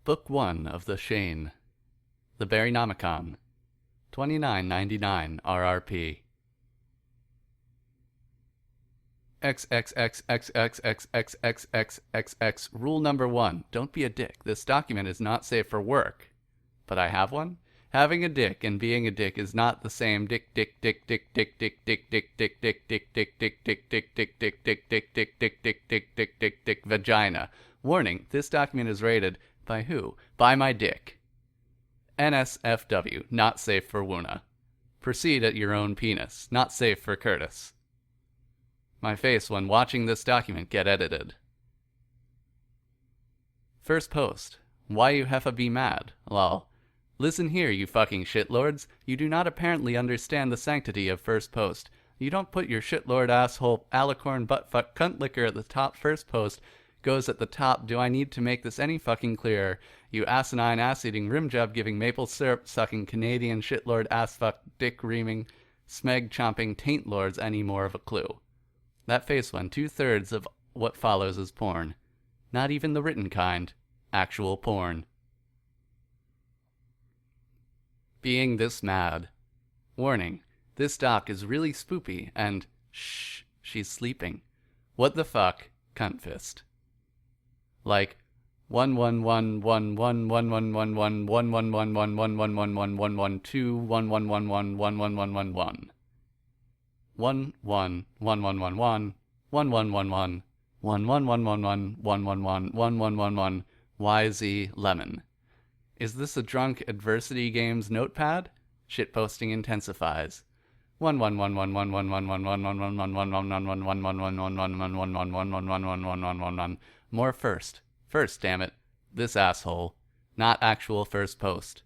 Book 1 of the Shane. The Berrynomicon. $29.99 RRP. XXXXXXXXXXX. Rule number 1. Don't be a dick. This document is not safe for work. But I have one? Having a dick and being a dick is not the same. Dick vagina. Warning, this document is rated by who? By my dick. NSFW, not safe for Woona. Proceed at your own penis, not safe for Curtis. My face when watching this document get edited. First post. Why you heffa be mad? Lol. Listen here, you fucking shitlords. You do not apparently understand the sanctity of first post. You don't put your shitlord asshole alicorn buttfuck cunt liquor at the top. First post goes at the top. Do I need to make this any fucking clearer? You asinine ass-eating rimjob giving maple syrup sucking Canadian shitlord assfuck dick reaming smeg chomping taint lords any more of a clue. That face one, 2/3 of what follows is porn. Not even the written kind. Actual porn. Being this mad. Warning, this doc is really spoopy and shh, she's sleeping. What the fuck, cunt fist. Like 1111111111111111111111111111111111111111111111111111111111111111111111111111111111111111111111111111111111111111111111111111111111111111111111111111111111111111111111111111111111111111111111111111111111111111111111111111111111111111111111111111111111111111111111111111111111111111111111111111111111111111111111111111111111111111111111111111111111111111111111111111111111111111111111111111111111111111111111111111111111111111111111111111111111111111111111111111111111111111111111111111111111111111111YZ Lemon. Is this a drunk adversity games notepad? Shitposting intensifies. More first. First, damn it. This asshole. Not actual first post.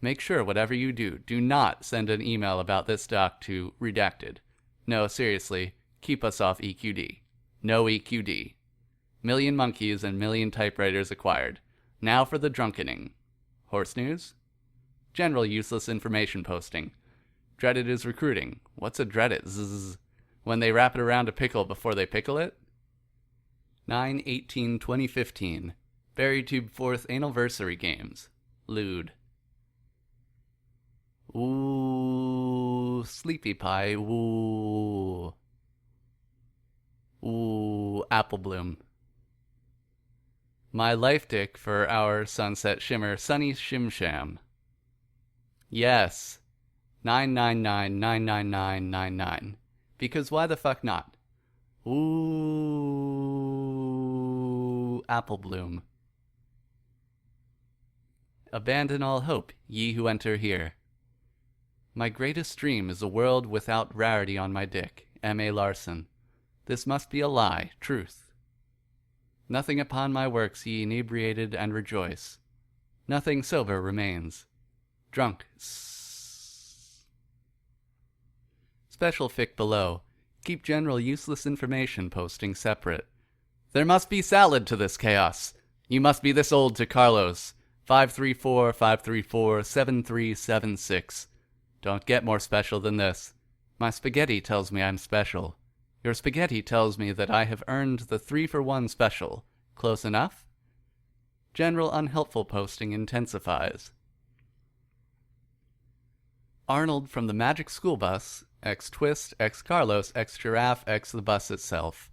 Make sure whatever you do, do not send an email about this doc to redacted. No, seriously, keep us off EQD. No EQD. Million monkeys and million typewriters acquired. Now for the drunkening. Horse news? General useless information posting. Dreaded is recruiting. What's a dreaded? Zzz. When they wrap it around a pickle before they pickle it? 9/18/2015. Berrytube 4th Anniversary Games. Lewd. Ooh, sleepy pie. Ooh. Ooh, apple bloom. My life dick for our sunset shimmer, sunny shimsham. Yes. 9999999. Because why the fuck not? Ooh, apple bloom. Abandon all hope, ye who enter here. My greatest dream is a world without rarity on my dick. M.A. Larson. This must be a lie, truth. Nothing upon my works ye inebriated and rejoice. Nothing sober remains. Drunk. Special fic below. Keep general useless information posting separate. There must be salad to this chaos. You must be this old to Carlos. 534-534-7376. Don't get more special than this. My spaghetti tells me I'm special. Your spaghetti tells me that I have earned the 3-for-1 special. Close enough? General unhelpful posting intensifies. Arnold from the Magic School Bus, X Twist, X Carlos, X Giraffe, X the bus itself.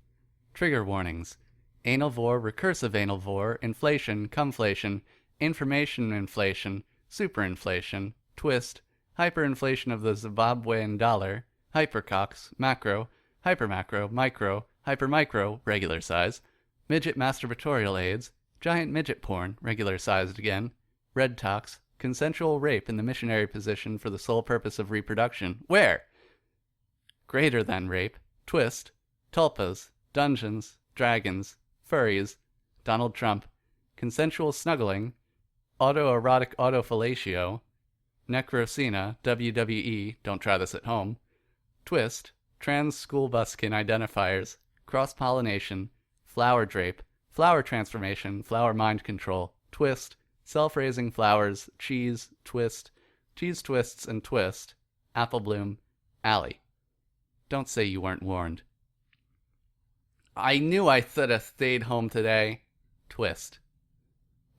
Trigger warnings. Analvore, recursive analvore, inflation, cumflation, information inflation, superinflation, twist, hyperinflation of the Zimbabwean dollar, hypercox, macro, hypermacro, micro, hypermicro, regular size, midget masturbatorial aids, giant midget porn, regular sized again, red tox, consensual rape in the missionary position for the sole purpose of reproduction. Where? Greater than rape, twist, tulpas, dungeons, dragons, furries, Donald Trump, consensual snuggling, autoerotic autofellatio, necrocina, WWE, don't try this at home, twist, trans school buskin identifiers, cross-pollination, flower drape, flower transformation, flower mind control, twist, self-raising flowers, cheese, twist, cheese twists and twist, apple bloom, alley. Don't say you weren't warned. I knew I should have stayed home today. Twist.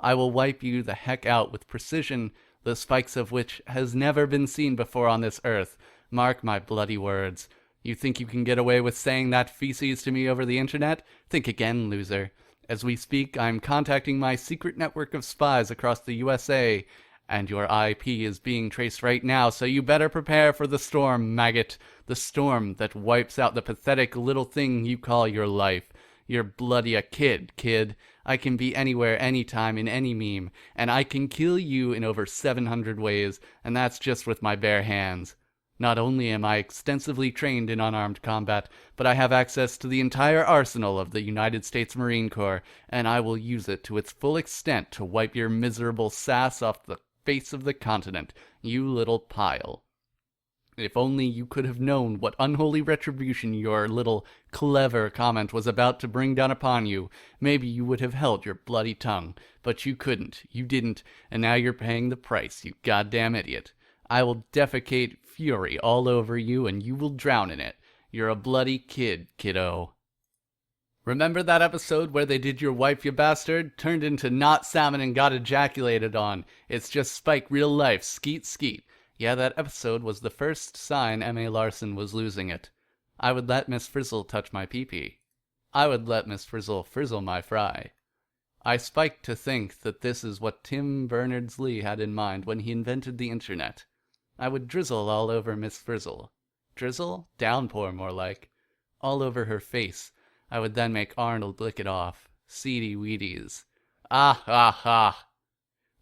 I will wipe you the heck out with precision, the spikes of which has never been seen before on this earth. Mark my bloody words. You think you can get away with saying that feces to me over the internet? Think again, loser. As we speak, I'm contacting my secret network of spies across the USA, and your IP is being traced right now, so you better prepare for the storm, maggot. The storm that wipes out the pathetic little thing you call your life. You're bloody a kid. I can be anywhere, anytime, in any meme, and I can kill you in over 700 ways, and that's just with my bare hands. Not only am I extensively trained in unarmed combat, but I have access to the entire arsenal of the United States Marine Corps, and I will use it to its full extent to wipe your miserable sass off the face of the continent, you little pile. If only you could have known what unholy retribution your little clever comment was about to bring down upon you, maybe you would have held your bloody tongue. But you couldn't, you didn't, and now you're paying the price, you goddamn idiot. I will defecate fury all over you, and you will drown in it. You're a bloody kid, kiddo. Remember that episode where they did your wife, you bastard? Turned into not salmon and got ejaculated on. It's just Spike real life, skeet skeet. Yeah, that episode was the first sign M.A. Larson was losing it. I would let Miss Frizzle touch my pee-pee. I would let Miss Frizzle frizzle my fry. I spike to think that this is what Tim Berners-Lee had in mind when he invented the internet. I would drizzle all over Miss Frizzle. Drizzle? Downpour, more like. All over her face. I would then make Arnold lick it off. Seedy Wheaties. Ah, ah, ah.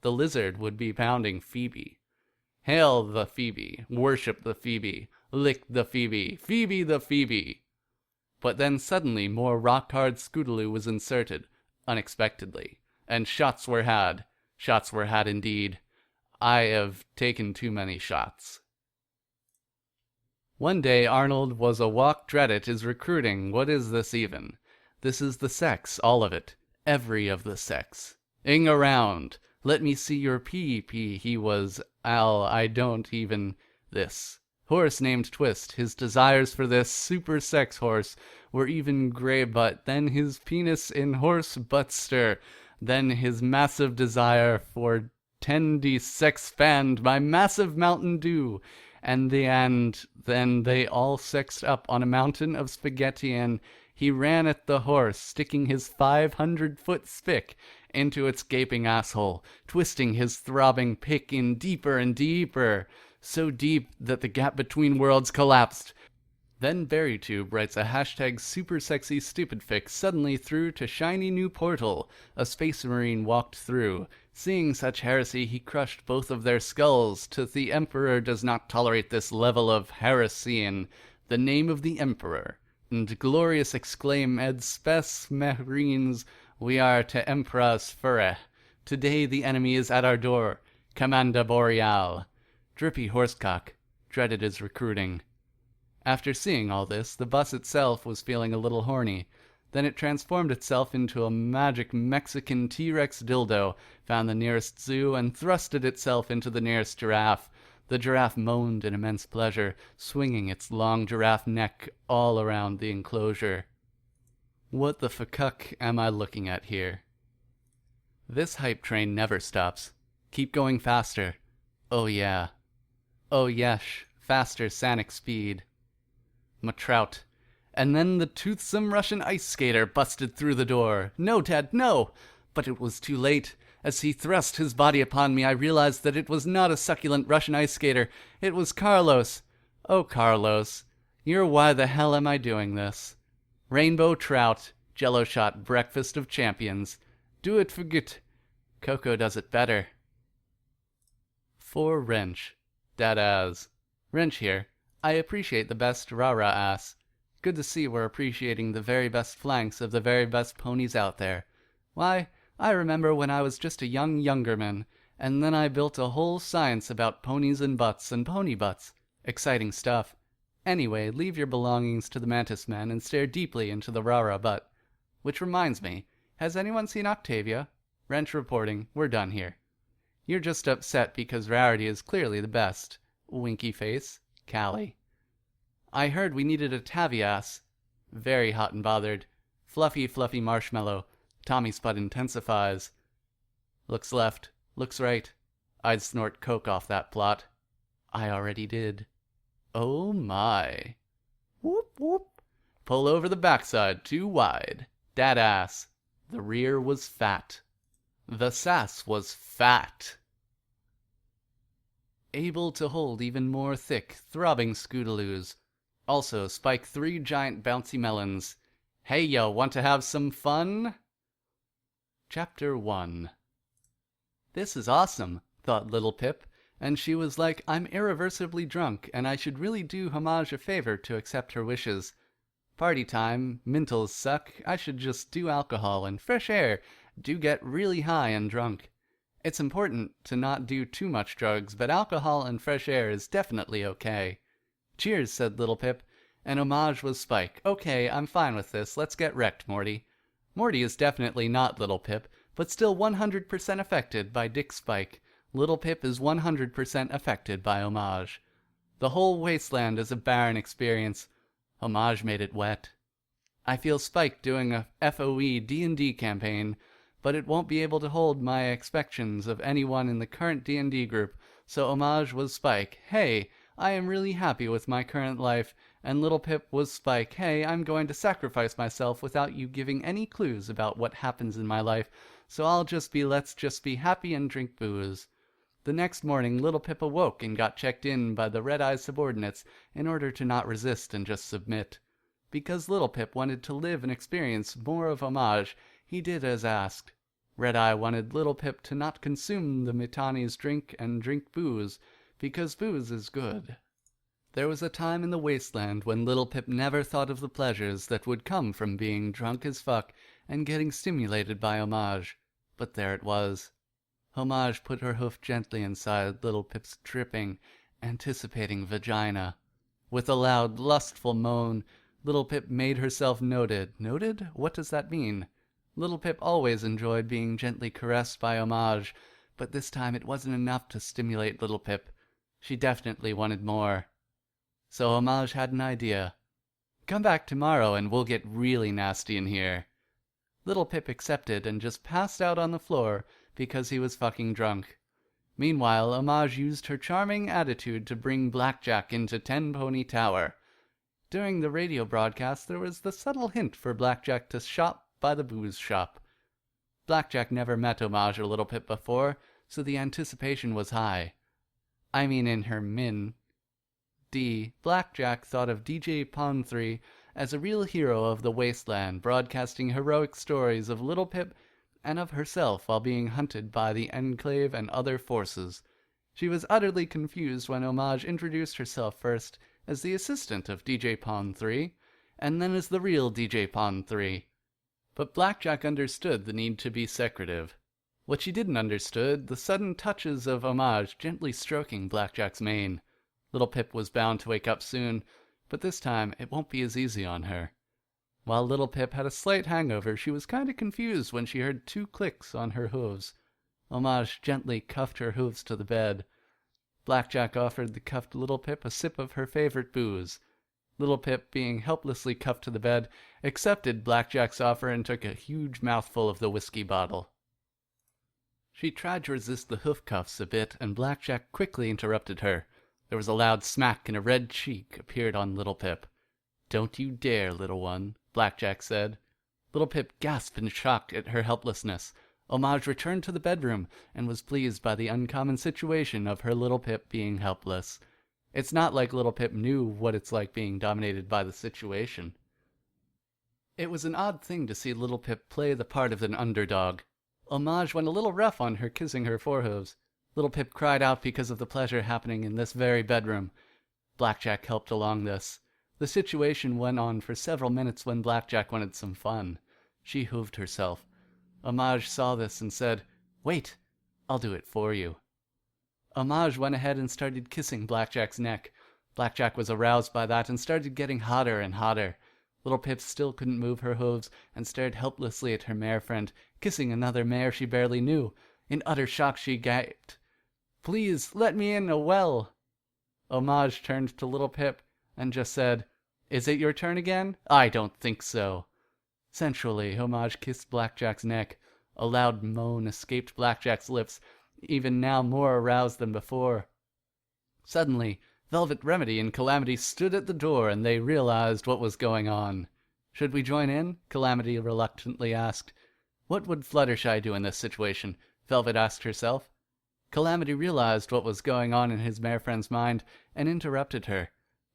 The lizard would be pounding Phoebe. Hail the Phoebe. Worship the Phoebe. Lick the Phoebe. Phoebe the Phoebe. But then suddenly more rock-hard Scootaloo was inserted, unexpectedly. And shots were had. Shots were had indeed. I have taken too many shots. One day Arnold was a walk dreadit is recruiting. What is this even? This is the sex, all of it. Every of the sex. Ing around. Let me see your pee-pee. He was, I don't even... This. Horse named Twist. His desires for this super sex horse were even grey butt. Then his penis in horse butt stir. Then his massive desire for tendy sex fanned by massive Mountain Dew. And then they all sexed up on a mountain of spaghetti, and he ran at the horse, sticking his 500-foot spick into its gaping asshole, twisting his throbbing pick in deeper and deeper, so deep that the gap between worlds collapsed. Then Berrytube writes a hashtag #SuperSexyStupidFix suddenly through to shiny new portal. A space marine walked through. Seeing such heresy, he crushed both of their skulls. To the Emperor does not tolerate this level of heresy in the name of the Emperor. And glorious exclaim ed spes marines, we are to Emperor's furre. Today the enemy is at our door. Commanda Boreal. Drippy horsecock. Dreaded is recruiting. After seeing all this, the bus itself was feeling a little horny. Then it transformed itself into a magic Mexican T-Rex dildo, found the nearest zoo, and thrusted itself into the nearest giraffe. The giraffe moaned in immense pleasure, swinging its long giraffe neck all around the enclosure. What the fuck am I looking at here? This hype train never stops. Keep going faster. Oh yeah. Oh yesh, faster sonic speed. Matrout. And then the toothsome Russian ice skater busted through the door. No, Ted, no! But it was too late. As he thrust his body upon me, I realized that it was not a succulent Russian ice skater. It was Carlos. Oh, Carlos. You're why the hell am I doing this? Rainbow trout. Jello shot breakfast of champions. Do it for gut. Coco does it better. For Wrench. Dat as. Wrench here. I appreciate the best rah-rah ass. Good to see we're appreciating the very best flanks of the very best ponies out there. Why, I remember when I was just a youngerman, and then I built a whole science about ponies and butts and pony butts. Exciting stuff. Anyway, leave your belongings to the mantis men and stare deeply into the rah-rah butt. Which reminds me, has anyone seen Octavia? Wrench reporting, we're done here. You're just upset because Rarity is clearly the best. Winky face. Callie. I heard we needed a Tavias. Very hot and bothered. Fluffy, fluffy marshmallow. Tommy Spud intensifies. Looks left, looks right. I'd snort coke off that plot. I already did. Oh my. Whoop whoop. Pull over the backside too wide. Dat ass. The rear was fat. The sass was fat. Able to hold even more thick, throbbing scootaloos. Also spike 3 giant bouncy melons. Hey yo, want to have some fun? Chapter 1. This is awesome, thought Little Pip, and she was like, I'm irreversibly drunk, and I should really do Homage a favor to accept her wishes. Party time, mintles suck, I should just do alcohol and fresh air, do get really high and drunk. It's important to not do too much drugs, but alcohol and fresh air is definitely okay. Cheers, said Little Pip, and Homage was Spike. Okay, I'm fine with this, let's get wrecked, Morty. Morty is definitely not Little Pip, but still 100% affected by Dick Spike. Little Pip is 100% affected by Homage. The whole wasteland is a barren experience. Homage made it wet. I feel Spike doing a FOE D&D campaign, but it won't be able to hold my expectations of anyone in the current D&D group, so Homage was Spike. Hey, I am really happy with my current life, and Little Pip was Spike. Hey, I'm going to sacrifice myself without you giving any clues about what happens in my life, so I'll just be let's just be happy and drink booze. The next morning, Little Pip awoke and got checked in by the Red-Eyed subordinates in order to not resist and just submit. Because Little Pip wanted to live and experience more of Homage, he did as asked. Red-Eye wanted Little Pip to not consume the Mittani's drink and drink booze, because booze is good. There was a time in the wasteland when Little Pip never thought of the pleasures that would come from being drunk as fuck and getting stimulated by Homage, but there it was. Homage put her hoof gently inside Little Pip's dripping, anticipating vagina. With a loud, lustful moan, Little Pip made herself noted. Noted? What does that mean? Little Pip always enjoyed being gently caressed by Homage, but this time it wasn't enough to stimulate Little Pip. She definitely wanted more. So Homage had an idea. Come back tomorrow and we'll get really nasty in here. Little Pip accepted and just passed out on the floor because he was fucking drunk. Meanwhile, Homage used her charming attitude to bring Blackjack into Ten Pony Tower. During the radio broadcast, there was the subtle hint for Blackjack to shop by the booze shop. Blackjack never met Homage or Little Pip before, so the anticipation was high. I mean in her min. Blackjack thought of DJ Pond 3 as a real hero of the wasteland, broadcasting heroic stories of Little Pip and of herself while being hunted by the Enclave and other forces. She was utterly confused when Homage introduced herself first as the assistant of DJ Pond 3, and then as the real DJ Pond 3. But Blackjack understood the need to be secretive. What she didn't understood, the sudden touches of Homage gently stroking Blackjack's mane. Little Pip was bound to wake up soon, but this time it won't be as easy on her. While Little Pip had a slight hangover, she was kind of confused when she heard 2 clicks on her hooves. Homage gently cuffed her hooves to the bed. Blackjack offered the cuffed Little Pip a sip of her favorite booze. Little Pip, being helplessly cuffed to the bed, accepted Blackjack's offer and took a huge mouthful of the whiskey bottle. She tried to resist the hoof cuffs a bit, and Blackjack quickly interrupted her. There was a loud smack, and a red cheek appeared on Little Pip. "Don't you dare, little one," Blackjack said. Little Pip gasped in shock at her helplessness. Homage returned to the bedroom, and was pleased by the uncommon situation of her Little Pip being helpless. It's not like Little Pip knew what it's like being dominated by the situation. It was an odd thing to see Little Pip play the part of an underdog. Homage went a little rough on her, kissing her forehooves. Little Pip cried out because of the pleasure happening in this very bedroom. Blackjack helped along this. The situation went on for several minutes when Blackjack wanted some fun. She hooved herself. Homage saw this and said, "Wait, I'll do it for you." Homage went ahead and started kissing Blackjack's neck. Blackjack was aroused by that and started getting hotter and hotter. Little Pip still couldn't move her hooves and stared helplessly at her mare friend, kissing another mare she barely knew. In utter shock she gaped, "Please, let me in a well." Homage turned to Little Pip and just said, "Is it your turn again? I don't think so." Sensually, Homage kissed Blackjack's neck. A loud moan escaped Blackjack's lips, even now more aroused than before. Suddenly, Velvet Remedy and Calamity stood at the door, and they realized what was going on. "Should we join in?" Calamity reluctantly asked. What would Fluttershy do in this situation? Velvet asked herself. Calamity realized what was going on in his mare friend's mind, and interrupted her.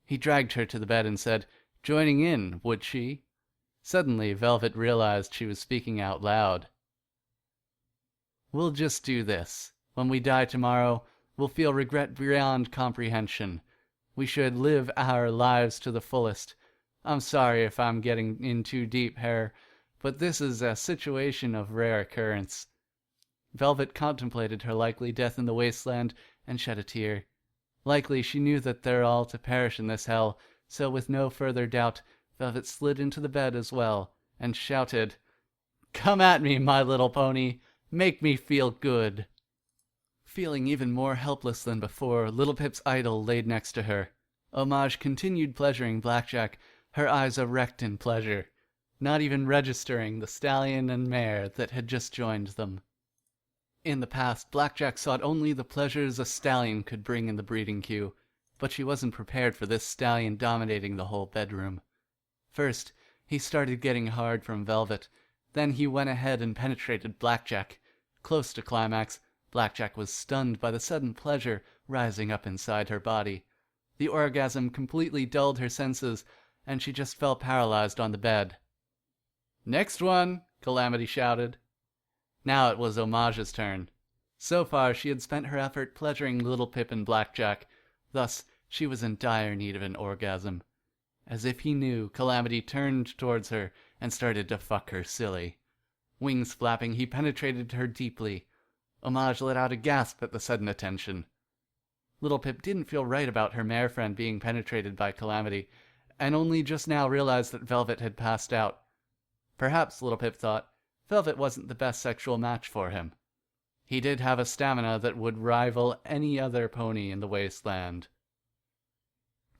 He dragged her to the bed and said, "Joining in, would she?" Suddenly, Velvet realized she was speaking out loud. "We'll just do this. When we die tomorrow, we'll feel regret beyond comprehension. We should live our lives to the fullest. I'm sorry if I'm getting in too deep, Herr, but this is a situation of rare occurrence." Velvet contemplated her likely death in the wasteland and shed a tear. Likely she knew that they're all to perish in this hell, so with no further doubt, Velvet slid into the bed as well, and shouted, "Come at me, my little pony! Make me feel good!" Feeling even more helpless than before, Little Pip's idol laid next to her. Homage continued pleasuring Blackjack, her eyes erect in pleasure, not even registering the stallion and mare that had just joined them. In the past, Blackjack sought only the pleasures a stallion could bring in the breeding queue, but she wasn't prepared for this stallion dominating the whole bedroom. First, he started getting hard from Velvet. Then he went ahead and penetrated Blackjack. Close to climax, Blackjack was stunned by the sudden pleasure rising up inside her body. The orgasm completely dulled her senses, and she just fell paralyzed on the bed. "Next one!" Calamity shouted. Now it was Homage's turn. So far, she had spent her effort pleasuring Little Pip and Blackjack. Thus, she was in dire need of an orgasm. As if he knew, Calamity turned towards her and started to fuck her silly. Wings flapping, he penetrated her deeply. Homage let out a gasp at the sudden attention. Little Pip didn't feel right about her mare friend being penetrated by Calamity, and only just now realized that Velvet had passed out. Perhaps, Little Pip thought, Velvet wasn't the best sexual match for him. He did have a stamina that would rival any other pony in the wasteland.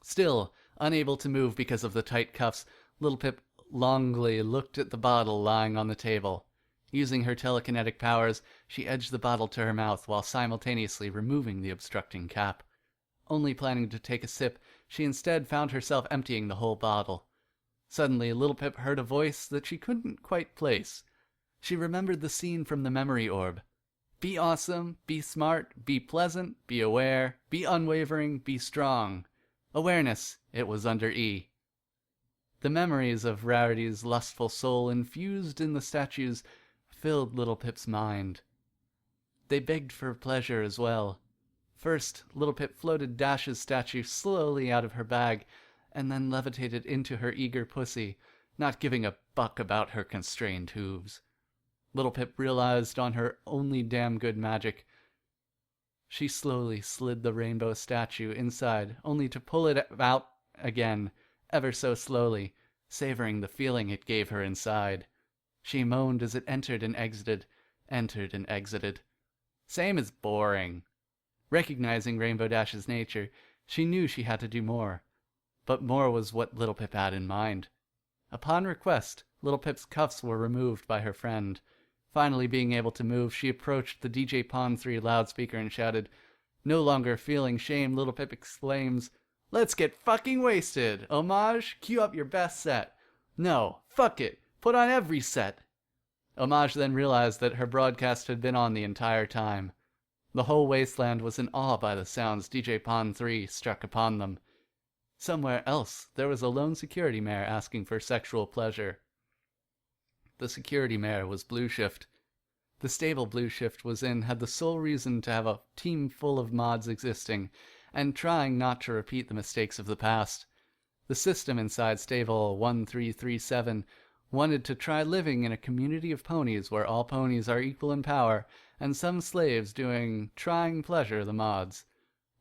Still, unable to move because of the tight cuffs, Little Pip longingly looked at the bottle lying on the table. Using her telekinetic powers, she edged the bottle to her mouth while simultaneously removing the obstructing cap. Only planning to take a sip, she instead found herself emptying the whole bottle. Suddenly, Little Pip heard a voice that she couldn't quite place. She remembered the scene from the memory orb. Be awesome, be smart, be pleasant, be aware, be unwavering, be strong. Awareness, it was under E. The memories of Rarity's lustful soul infused in the statues filled Little Pip's mind. They begged for pleasure as well. First, Little Pip floated Dash's statue slowly out of her bag, and then levitated into her eager pussy, not giving a buck about her constrained hooves. Little Pip realized on her only damn good magic. She slowly slid the rainbow statue inside, only to pull it out again, ever so slowly, savoring the feeling it gave her inside. She moaned as it entered and exited. Same as boring. Recognizing Rainbow Dash's nature, she knew she had to do more. But more was what Little Pip had in mind. Upon request, Little Pip's cuffs were removed by her friend. Finally being able to move, she approached the DJ Pond 3 loudspeaker and shouted. No longer feeling shame, Little Pip exclaims, "Let's get fucking wasted! Homage, cue up your best set." "No, fuck it! Put on every set!" Homage then realized that her broadcast had been on the entire time. The whole wasteland was in awe by the sounds DJ Pond 3 struck upon them. Somewhere else, there was a lone security mare asking for sexual pleasure. The security mare was Blue Shift. The stable Blue Shift was in had the sole reason to have a team full of mods existing, and trying not to repeat the mistakes of the past. The system inside stable 1337 wanted to try living in a community of ponies where all ponies are equal in power, and some slaves trying pleasure the mods.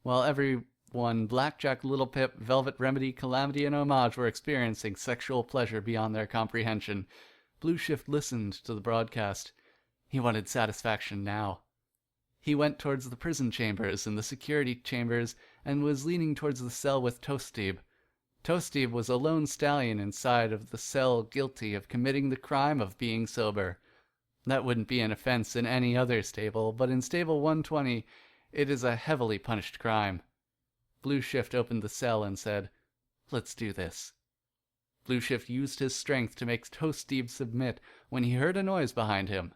While everyone, Blackjack, Little Pip, Velvet Remedy, Calamity, and Homage were experiencing sexual pleasure beyond their comprehension, Blue Shift listened to the broadcast. He wanted satisfaction now. He went towards the prison chambers and the security chambers and was leaning towards the cell with Toastib. Toastib was a lone stallion inside of the cell guilty of committing the crime of being sober. That wouldn't be an offense in any other stable, but in stable 120, it is a heavily punished crime. Blue Shift opened the cell and said, "Let's do this." Blue Shift used his strength to make Toastdeeb submit when he heard a noise behind him.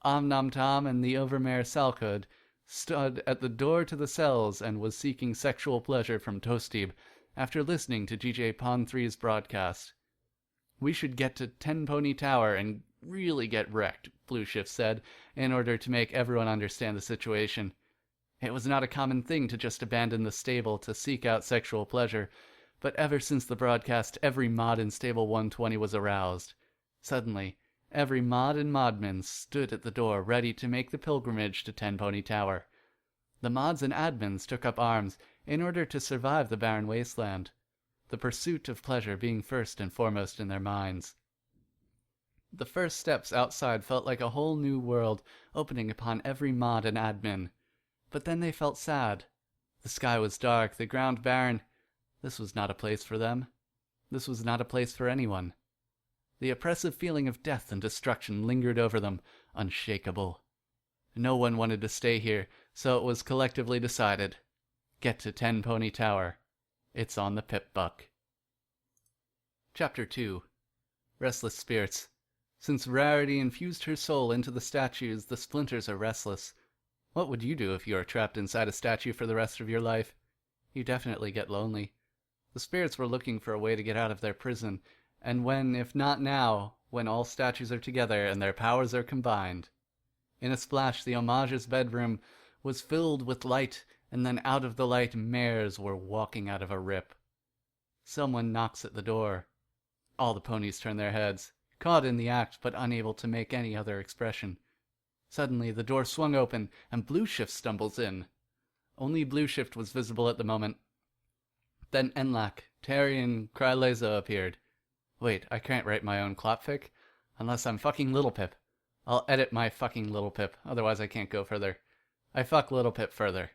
Om Nom Tom and the Overmare Salcud stood at the door to the cells and was seeking sexual pleasure from Toastdeeb after listening to GJ Pond 3's broadcast. "We should get to Ten Pony Tower and really get wrecked," Blue Shift said, in order to make everyone understand the situation. It was not a common thing to just abandon the stable to seek out sexual pleasure, but ever since the broadcast, every mod in stable 120 was aroused. Suddenly, every mod and modman stood at the door ready to make the pilgrimage to Ten Pony Tower. The mods and admins took up arms in order to survive the barren wasteland, the pursuit of pleasure being first and foremost in their minds. The first steps outside felt like a whole new world opening upon every mod and admin. But then they felt sad. The sky was dark, the ground barren. This was not a place for them. This was not a place for anyone. The oppressive feeling of death and destruction lingered over them, unshakable. No one wanted to stay here, so it was collectively decided. Get to Ten Pony Tower. It's on the Pip-Buck. Chapter 2. Restless Spirits. Since Rarity infused her soul into the statues, the splinters are restless. What would you do if you are trapped inside a statue for the rest of your life? You definitely get lonely. The spirits were looking for a way to get out of their prison, and when, if not now, when all statues are together and their powers are combined. In a splash, the Homage's bedroom was filled with light, and then out of the light mares were walking out of a rip. Someone knocks at the door. All the ponies turn their heads, caught in the act but unable to make any other expression. Suddenly, the door swung open, and Blue Shift stumbles in. Only Blue Shift was visible at the moment. Then Enlak, Terry, and Kryleza appeared. Wait, I can't write my own Clopfic? Unless I'm fucking Little Pip. I'll edit my fucking Little Pip, otherwise I can't go further. I fuck Little Pip further.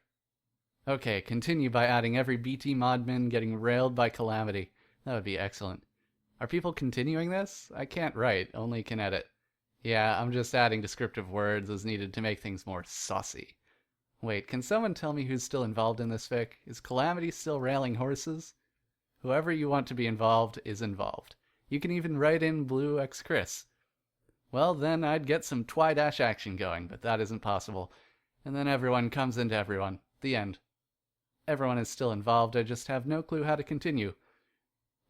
Okay, continue by adding every BT modmin getting railed by Calamity. That would be excellent. Are people continuing this? I can't write, only can edit. Yeah, I'm just adding descriptive words as needed to make things more saucy. Wait, can someone tell me who's still involved in this fic? Is Calamity still railing horses? Whoever you want to be involved is involved. You can even write in Blue X Chris. Well, then I'd get some twi-dash action going, but that isn't possible. And then everyone comes into everyone. The end. Everyone is still involved, I just have no clue how to continue.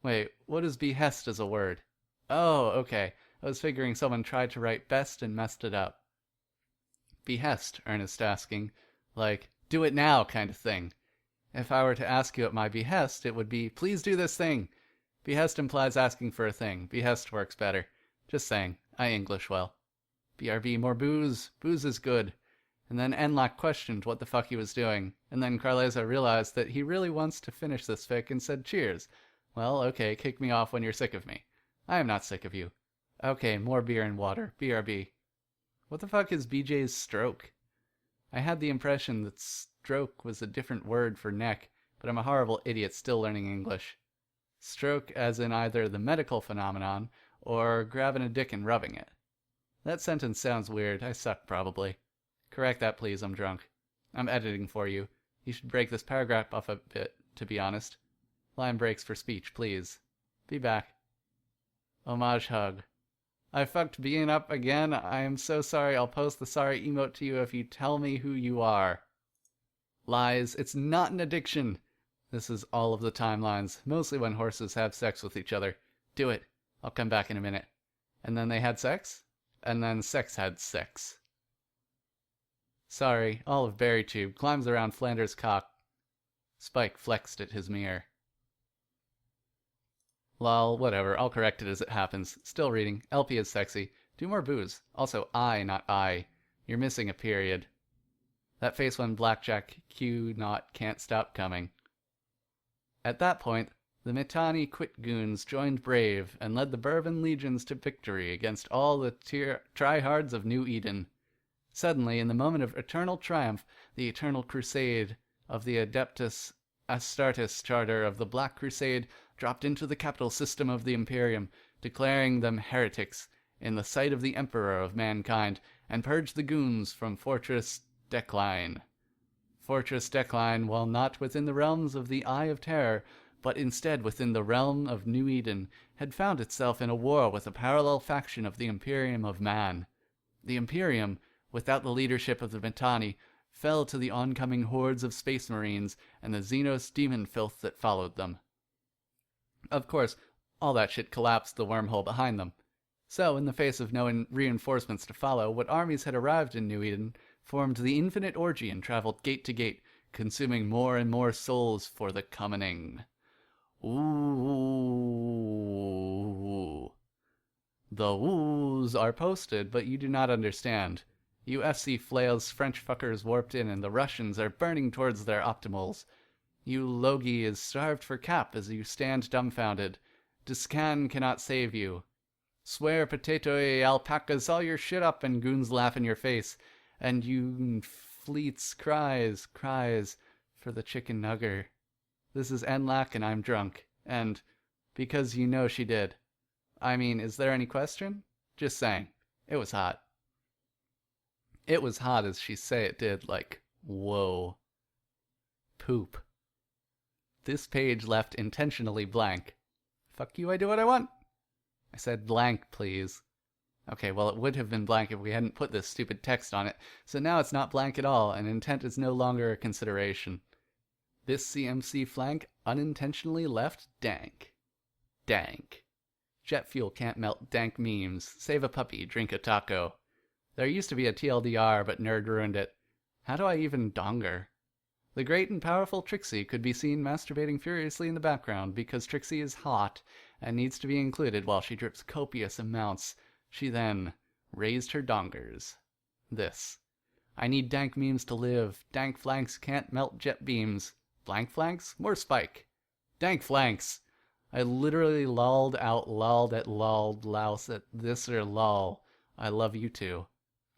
Wait, what is behest as a word? Oh, okay. I was figuring someone tried to write best and messed it up. Behest, Ernest asking. Like, do it now kind of thing. If I were to ask you at my behest, it would be, please do this thing. Behest implies asking for a thing. Behest works better. Just saying, I English well. BRB, more booze. Booze is good. And then Enlak questioned what the fuck he was doing. And then Kryleza realized that he really wants to finish this fic and said cheers. Well, okay, kick me off when you're sick of me. I am not sick of you. Okay, more beer and water. BRB. What the fuck is BJ's stroke? I had the impression that stroke was a different word for neck, but I'm a horrible idiot still learning English. Stroke as in either the medical phenomenon, or grabbing a dick and rubbing it. That sentence sounds weird. I suck, probably. Correct that, please. I'm drunk. I'm editing for you. You should break this paragraph off a bit, to be honest. Line breaks for speech, please. Be back. Homage hug. I fucked being up again. I am so sorry. I'll post the sorry emote to you if you tell me who you are. Lies. It's not an addiction. This is all of the timelines, mostly when horses have sex with each other. Do it. I'll come back in a minute. And then they had sex? And then sex had sex. Sorry, all of Berrytube climbs around Flanders' cock. Spike flexed at his mirror. Lol, whatever, I'll correct it as it happens. Still reading. LP is sexy. Do more booze. Also, I, not I. You're missing a period. That face when blackjack, Q, not, can't stop coming. At that point, the Mittani Quit Goons joined Brave and led the Bourbon Legions to victory against all the tryhards of New Eden. Suddenly, in the moment of eternal triumph, the eternal crusade of the Adeptus Astartes charter of the Black Crusade dropped into the capital system of the Imperium, declaring them heretics in the sight of the Emperor of mankind, and purge the goons from Fortress Decline. Fortress Decline, while not within the realms of the Eye of Terror, but instead within the realm of New Eden, had found itself in a war with a parallel faction of the Imperium of Man. The Imperium, without the leadership of the Mittani, fell to the oncoming hordes of space marines and the Xenos demon filth that followed them. Of course, all that shit collapsed the wormhole behind them. So, in the face of no reinforcements to follow, what armies had arrived in New Eden formed the infinite orgy and traveled gate to gate, consuming more and more souls for the commoning. Ooh. The woos are posted, but you do not understand. You FC flails French fuckers warped in, and the Russians are burning towards their optimals. You Logi is starved for cap as you stand dumbfounded. Discan cannot save you. Swear potato alpacas all your shit up and goons laugh in your face. And you fleets cries for the chicken nugger. This is Enlac and I'm drunk. And because you know she did. I mean, is there any question? Just saying. It was hot. It was hot as she say it did, like, whoa. Poop. This page left intentionally blank. Fuck you, I do what I want. I said blank, please. Okay, well, it would have been blank if we hadn't put this stupid text on it, so now it's not blank at all, and intent is no longer a consideration. This CMC flank unintentionally left dank. Dank. Jet fuel can't melt dank memes. Save a puppy, drink a taco. There used to be a TLDR, but Nerd ruined it. How do I even donger? The great and powerful Trixie could be seen masturbating furiously in the background because Trixie is hot and needs to be included while she drips copious amounts. She then raised her dongers. This. I need dank memes to live. Dank flanks can't melt jet beams. Blank flanks? More spike. Dank flanks. I literally lolled out lolled at lolled louse at this or lol. I love you too.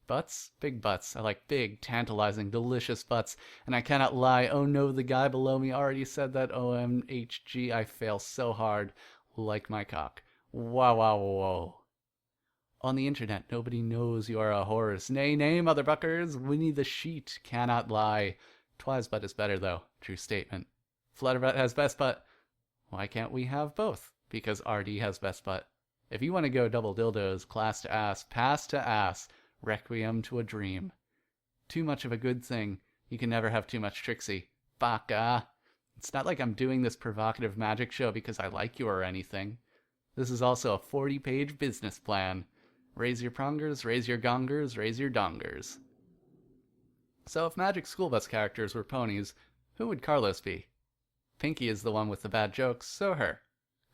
Butts? Big butts. I like big, tantalizing, delicious butts. And I cannot lie. Oh no, the guy below me already said that. OMHG, I fail so hard. Like my cock. Wow, wow, whoa. On the internet, nobody knows you are a horse. Nay, nay, motherfuckers. Winnie the Sheet cannot lie. Twi's butt is better, though. True statement. Flutterbutt has best butt. Why can't we have both? Because RD has best butt. If you want to go double dildos, class to ass, pass to ass, requiem to a dream. Too much of a good thing. You can never have too much Trixie. Baka. It's not like I'm doing this provocative magic show because I like you or anything. This is also a 40-page business plan. Raise your prongers, raise your gongers, raise your dongers. So if Magic School Bus characters were ponies, who would Carlos be? Pinky is the one with the bad jokes, so her.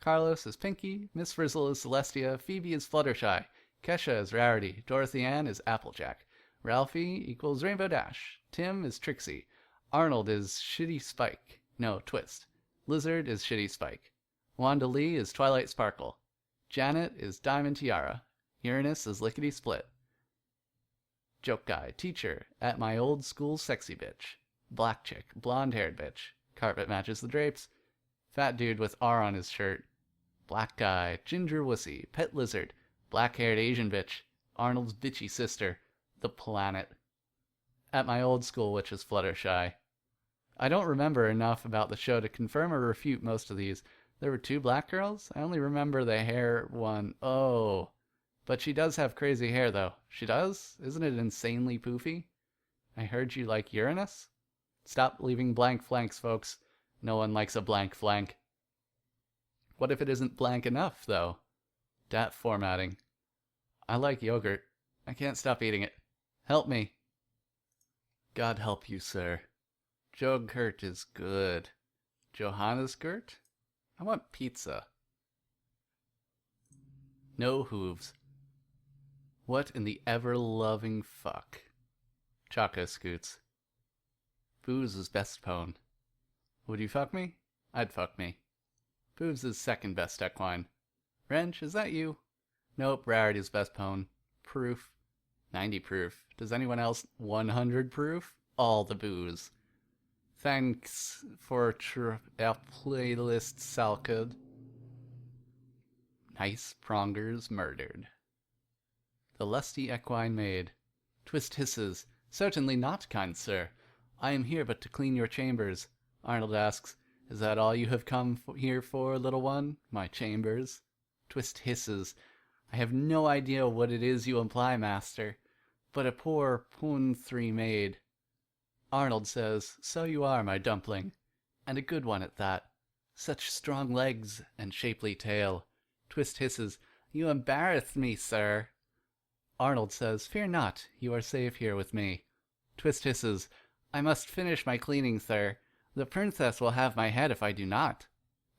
Carlos is Pinky, Miss Frizzle is Celestia, Phoebe is Fluttershy, Kesha is Rarity, Dorothy Ann is Applejack, Ralphie equals Rainbow Dash, Tim is Trixie, Arnold is Shitty Spike, no, Twist, Lizard is Shitty Spike, Wanda Lee is Twilight Sparkle, Janet is Diamond Tiara, Uranus is Lickety Split. Joke guy, teacher, at my old school sexy bitch. Black chick, blonde-haired bitch. Carpet matches the drapes. Fat dude with R on his shirt. Black guy, ginger wussy, pet lizard. Black-haired Asian bitch. Arnold's bitchy sister. The planet. At my old school, which is Fluttershy. I don't remember enough about the show to confirm or refute most of these. There were 2 black girls? I only remember the hair one. Oh. But she does have crazy hair, though. She does? Isn't it insanely poofy? I heard you like Uranus? Stop leaving blank flanks, folks. No one likes a blank flank. What if it isn't blank enough, though? Dat formatting. I like yogurt. I can't stop eating it. Help me. God help you, sir. Jogurt is good. Johannesgurt? I want pizza. No hooves. What in the ever-loving fuck? Choco Scoots. Booze is best pone. Would you fuck me? I'd fuck me. Boobs is second best equine. Wrench, is that you? Nope, Rarity's best pone. Proof. 90 proof. Does anyone else 100 proof? All the booze. Thanks for our playlist, Salcud. Nice prongers murdered. The lusty equine maid. Twist hisses. Certainly not, kind sir. I am here but to clean your chambers. Arnold asks, Is that all you have come here for, little one? My chambers? Twist hisses. I have no idea what it is you imply, master, but a poor poon-three maid. Arnold says, So you are, my dumpling, and a good one at that. Such strong legs and shapely tail. Twist hisses, You embarrass me, sir. Arnold says, Fear not, you are safe here with me. Twist hisses, I must finish my cleaning, sir. The princess will have my head if I do not.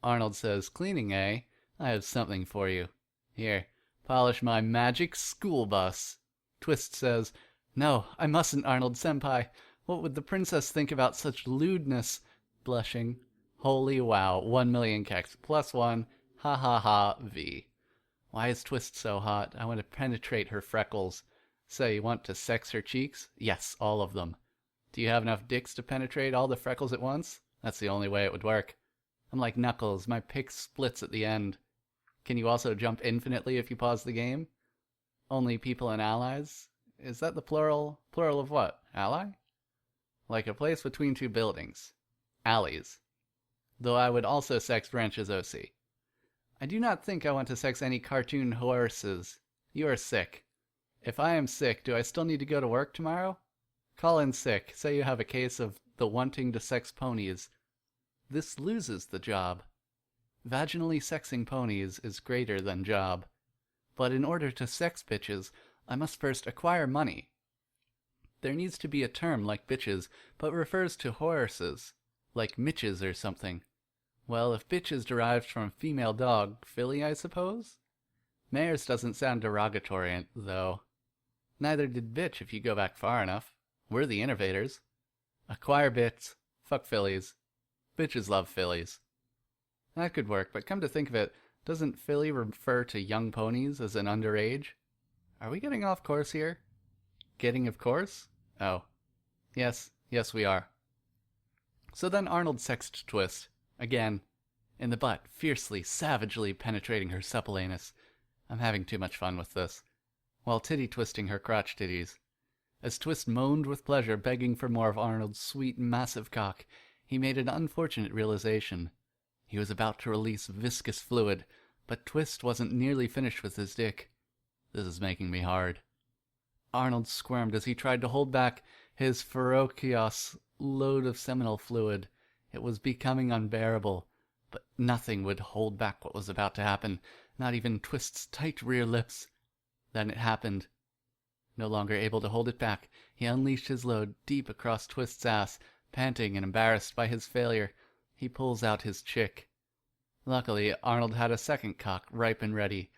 Arnold says, Cleaning, eh? I have something for you. Here, polish my magic school bus. Twist says, No, I mustn't, Arnold senpai. What would the princess think about such lewdness? Blushing. Holy wow, 1,000,000 keks, +1, ha ha ha, V. Why is Twist so hot? I want to penetrate her freckles. So you want to sex her cheeks? Yes, all of them. Do you have enough dicks to penetrate all the freckles at once? That's the only way it would work. I'm like Knuckles, my pick splits at the end. Can you also jump infinitely if you pause the game? Only people and allies? Is that the plural? Plural of what? Ally? Like a place between two buildings. Alleys. Though I would also sex branches OC. I do not think I want to sex any cartoon horses. You are sick. If I am sick, do I still need to go to work tomorrow? Call in sick. Say you have a case of the wanting to sex ponies. This loses the job. Vaginally sexing ponies is greater than job. But in order to sex bitches, I must first acquire money. There needs to be a term like bitches, but refers to horses, like mitches or something. Well, if bitch is derived from female dog, filly, I suppose? Mares doesn't sound derogatory, though. Neither did bitch if you go back far enough. We're the innovators. Acquire bits, fuck fillies. Bitches love fillies. That could work, but come to think of it, doesn't filly refer to young ponies as an underage? Are we getting off course here? Getting of course? Oh. Yes, we are. So then Arnold sexed Twist. Again. In the butt, fiercely, savagely penetrating her supple anus. I'm having too much fun with this. While titty twisting her crotch titties. As Twist moaned with pleasure, begging for more of Arnold's sweet, massive cock, he made an unfortunate realization. He was about to release viscous fluid, but Twist wasn't nearly finished with his dick. This is making me hard. Arnold squirmed as he tried to hold back his ferocious load of seminal fluid. It was becoming unbearable, but nothing would hold back what was about to happen, not even Twist's tight rear lips. Then it happened. No longer able to hold it back, he unleashed his load deep across Twist's ass, panting and embarrassed by his failure. He pulls out his chick. Luckily, Arnold had a second cock ripe and ready.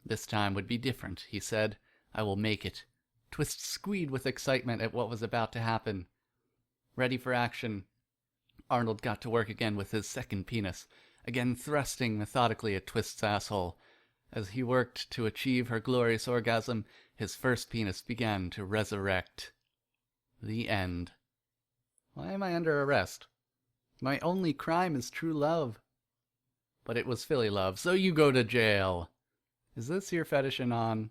This time would be different, he said. I will make it. Twist squealed with excitement at what was about to happen. Ready for action, Arnold got to work again with his second penis, again thrusting methodically at Twist's asshole. As he worked to achieve her glorious orgasm, his first penis began to resurrect. The end. Why am I under arrest? My only crime is true love. But it was filly love, so you go to jail. Is this your fetish, Anon?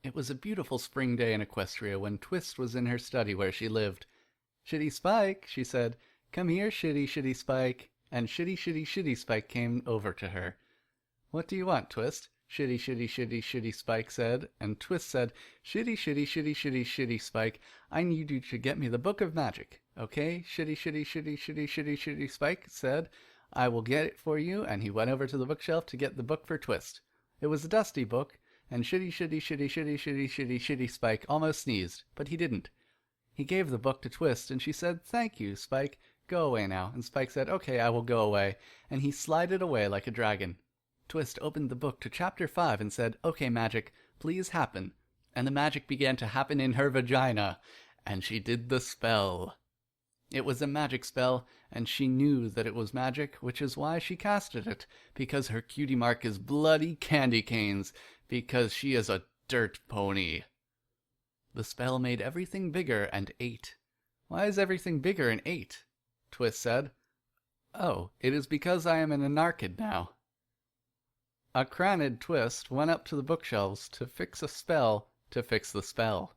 It was a beautiful spring day in Equestria when Twist was in her study where she lived. Shitty Spike, she said. Come here, shitty Spike. And shitty Spike came over to her. What do you want, Twist? Shitty Spike said. And Twist said, shitty Spike. I need you to get me the Book of Magic. Okay? Shitty Spike said. I will get it for you. And he went over to the bookshelf to get the book for Twist. It was a dusty book. And shitty Spike almost sneezed, but he didn't. He gave the book to Twist, and she said, Thank you, Spike. Go away now. And Spike said, Okay, I will go away. And he slided away like a dragon. Twist opened the book to chapter 5 and said, Okay, magic, please happen. And the magic began to happen in her vagina. And she did the spell. It was a magic spell, and she knew that it was magic, which is why she casted it, because her cutie mark is bloody candy canes, because she is a dirt pony. The spell made everything bigger and ate. Why is everything bigger and ate? Twist said. Oh, it is because I am an anarchid now. A craned Twist went up to the bookshelves to fix a spell to fix the spell.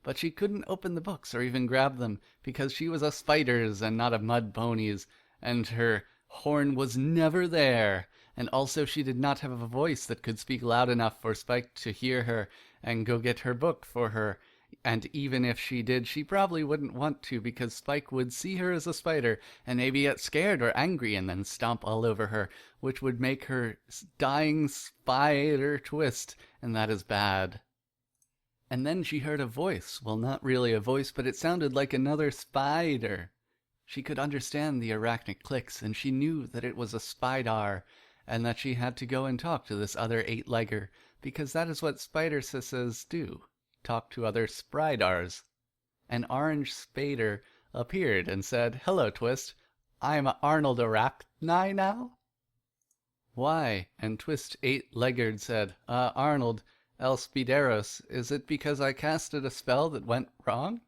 But she couldn't open the books or even grab them, because she was a spider's and not a mud pony's, and her horn was never there. And also she did not have a voice that could speak loud enough for Spike to hear her and go get her book for her. And even if she did, she probably wouldn't want to, because Spike would see her as a spider and maybe get scared or angry and then stomp all over her, which would make her dying spider Twist, and that is bad. And then she heard a voice. Well, not really a voice, but it sounded like another spider. She could understand the arachnic clicks, and she knew that it was a spider, and that she had to go and talk to this other eight-legger, because that is what spider sisses do, talk to other spridars. An orange spader appeared and said, "Hello, Twist. I'm Arnold Arachni now?" "Why?" And Twist eight-legged said, Arnold El Spideros, is it because I casted a spell that went wrong?"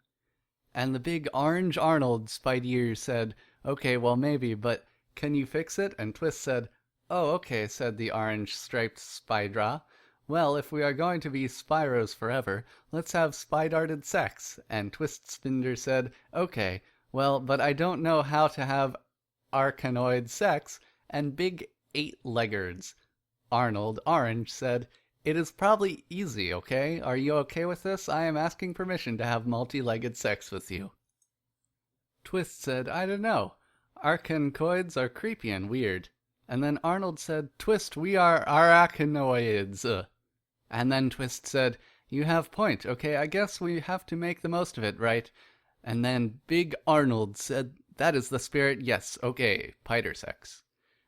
And the big orange Arnold Spider said, "Okay, well maybe, but can you fix it?" And Twist said, "Oh, okay," said the orange striped Spydra. "Well, if we are going to be Spyros forever, let's have Spy-darted sex." And Twist Spinder said, "Okay, well, but I don't know how to have arcanoid sex." And big eight-leggards Arnold Orange said, "It is probably easy, okay? Are you okay with this? I am asking permission to have multi-legged sex with you." Twist said, "I don't know. Arachnoids are creepy and weird." And then Arnold said, "Twist, we are arachnoids." And then Twist said, "You have point, okay? I guess we have to make the most of it, right?" And then Big Arnold said, "That is the spirit, yes, okay, piter sex."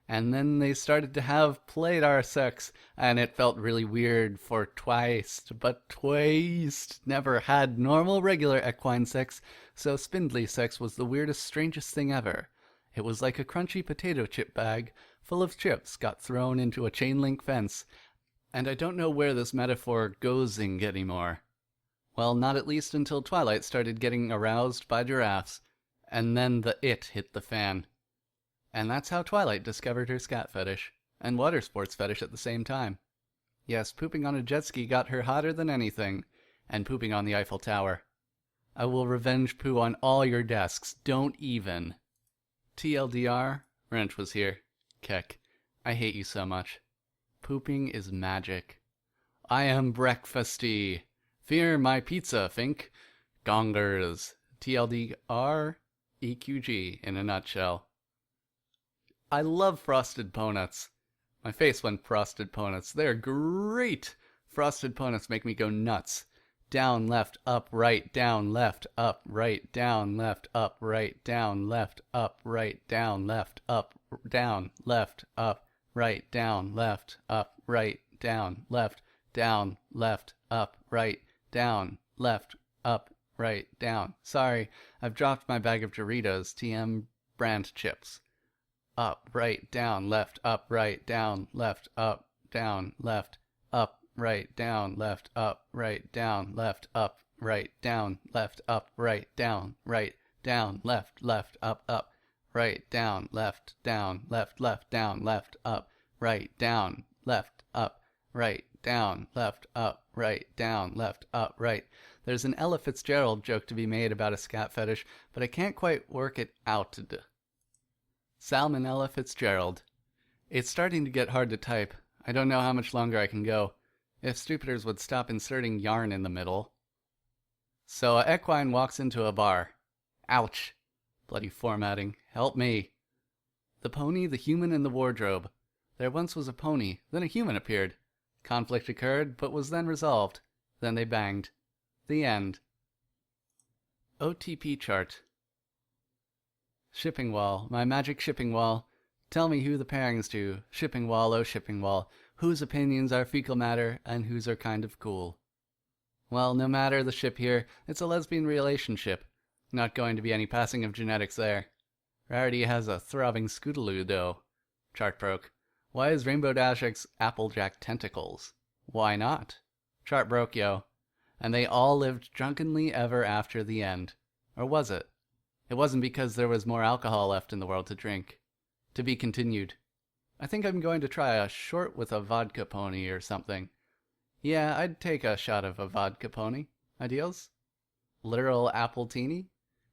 And then they started to have Playdar sex, and it felt really weird for Twist, but Twist never had normal regular equine sex, so spindly sex was the weirdest, strangest thing ever. It was like a crunchy potato chip bag full of chips got thrown into a chain link fence, and I don't know where this metaphor goesing anymore. Well, not at least until Twilight started getting aroused by giraffes, and then the it hit the fan. And that's how Twilight discovered her scat fetish, and water sports fetish at the same time. Yes, pooping on a jet ski got her hotter than anything, and pooping on the Eiffel Tower. I will revenge poo on all your desks, don't even. TLDR, Wrench was here. Keck, I hate you so much. Pooping is magic. I am breakfasty. Fear my pizza, Fink. Gongers. TLDR, EQG in a nutshell. I love frosted ponuts. My face went frosted ponuts. They're great. Frosted ponuts make me go nuts. Down, left, up, right, down, left, up, right, down, left, up, right, down, left, up, right, down, left, up, down, left, up, right, down, left, up, right, down, left, down, left, up, right, down, left, up, right, down. Sorry, I've dropped my bag of Doritos TM brand chips. Up, right, down, left, up, right, down, left, up, down, left, up, right, down, left, up, right, down, left, up, right, down, left, up, right, down, right, down, left, up, right, down, left, down, left, down, left, up, right, down, left, up, right, down, left, up, right, down, left, up, right. There's an Ella Fitzgerald joke to be made about a scat fetish, but I can't quite work it out. Salmonella Fitzgerald. It's starting to get hard to type. I don't know how much longer I can go. If stupiders would stop inserting yarn in the middle. So a equine walks into a bar. Ouch. Bloody formatting. Help me. The pony, the human, and the wardrobe. There once was a pony, then a human appeared. Conflict occurred, but was then resolved. Then they banged. The end. OTP chart. Shipping wall, my magic shipping wall. Tell me who the pairings to. Shipping wall, oh shipping wall. Whose opinions are fecal matter, and whose are kind of cool. Well, no matter the ship here, it's a lesbian relationship. Not going to be any passing of genetics there. Rarity has a throbbing scootaloo, though. Chart broke. Why is Rainbow Dash X Applejack tentacles? Why not? Chart broke, yo. And they all lived drunkenly ever after the end. Or was it? It wasn't because there was more alcohol left in the world to drink. To be continued. I think I'm going to try a short with a vodka pony or something. Yeah, I'd take a shot of a vodka pony. Ideals? Literal apple teeny?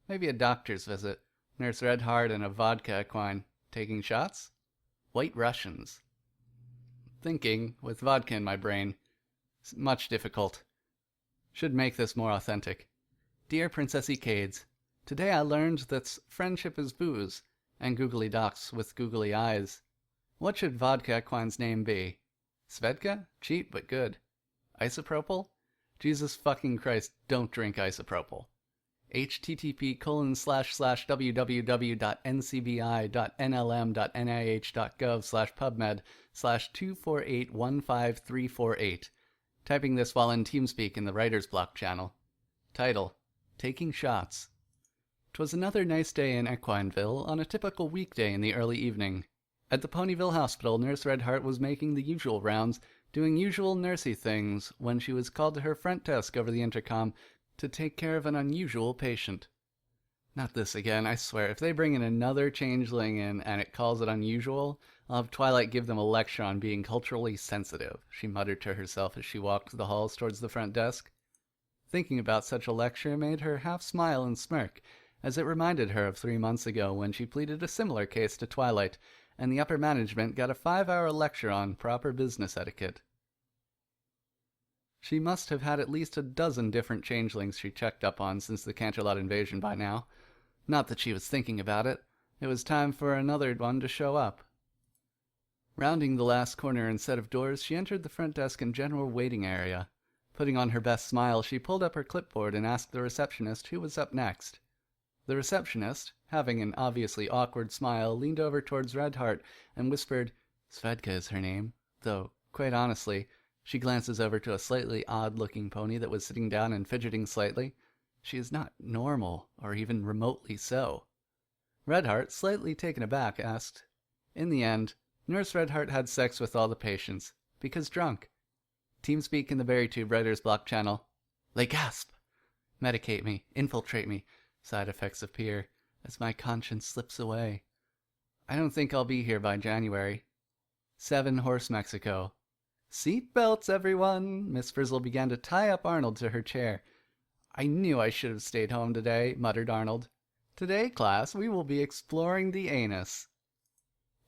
Maybe a doctor's visit. Nurse Redheart and a vodka equine. Taking shots? White Russians. Thinking, with vodka in my brain. Much difficult. Should make this more authentic. Dear Princessy Cades, today I learned that friendship is booze, and googly docs with googly eyes. What should vodka equine's name be? Svedka? Cheap but good. Isopropyl? Jesus fucking Christ, don't drink isopropyl. http://www.ncbi.nlm.nih.gov/pubmed/2481538. Typing this while in TeamSpeak in the Writer's Block channel. Title: Taking Shots. 'Twas another nice day in Equineville on a typical weekday in the early evening. At the Ponyville Hospital, Nurse Redheart was making the usual rounds, doing usual nursey things, when she was called to her front desk over the intercom to take care of an unusual patient. Not this again, I swear. If they bring in another changeling in and it calls it unusual, I'll have Twilight give them a lecture on being culturally sensitive, she muttered to herself as she walked the halls towards the front desk. Thinking about such a lecture made her half smile and smirk, as it reminded her of 3 months ago when she pleaded a similar case to Twilight, and the upper management got a 5-hour lecture on proper business etiquette. She must have had at least a dozen different changelings she checked up on since the Canterlot invasion by now. Not that she was thinking about it. It was time for another one to show up. Rounding the last corner and set of doors, she entered the front desk and general waiting area. Putting on her best smile, she pulled up her clipboard and asked the receptionist who was up next. The receptionist, having an obviously awkward smile, leaned over towards Redheart and whispered, "Svedka is her name, though, quite honestly," she glances over to a slightly odd-looking pony that was sitting down and fidgeting slightly, "she is not normal, or even remotely so." Redheart, slightly taken aback, asked, "In the end, Nurse Redheart had sex with all the patients, because drunk. TeamSpeak in the Berrytube Writer's Block channel. They gasp. Medicate me, infiltrate me. Side effects appear, as my conscience slips away. I don't think I'll be here by January. 7 Horse Mexico. Seat belts, everyone!" Miss Frizzle began to tie up Arnold to her chair. "I knew I should have stayed home today," muttered Arnold. "Today, class, we will be exploring the anus."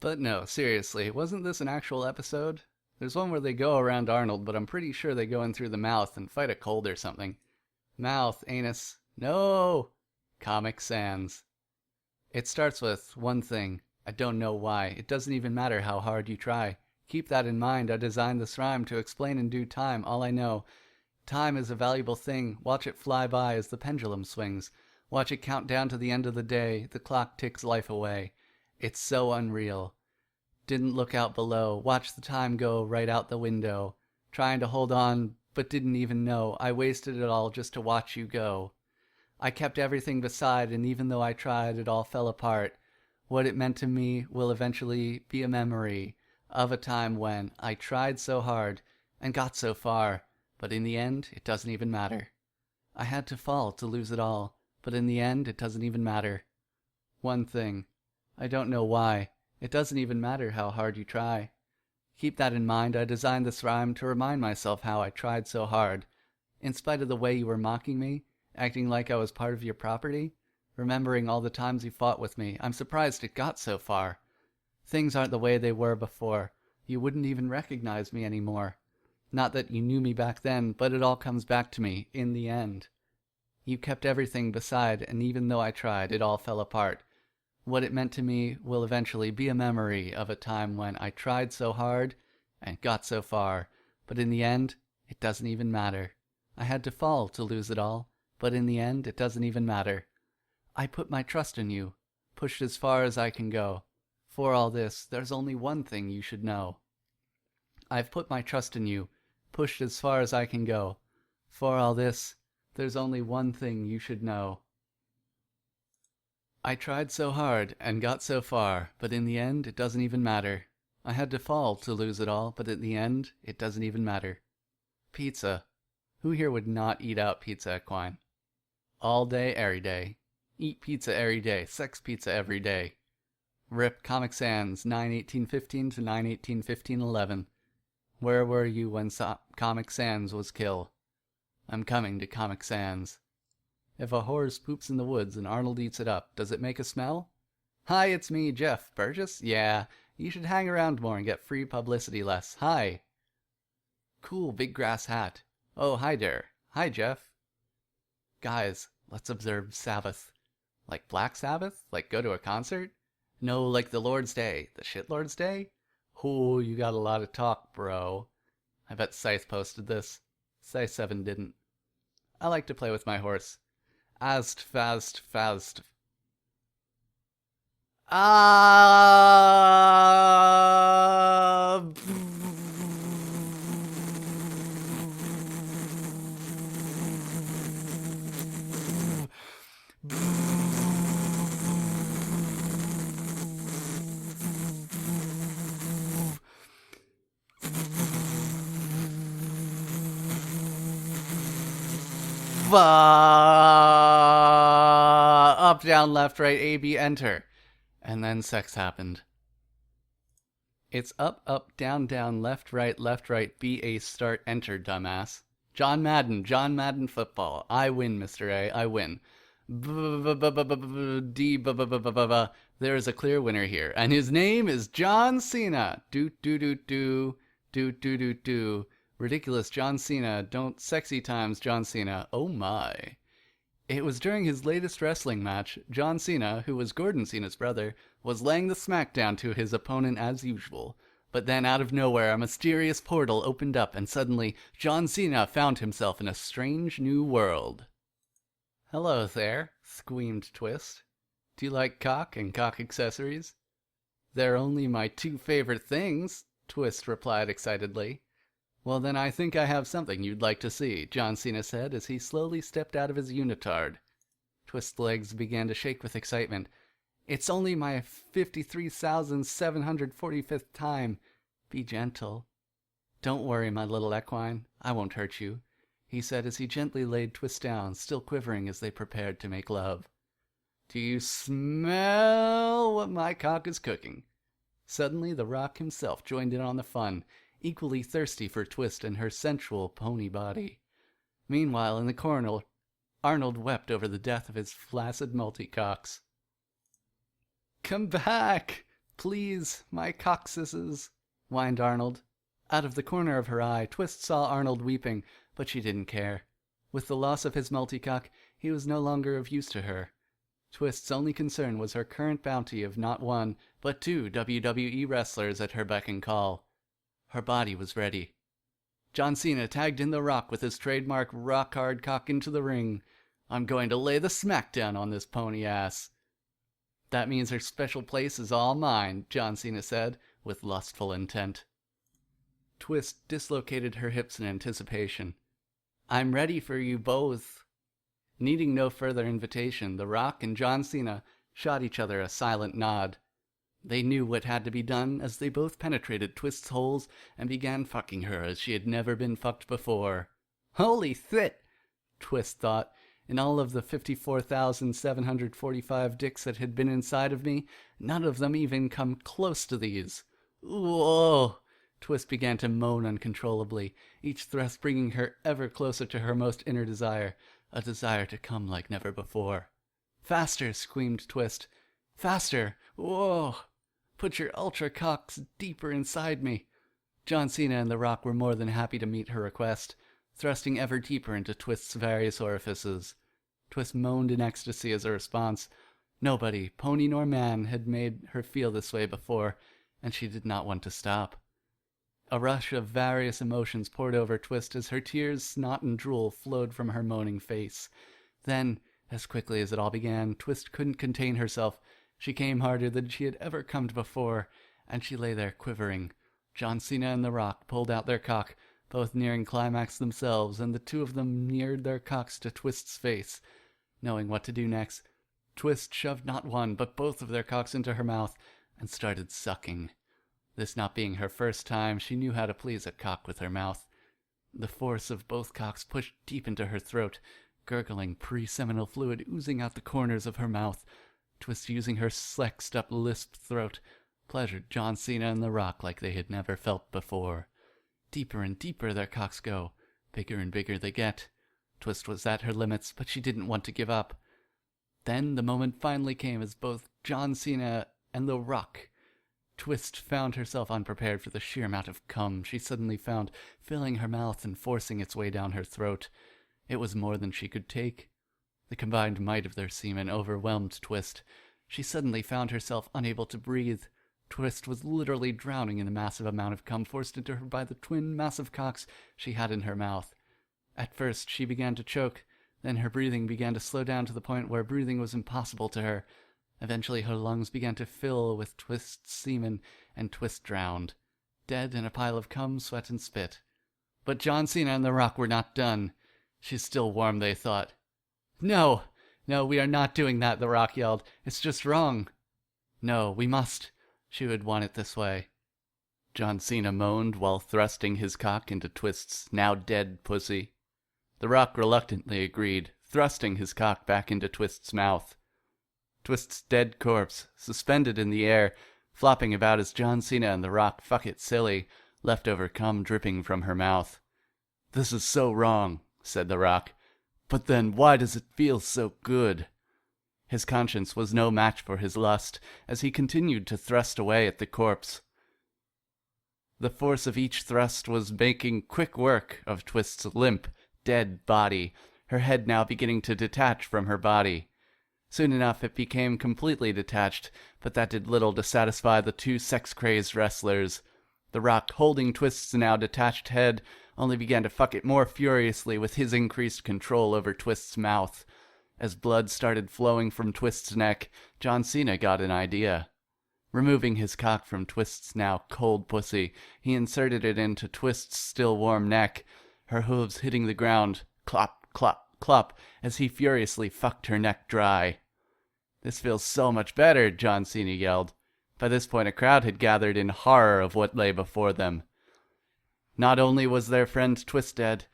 But no, seriously, wasn't this an actual episode? There's one where they go around Arnold, but I'm pretty sure they go in through the mouth and fight a cold or something. Mouth, anus, no! Comic Sans. It starts with one thing. I don't know why. It doesn't even matter how hard you try. Keep that in mind. I designed this rhyme to explain in due time all I know. Time is a valuable thing. Watch it fly by as the pendulum swings. Watch it count down to the end of the day. The clock ticks life away. It's so unreal. Didn't look out below. Watch the time go right out the window. Trying to hold on, but didn't even know. I wasted it all just to watch you go. I kept everything beside, and even though I tried, it all fell apart. What it meant to me will eventually be a memory of a time when I tried so hard and got so far, but in the end, it doesn't even matter. I had to fall to lose it all, but in the end, it doesn't even matter. One thing. I don't know why. It doesn't even matter how hard you try. Keep that in mind. I designed this rhyme to remind myself how I tried so hard. In spite of the way you were mocking me, acting like I was part of your property, remembering all the times you fought with me, I'm surprised it got so far. Things aren't the way they were before. You wouldn't even recognize me anymore. Not that you knew me back then, but it all comes back to me, in the end. You kept everything beside, and even though I tried, it all fell apart. What it meant to me will eventually be a memory of a time when I tried so hard and got so far, but in the end, it doesn't even matter. I had to fall to lose it all, but in the end, it doesn't even matter. I put my trust in you, pushed as far as I can go. For all this, there's only one thing you should know. I've put my trust in you, pushed as far as I can go. For all this, there's only one thing you should know. I tried so hard and got so far, but in the end, it doesn't even matter. I had to fall to lose it all, but in the end, it doesn't even matter. Pizza. Who here would not eat out pizza, Equine? All day, every day. Eat pizza every day. Sex pizza every day. Rip Comic Sans, 9/18/15 to 9/18/15/11. Where were you when Comic Sans was kill? I'm coming to Comic Sans. If a horse poops in the woods and Arnold eats it up, does it make a smell? Hi, it's me, Jeff. Burgess? Yeah, you should hang around more and get free publicity less. Hi. Cool big grass hat. Oh, hi there. Hi, Jeff. Guys, let's observe Sabbath. Like Black Sabbath? Like go to a concert? No, like the Lord's Day. The shit Lord's Day? Oh, you got a lot of talk, bro. I bet Scythe posted this. Scythe7 didn't. I like to play with my horse. Ast, fast, fast. Up, down, left, right, A, B, enter. And then sex happened. It's up, up, down, down, left, right, B, A, start, enter, dumbass. John Madden football. I win, Mr. A, I win. D, there is a clear winner here, and his name is John Cena. Do. Ridiculous John Cena, don't sexy times John Cena, oh my. It was during his latest wrestling match, John Cena, who was Gordon Cena's brother, was laying the smackdown to his opponent as usual. But then out of nowhere a mysterious portal opened up and suddenly John Cena found himself in a strange new world. Hello there, squeamed Twist. Do you like cock and cock accessories? They're only my two favorite things, Twist replied excitedly. Well, then I think I have something you'd like to see, John Cena said as he slowly stepped out of his unitard. Twist's legs began to shake with excitement. It's only my 53,745th time. Be gentle. Don't worry, my little equine. I won't hurt you, he said as he gently laid Twist down, still quivering as they prepared to make love. Do you smell what my cock is cooking? Suddenly, the Rock himself joined in on the fun, equally thirsty for Twist and her sensual pony body. Meanwhile, in the corner, Arnold wept over the death of his flaccid multicocks. Come back, please, my cocksuses, whined Arnold. Out of the corner of her eye, Twist saw Arnold weeping, but she didn't care. With the loss of his multicock, he was no longer of use to her. Twist's only concern was her current bounty of not one, but two WWE wrestlers at her beck and call. Her body was ready. John Cena tagged in the Rock with his trademark rock-hard cock into the ring. I'm going to lay the smackdown on this pony ass. That means her special place is all mine, John Cena said, with lustful intent. Twist dislocated her hips in anticipation. I'm ready for you both. Needing no further invitation, The Rock and John Cena shot each other a silent nod. They knew what had to be done as they both penetrated Twist's holes and began fucking her as she had never been fucked before. Holy shit, Twist thought. In all of the 54,745 dicks that had been inside of me, none of them even come close to these. Whoa! Twist began to moan uncontrollably, each thrust bringing her ever closer to her most inner desire, a desire to come like never before. Faster, screamed Twist. Faster! Whoa! Put your ultra cocks deeper inside me. John Cena and The Rock were more than happy to meet her request, thrusting ever deeper into Twist's various orifices. Twist moaned in ecstasy as a response. Nobody, pony nor man, had made her feel this way before, and she did not want to stop. A rush of various emotions poured over Twist as her tears, snot, and drool flowed from her moaning face. Then, as quickly as it all began, Twist couldn't contain herself. She came harder than she had ever come before, and she lay there quivering. John Cena and The Rock pulled out their cock, both nearing climax themselves, and the two of them neared their cocks to Twist's face. Knowing what to do next, Twist shoved not one, but both of their cocks into her mouth, and started sucking. This not being her first time, she knew how to please a cock with her mouth. The force of both cocks pushed deep into her throat, gurgling pre-seminal fluid oozing out the corners of her mouth. Twist, using her flexed-up lisped throat, pleasured John Cena and The Rock like they had never felt before. Deeper and deeper their cocks go. Bigger and bigger they get. Twist was at her limits, but she didn't want to give up. Then the moment finally came as both John Cena and The Rock. Twist found herself unprepared for the sheer amount of cum she suddenly found filling her mouth and forcing its way down her throat. It was more than she could take. The combined might of their semen overwhelmed Twist. She suddenly found herself unable to breathe. Twist was literally drowning in the massive amount of cum forced into her by the twin massive cocks she had in her mouth. At first she began to choke, then her breathing began to slow down to the point where breathing was impossible to her. Eventually her lungs began to fill with Twist's semen, and Twist drowned, dead in a pile of cum, sweat, and spit. But John Cena and The Rock were not done. She's still warm, they thought. No, we are not doing that, The Rock yelled. It's just wrong. No, we must. She would want it this way. John Cena moaned while thrusting his cock into Twist's now dead pussy. The Rock reluctantly agreed, thrusting his cock back into Twist's mouth. Twist's dead corpse, suspended in the air, flopping about as John Cena and The Rock fuck it silly, leftover cum dripping from her mouth. This is so wrong, said The Rock. But then why does it feel so good? His conscience was no match for his lust, as he continued to thrust away at the corpse. The force of each thrust was making quick work of Twist's limp, dead body, her head now beginning to detach from her body. Soon enough it became completely detached, but that did little to satisfy the two sex-crazed wrestlers. The Rock, holding Twist's now detached head, only began to fuck it more furiously with his increased control over Twist's mouth. As blood started flowing from Twist's neck, John Cena got an idea. Removing his cock from Twist's now cold pussy, he inserted it into Twist's still warm neck, her hooves hitting the ground, clop, clop, clop, as he furiously fucked her neck dry. This feels so much better, John Cena yelled. By this point a crowd had gathered in horror of what lay before them. Not only was their friend Twist dead,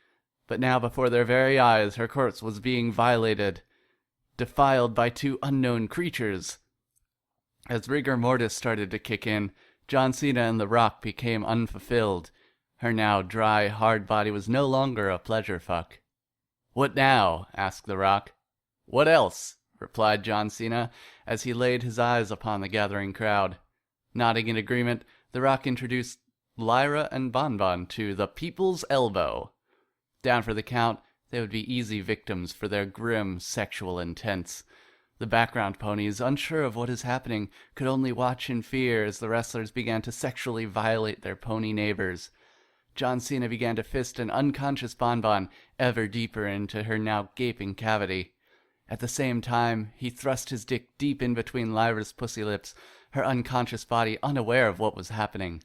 but now before their very eyes her corpse was being violated, defiled by two unknown creatures. As rigor mortis started to kick in, John Cena and The Rock became unfulfilled. Her now dry, hard body was no longer a pleasure fuck. What now? Asked The Rock. What else? Replied John Cena, as he laid his eyes upon the gathering crowd. Nodding in agreement, The Rock introduced Lyra and Bonbon to the People's Elbow. Down for the count, they would be easy victims for their grim sexual intents. The background ponies, unsure of what is happening, could only watch in fear as the wrestlers began to sexually violate their pony neighbors. John Cena began to fist an unconscious Bonbon ever deeper into her now gaping cavity. At the same time, he thrust his dick deep in between Lyra's pussy lips, her unconscious body unaware of what was happening.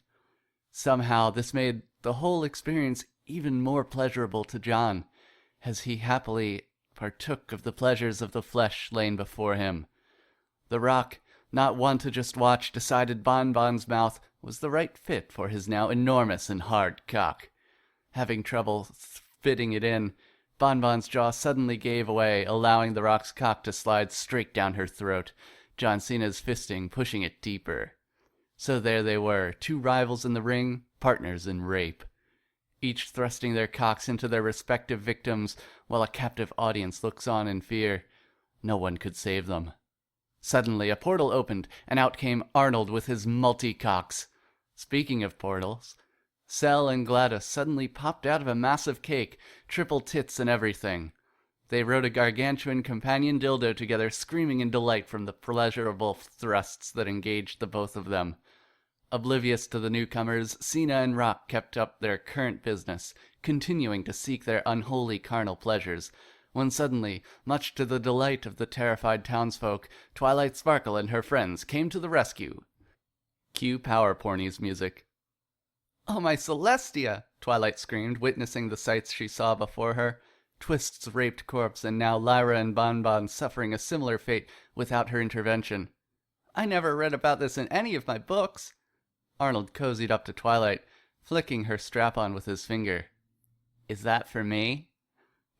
Somehow, this made the whole experience even more pleasurable to John, as he happily partook of the pleasures of the flesh lain before him. The Rock, not one to just watch, decided Bonbon's mouth was the right fit for his now enormous and hard cock. Having trouble fitting it in, Bonbon's jaw suddenly gave away, allowing The Rock's cock to slide straight down her throat, John Cena's fisting pushing it deeper. So there they were, two rivals in the ring, partners in rape, each thrusting their cocks into their respective victims while a captive audience looks on in fear. No one could save them. Suddenly a portal opened, and out came Arnold with his multi-cocks. Speaking of portals, Cell and Gladys suddenly popped out of a massive cake, triple tits and everything. They rode a gargantuan companion dildo together, screaming in delight from the pleasurable thrusts that engaged the both of them. Oblivious to the newcomers, Cena and Rock kept up their current business, continuing to seek their unholy carnal pleasures, when suddenly, much to the delight of the terrified townsfolk, Twilight Sparkle and her friends came to the rescue. Cue Power Pornies music. "Oh, my Celestia!" Twilight screamed, witnessing the sights she saw before her. Twist's raped corpse, and now Lyra and Bonbon suffering a similar fate without her intervention. "I never read about this in any of my books." Arnold cozied up to Twilight, flicking her strap-on with his finger. "Is that for me?"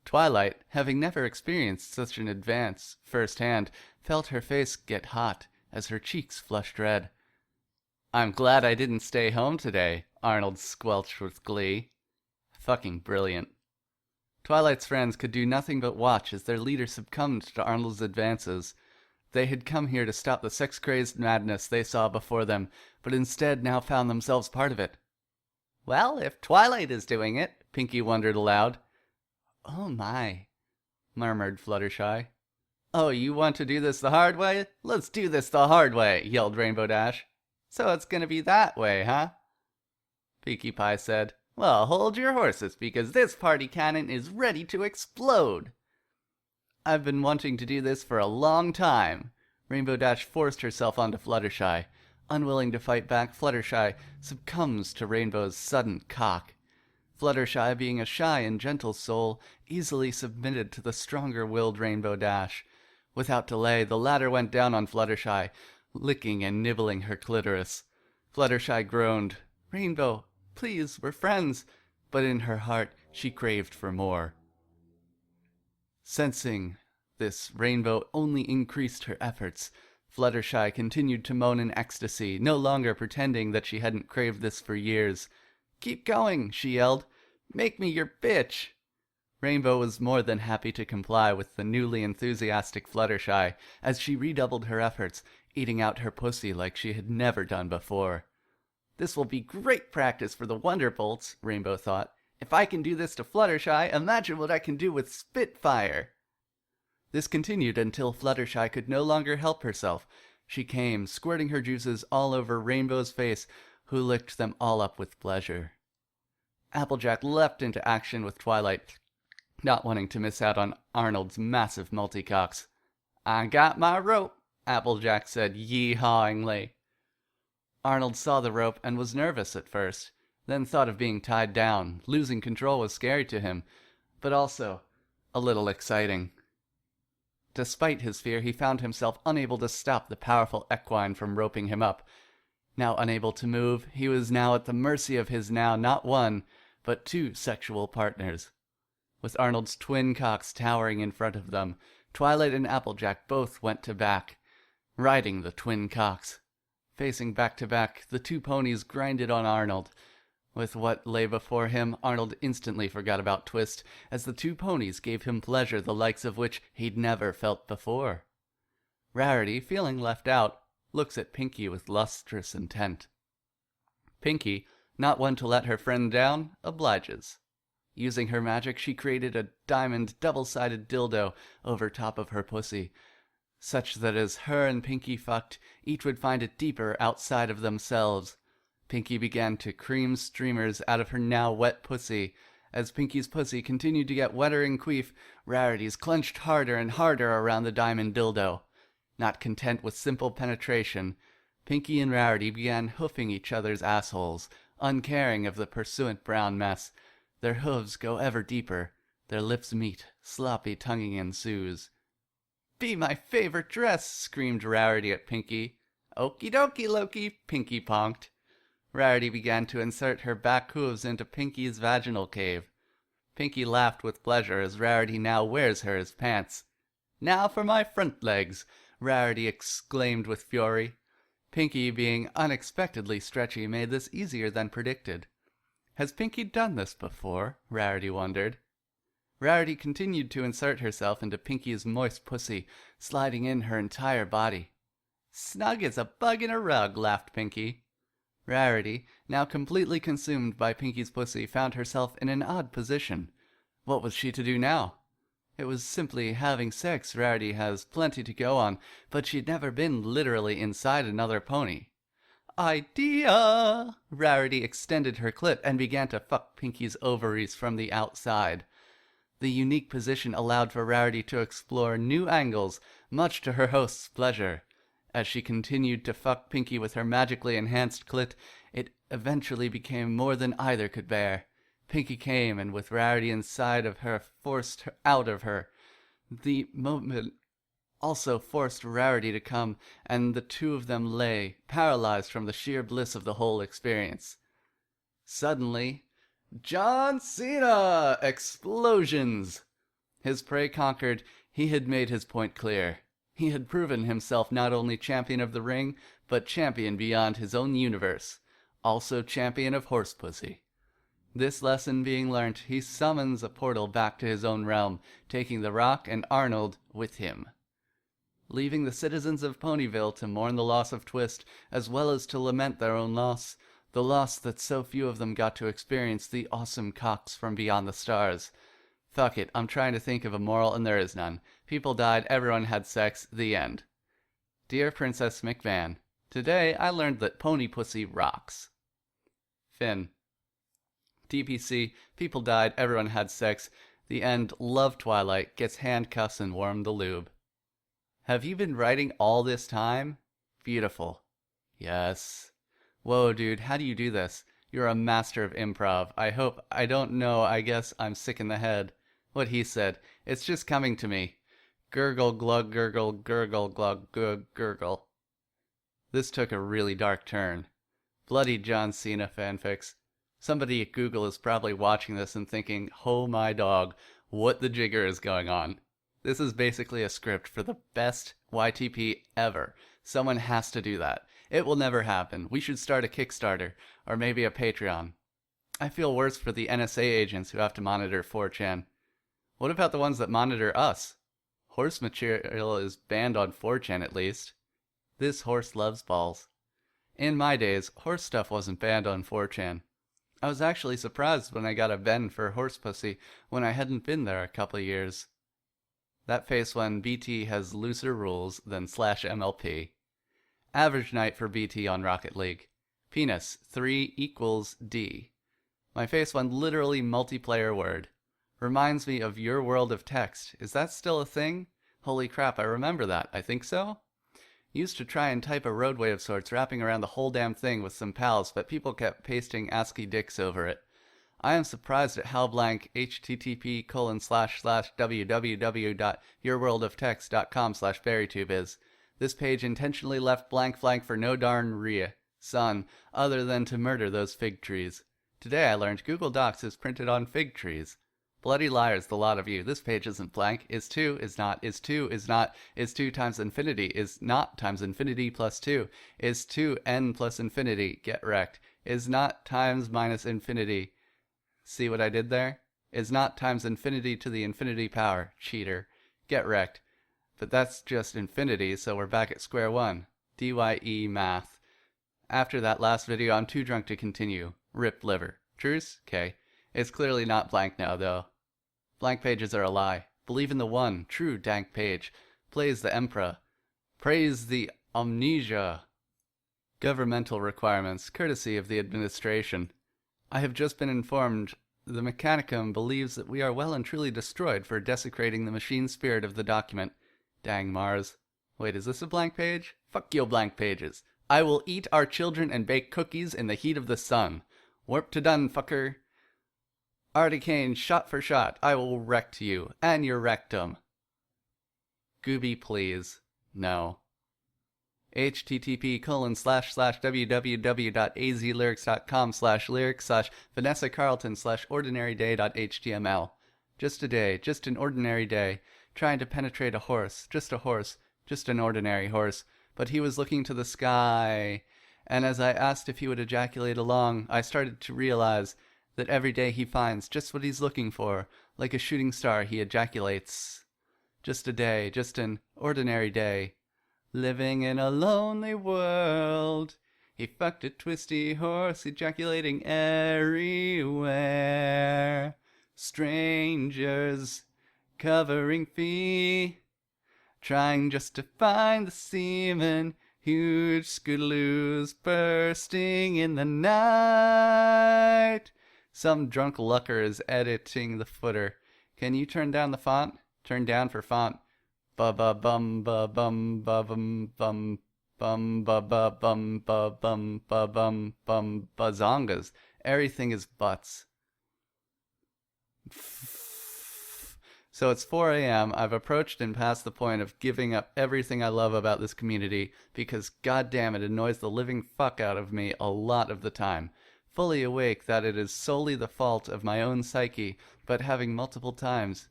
Twilight, having never experienced such an advance firsthand, felt her face get hot as her cheeks flushed red. "I'm glad I didn't stay home today," Arnold squelched with glee. Fucking brilliant. Twilight's friends could do nothing but watch as their leader succumbed to Arnold's advances. They had come here to stop the sex-crazed madness they saw before them, but instead now found themselves part of it. "Well, if Twilight is doing it," Pinkie wondered aloud. "Oh my," murmured Fluttershy. "Oh, you want to do this the hard way? Let's do this the hard way," yelled Rainbow Dash. "So it's gonna be that way, huh?" Pinkie Pie said, "Well, hold your horses, because this party cannon is ready to explode." "I've been wanting to do this for a long time." Rainbow Dash forced herself onto Fluttershy. Unwilling to fight back, Fluttershy succumbs to Rainbow's sudden cock. Fluttershy, being a shy and gentle soul, easily submitted to the stronger-willed Rainbow Dash. Without delay, the latter went down on Fluttershy, licking and nibbling her clitoris. Fluttershy groaned, "Rainbow, please, we're friends," but in her heart she craved for more. Sensing this, Rainbow only increased her efforts. Fluttershy continued to moan in ecstasy, no longer pretending that she hadn't craved this for years. "Keep going," she yelled. "Make me your bitch." Rainbow was more than happy to comply with the newly enthusiastic Fluttershy as she redoubled her efforts, eating out her pussy like she had never done before. "This will be great practice for the Wonderbolts," Rainbow thought. "If I can do this to Fluttershy, imagine what I can do with Spitfire." This continued until Fluttershy could no longer help herself. She came, squirting her juices all over Rainbow's face, who licked them all up with pleasure. Applejack leapt into action with Twilight, not wanting to miss out on Arnold's massive multicocks. "I got my rope," Applejack said yee-hawingly. Arnold saw the rope and was nervous at first, then thought of being tied down. Losing control was scary to him, but also a little exciting. Despite his fear, he found himself unable to stop the powerful equine from roping him up. Now unable to move, he was now at the mercy of his now not one, but two sexual partners. With Arnold's twin cocks towering in front of them, Twilight and Applejack both went to back, riding the twin cocks. Facing back to back, the two ponies grinded on Arnold. With what lay before him, Arnold instantly forgot about Twist, as the two ponies gave him pleasure the likes of which he'd never felt before. Rarity, feeling left out, looks at Pinkie with lustrous intent. Pinkie, not one to let her friend down, obliges. Using her magic, she created a diamond double-sided dildo over top of her pussy, such that as her and Pinkie fucked, each would find it deeper outside of themselves. Pinkie began to cream streamers out of her now wet pussy. As Pinkie's pussy continued to get wetter and queef, Rarity's clenched harder and harder around the diamond dildo. Not content with simple penetration, Pinkie and Rarity began hoofing each other's assholes, uncaring of the pursuant brown mess. Their hooves go ever deeper, their lips meet, sloppy tonguing ensues. "Be my favorite dress!" screamed Rarity at Pinkie. "Okie dokie, Loki," Pinkie ponked. Rarity began to insert her back hooves into Pinkie's vaginal cave. Pinkie laughed with pleasure as Rarity now wears her as pants. "Now for my front legs," Rarity exclaimed with fury. Pinkie, being unexpectedly stretchy, made this easier than predicted. Has Pinkie done this before? Rarity wondered. Rarity continued to insert herself into Pinkie's moist pussy, sliding in her entire body. "Snug as a bug in a rug," laughed Pinkie. Rarity, now completely consumed by Pinkie's pussy, found herself in an odd position. What was she to do now? It was simply having sex. Rarity has plenty to go on, but she'd never been literally inside another pony. "Idea!" Rarity extended her clit and began to fuck Pinkie's ovaries from the outside. The unique position allowed for Rarity to explore new angles, much to her host's pleasure. As she continued to fuck Pinkie with her magically enhanced clit, it eventually became more than either could bear. Pinkie came, and with Rarity inside of her, forced her out of her. The moment also forced Rarity to come, and the two of them lay, paralyzed from the sheer bliss of the whole experience. Suddenly, John Cena! Explosions! His prey conquered, he had made his point clear. He had proven himself not only champion of the ring, but champion beyond his own universe, also champion of horse pussy. This lesson being learnt, he summons a portal back to his own realm, taking the Rock and Arnold with him, leaving the citizens of Ponyville to mourn the loss of Twist, as well as to lament their own loss, the loss that so few of them got to experience the awesome cocks from beyond the stars. Fuck it, I'm trying to think of a moral and there is none. People died, everyone had sex, the end. Dear Princess McVan, today I learned that pony pussy rocks. Finn. TPC, people died, everyone had sex, the end, love Twilight, gets handcuffs and warm the lube. Have you been writing all this time? Beautiful. Yes. Whoa, dude, how do you do this? You're a master of improv. I don't know, I guess I'm sick in the head. What he said, it's just coming to me. Gurgle, glug, gurgle, gurgle, glug, gurgle. This took a really dark turn. Bloody John Cena fanfics. Somebody at Google is probably watching this and thinking, oh my dog, what the jigger is going on? This is basically a script for the best YTP ever. Someone has to do that. It will never happen. We should start a Kickstarter, or maybe a Patreon. I feel worse for the NSA agents who have to monitor 4chan. What about the ones that monitor us? Horse material is banned on 4chan at least. This horse loves balls. In my days, horse stuff wasn't banned on 4chan. I was actually surprised when I got a ban for horse pussy when I hadn't been there a couple years. That face when BT has looser rules than /MLP. Average night for BT on Rocket League. Penis, 3 equals D. My face when literally multiplayer word. Reminds me of your world of text. Is that still a thing? Holy crap, I remember that. I think so? Used to try and type a roadway of sorts wrapping around the whole damn thing with some pals, but people kept pasting ASCII dicks over it. I am surprised at how blank http://www.yourworldoftext.com/berrytube is. This page intentionally left blank for no darn son, other than to murder those fig trees. Today I learned Google Docs is printed on fig trees. Bloody liars, the lot of you. This page isn't blank. Is 2, is not, is 2, is not, is 2 times infinity, is not times infinity plus 2, is 2n plus infinity, get wrecked, is not times minus infinity. See what I did there? Is not times infinity to the infinity power, cheater, get wrecked. But that's just infinity, so we're back at square one. DYE math. After that last video, I'm too drunk to continue. Rip liver. Truce? Okay. It's clearly not blank now, though. Blank pages are a lie. Believe in the one, true dank page. Plays the Emperor. Praise the amnesia. Governmental requirements, courtesy of the administration. I have just been informed the Mechanicum believes that we are well and truly destroyed for desecrating the machine spirit of the document. Dang Mars. Wait, is this a blank page? Fuck your blank pages. I will eat our children and bake cookies in the heat of the sun. Warp to done, fucker. Articane, shot for shot, I will wreck you, and your rectum. Gooby, please. No. http://www.azlyrics.com/lyrics/vanessacarlton/ordinaryday.html. Just a day, just an ordinary day, trying to penetrate a horse, just an ordinary horse, but he was looking to the sky, and as I asked if he would ejaculate along, I started to realize that every day he finds just what he's looking for, like a shooting star he ejaculates. Just a day, just an ordinary day. Living in a lonely world, he fucked a twisty horse, ejaculating everywhere. Strangers, covering fee, trying just to find the semen, huge skoodaloos bursting in the night. Some drunk lucker is editing the footer. Can you turn down the font? Turn down for font. Ba ba bum ba bum ba bum bum bum ba ba bum ba bum ba bum bum bazongas. Everything is butts. So it's 4 a.m. I've approached and passed the point of giving up everything I love about this community because goddamn it annoys the living fuck out of me a lot of the time. Fully awake that it is solely the fault of my own psyche, but having multiple times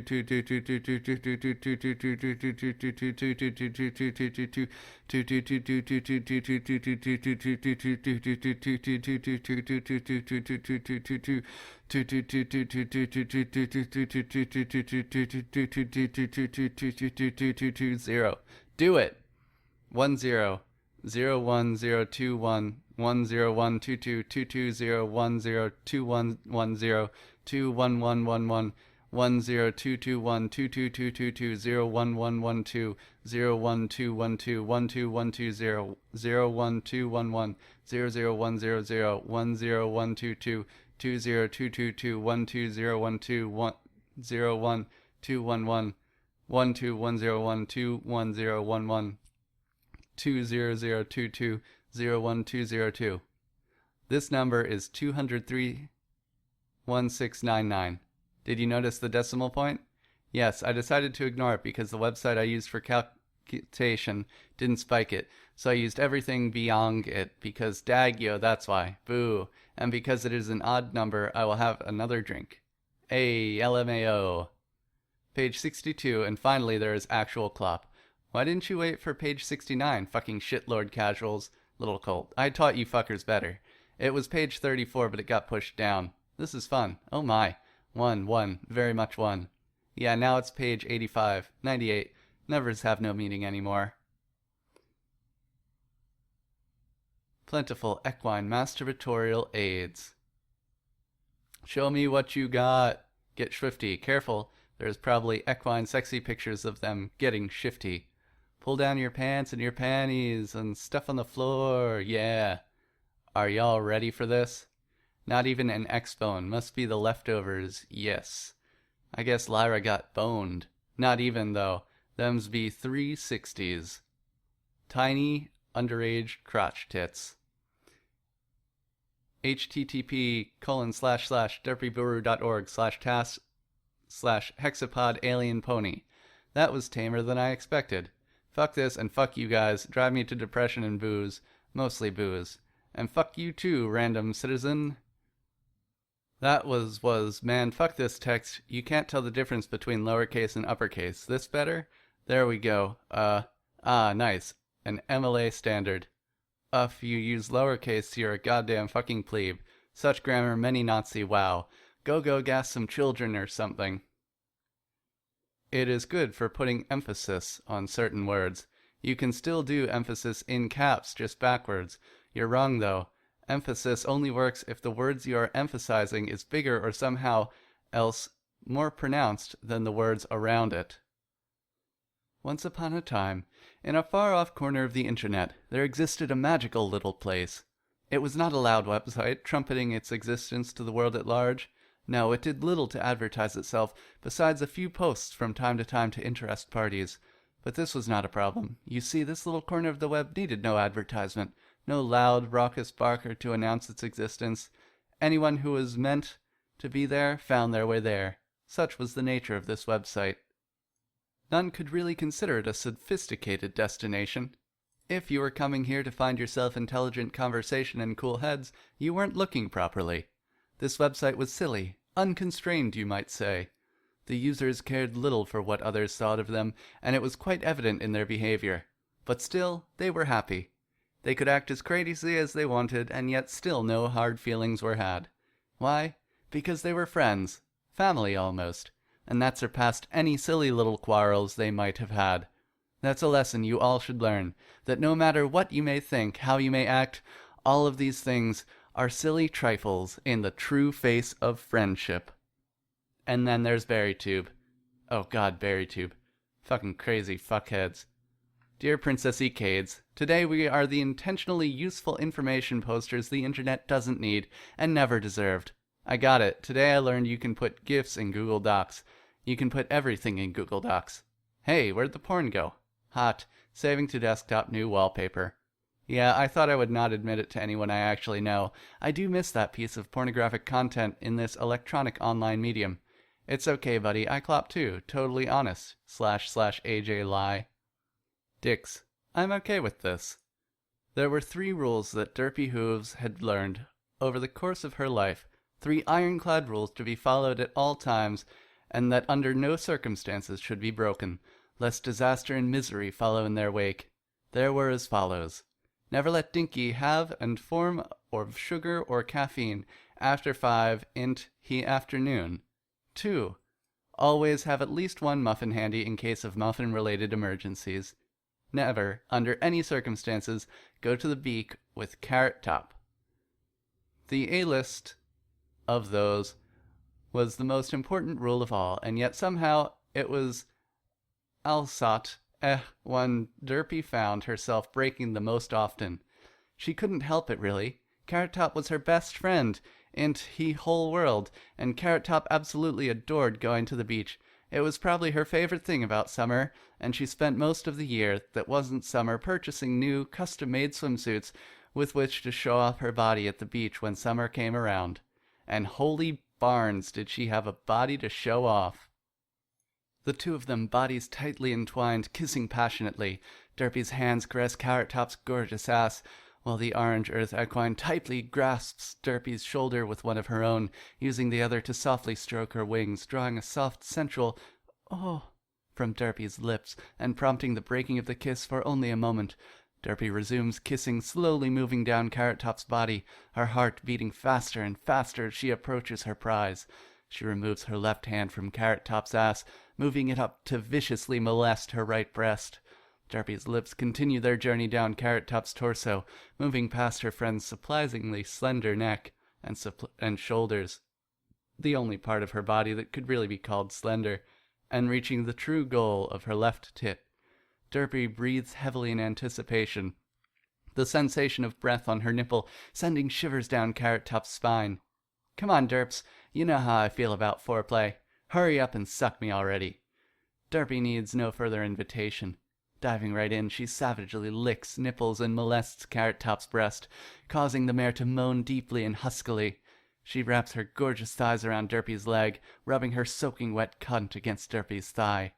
Zero. Do it. 10 0102110122222021021102111. 1022122201112 01212121210 01211 00100 10122 20222 12012 12111 21011 20022 01202. This number is 2031699. Did you notice the decimal point? Yes, I decided to ignore it because the website I used for calculation didn't spike it, so I used everything beyond it because Dagyo, that's why. Boo. And because it is an odd number, I will have another drink. LMAO. Page 62, and finally there is actual clop. Why didn't you wait for page 69, fucking shitlord casuals? Little cult. I taught you fuckers better. It was page 34, but it got pushed down. This is fun. Oh my. One. Very much one. Yeah, now it's page 85. 98. Numbers have no meaning anymore. Plentiful equine masturbatorial aids. Show me what you got. Get swifty. Careful. There's probably equine sexy pictures of them getting shifty. Pull down your pants and your panties and stuff on the floor. Yeah. Are y'all ready for this? Not even an X-bone. Must be the leftovers. Yes. I guess Lyra got boned. Not even, though. Them's be 360s. Tiny, underage crotch tits. http://derpyburu.org/task/hexapod alien pony. That was tamer than I expected. Fuck this and fuck you guys. Drive me to depression and booze. Mostly booze. And fuck you too, random citizen. That was, man, fuck this text. You can't tell the difference between lowercase and uppercase. This better? There we go. Nice. An MLA standard. If you use lowercase, you're a goddamn fucking plebe. Such grammar, many Nazi, wow. Go gas some children or something. It is good for putting emphasis on certain words. You can still do emphasis in caps, just backwards. You're wrong, though. Emphasis only works if the words you are emphasizing is bigger or somehow else more pronounced than the words around it. Once upon a time, in a far-off corner of the internet, there existed a magical little place. It was not a loud website, trumpeting its existence to the world at large. No, it did little to advertise itself, besides a few posts from time to time to interest parties. But this was not a problem. You see, this little corner of the web needed no advertisement, no loud, raucous barker to announce its existence. Anyone who was meant to be there found their way there. Such was the nature of this website. None could really consider it a sophisticated destination. If you were coming here to find yourself intelligent conversation and cool heads, you weren't looking properly. This website was silly, unconstrained, you might say. The users cared little for what others thought of them, and it was quite evident in their behavior. But still, they were happy. They could act as crazy as they wanted, and yet still no hard feelings were had. Why? Because they were friends. Family, almost. And that surpassed any silly little quarrels they might have had. That's a lesson you all should learn, that no matter what you may think, how you may act, all of these things are silly trifles in the true face of friendship. And then there's Berrytube. Oh god, Berrytube. Fucking crazy fuckheads. Dear Princess Ecades, today we are the intentionally useful information posters the internet doesn't need and never deserved. I got it. Today I learned you can put GIFs in Google Docs. You can put everything in Google Docs. Hey, where'd the porn go? Hot. Saving to desktop new wallpaper. Yeah, I thought I would not admit it to anyone I actually know. I do miss that piece of pornographic content in this electronic online medium. It's okay, buddy. I clop too. Totally honest. / AJ lie. Dicks. I'm okay with this. There were 3 rules that Derpy Hooves had learned over the course of her life. 3 ironclad rules to be followed at all times, and that under no circumstances should be broken, lest disaster and misery follow in their wake. There were as follows. Never let Dinky have and form of sugar or caffeine after 5 int he afternoon. 2. Always have at least 1 muffin handy in case of muffin-related emergencies. Never, under any circumstances, go to the beak with carrot top. The A-list of those was the most important rule of all, and yet somehow it was Alsat, one Derpy found herself breaking the most often. She couldn't help it, really. Carrot Top was her best friend in the whole world, and Carrot Top absolutely adored going to the beach. It was probably her favorite thing about summer, and she spent most of the year that wasn't summer purchasing new, custom-made swimsuits with which to show off her body at the beach when summer came around. And holy barns, did she have a body to show off. The two of them, bodies tightly entwined, kissing passionately. Derpy's hands caress Carrot Top's gorgeous ass, while the orange earth equine tightly grasps Derpy's shoulder with one of her own, using the other to softly stroke her wings, drawing a soft, sensual "oh" from Derpy's lips, and prompting the breaking of the kiss for only a moment. Derpy resumes kissing, slowly moving down Carrot Top's body, her heart beating faster and faster as she approaches her prize. She removes her left hand from Carrot Top's ass, moving it up to viciously molest her right breast. Derpy's lips continue their journey down Carrot Top's torso, moving past her friend's surprisingly slender neck and shoulders, the only part of her body that could really be called slender, and reaching the true goal of her left tit. Derpy breathes heavily in anticipation, the sensation of breath on her nipple sending shivers down Carrot Top's spine. "Come on, Derps, you know how I feel about foreplay. Hurry up and suck me already." Derpy needs no further invitation. Diving right in, she savagely licks, nipples, and molests Carrot Top's breast, causing the mare to moan deeply and huskily. She wraps her gorgeous thighs around Derpy's leg, rubbing her soaking wet cunt against Derpy's thigh.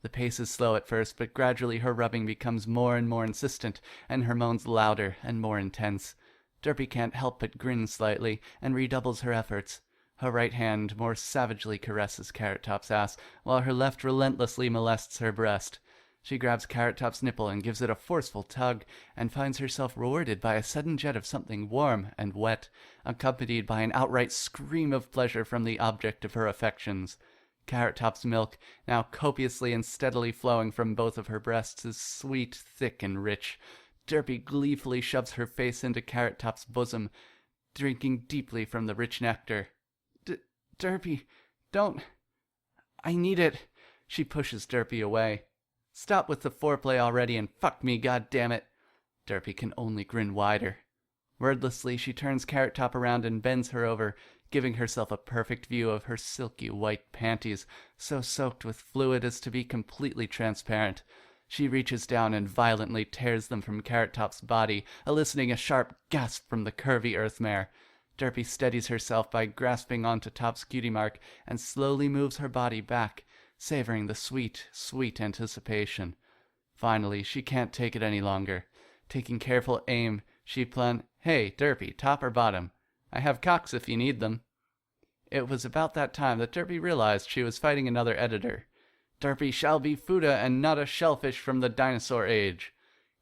The pace is slow at first, but gradually her rubbing becomes more and more insistent, and her moans louder and more intense. Derpy can't help but grin slightly, and redoubles her efforts. Her right hand more savagely caresses Carrot Top's ass, while her left relentlessly molests her breast. She grabs Carrot Top's nipple and gives it a forceful tug, and finds herself rewarded by a sudden jet of something warm and wet, accompanied by an outright scream of pleasure from the object of her affections. Carrot Top's milk, now copiously and steadily flowing from both of her breasts, is sweet, thick, and rich. Derpy gleefully shoves her face into Carrot Top's bosom, drinking deeply from the rich nectar. Derpy, don't. I need it." She pushes Derpy away. "Stop with the foreplay already and fuck me, goddammit." Derpy can only grin wider. Wordlessly, she turns Carrot Top around and bends her over, giving herself a perfect view of her silky white panties, so soaked with fluid as to be completely transparent. She reaches down and violently tears them from Carrot Top's body, eliciting a sharp gasp from the curvy earth mare. Derpy steadies herself by grasping onto Top's cutie mark and slowly moves her body back, savoring the sweet, sweet anticipation. Finally, she can't take it any longer. Taking careful aim, she "Hey, Derpy, top or bottom? I have cocks if you need them." It was about that time that Derpy realized she was fighting another editor. Derpy shall be Fuda and not a shellfish from the dinosaur age.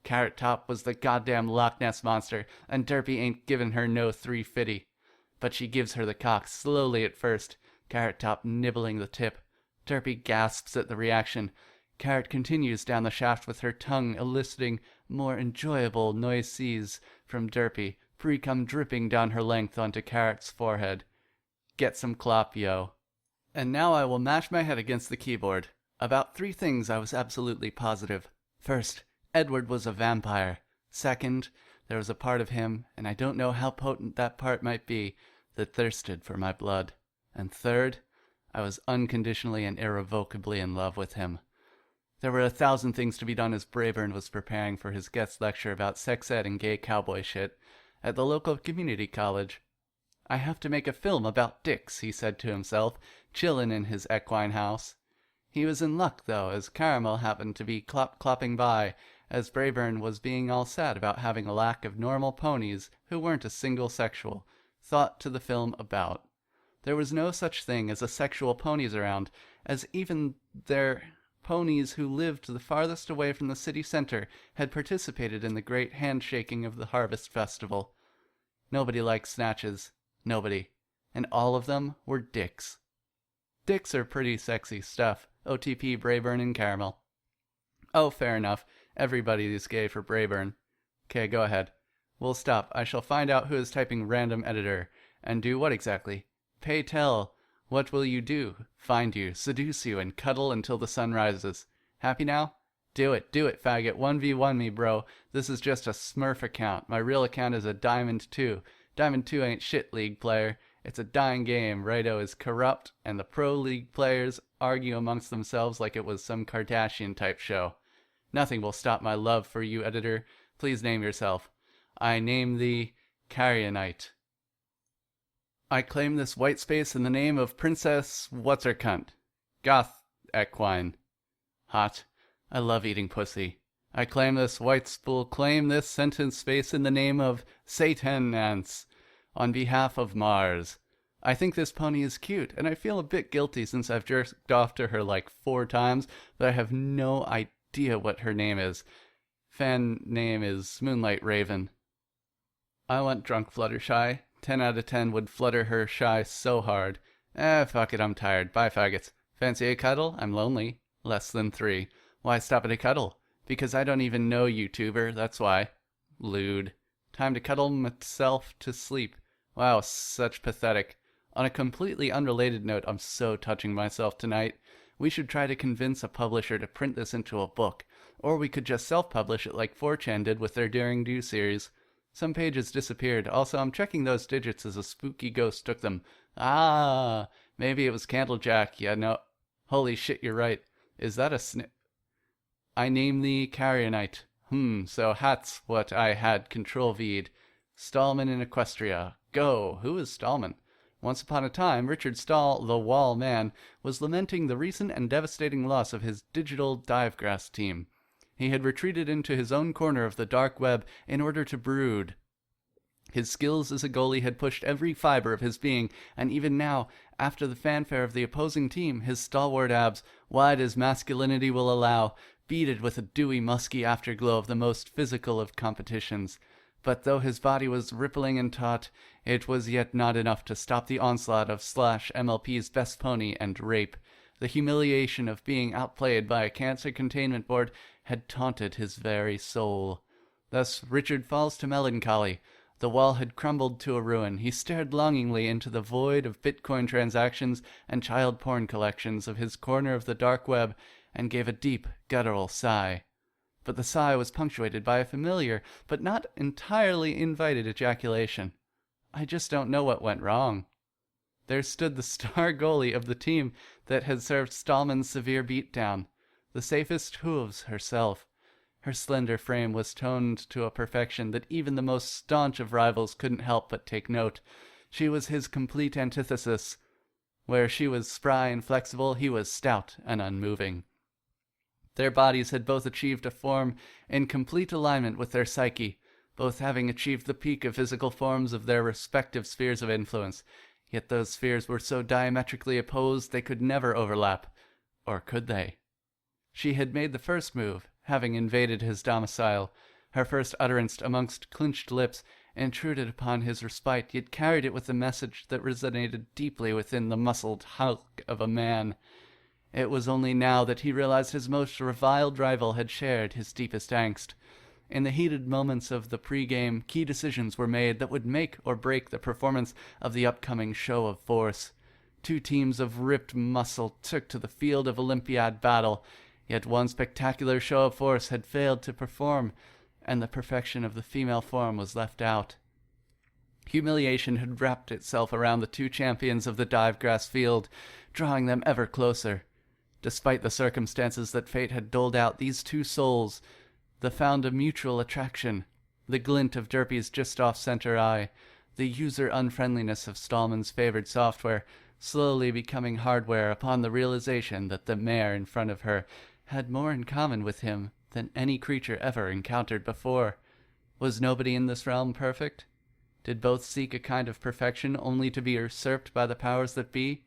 Carrot Top was the goddamn Loch Ness Monster, and Derpy ain't giving her no 350. But she gives her the cock slowly at first, Carrot Top nibbling the tip. Derpy gasps at the reaction. Carrot continues down the shaft with her tongue eliciting more enjoyable noises from Derpy, pre-cum dripping down her length onto Carrot's forehead. Get some clop, yo. And now I will mash my head against the keyboard. About 3 things I was absolutely positive. First, Edward was a vampire. Second, there was a part of him, and I don't know how potent that part might be, that thirsted for my blood. And third, I was unconditionally and irrevocably in love with him. There were 1,000 things to be done as Brayburn was preparing for his guest lecture about sex ed and gay cowboy shit at the local community college. "I have to make a film about dicks," he said to himself, chillin' in his equine house. He was in luck, though, as Caramel happened to be clopping by, as Brayburn was being all sad about having a lack of normal ponies who weren't a single sexual thought to the film about. There was no such thing as a sexual ponies around, as even their ponies who lived the farthest away from the city center had participated in the great handshaking of the Harvest Festival. Nobody liked snatches. Nobody. And all of them were dicks. Dicks are pretty sexy stuff. OTP, Brayburn, and Caramel. Oh, fair enough. Everybody is gay for Brayburn. Okay, go ahead. We'll stop. I shall find out who is typing random editor. And do what exactly? Pay tell. What will you do? Find you, seduce you, and cuddle until the sun rises. Happy now? Do it, faggot. 1v1 me, bro. This is just a Smurf account. My real account is a Diamond 2. Diamond 2 ain't shit, League player. It's a dying game. Righto is corrupt, and the pro League players argue amongst themselves like it was some Kardashian-type show. Nothing will stop my love for you, editor. Please name yourself. I name thee Carrionite. I claim this white space in the name of Princess What's-Her-Cunt. Goth Equine. Hot. I love eating pussy. I claim this claim this sentence space in the name of Satan Ants, on behalf of Mars. I think this pony is cute, and I feel a bit guilty since I've jerked off to her like 4 times, but I have no idea what her name is. Fan name is Moonlight Raven. I want drunk Fluttershy. 10 out of 10 would flutter her shy so hard. Fuck it, I'm tired. Bye, faggots. Fancy a cuddle? I'm lonely. Less than 3. Why stop at a cuddle? Because I don't even know YouTuber, that's why. Lewd. Time to cuddle myself to sleep. Wow, such pathetic. On a completely unrelated note, I'm so touching myself tonight. We should try to convince a publisher to print this into a book. Or we could just self-publish it like 4chan did with their Daring Do series. Some pages disappeared. Also, I'm checking those digits as a spooky ghost took them. Ah, maybe it was Candlejack. Yeah, no. Holy shit, you're right. Is that a snip? I name thee Carrionite. So that's what I had Control-V'd. Stallman in Equestria. Go! Who is Stallman? Once upon a time, Richard Stahl, the Wall Man, was lamenting the recent and devastating loss of his digital divegrass team. He had retreated into his own corner of the dark web in order to brood. His skills as a goalie had pushed every fiber of his being, and even now, after the fanfare of the opposing team, his stalwart abs, wide as masculinity will allow, beaded with a dewy, musky afterglow of the most physical of competitions. But though his body was rippling and taut, it was yet not enough to stop the onslaught of /MLP's best pony and rape. The humiliation of being outplayed by a cancer containment board had taunted his very soul. Thus Richard falls to melancholy. The wall had crumbled to a ruin. He stared longingly into the void of Bitcoin transactions and child porn collections of his corner of the dark web and gave a deep, guttural sigh. But the sigh was punctuated by a familiar, but not entirely invited ejaculation. I just don't know what went wrong. There stood the star goalie of the team that had served Stallman's severe beatdown, the safest hooves herself. Her slender frame was toned to a perfection that even the most staunch of rivals couldn't help but take note. She was his complete antithesis. Where she was spry and flexible, he was stout and unmoving. Their bodies had both achieved a form in complete alignment with their psyche, both having achieved the peak of physical forms of their respective spheres of influence. Yet those spheres were so diametrically opposed they could never overlap. Or could they? She had made the first move, having invaded his domicile. Her first utterance amongst clenched lips intruded upon his respite, yet carried it with a message that resonated deeply within the muscled hulk of a man. It was only now that he realized his most reviled rival had shared his deepest angst. In the heated moments of the pre-game, key decisions were made that would make or break the performance of the upcoming show of force. 2 teams of ripped muscle took to the field of Olympiad battle, yet one spectacular show of force had failed to perform, and the perfection of the female form was left out. Humiliation had wrapped itself around the 2 champions of the divegrass field, drawing them ever closer. Despite the circumstances that fate had doled out, these 2 souls found a mutual attraction. The glint of Derpy's just off-center eye, the user-unfriendliness of Stallman's favored software, slowly becoming hardware upon the realization that the mare in front of her had more in common with him than any creature ever encountered before. Was nobody in this realm perfect? Did both seek a kind of perfection only to be usurped by the powers that be?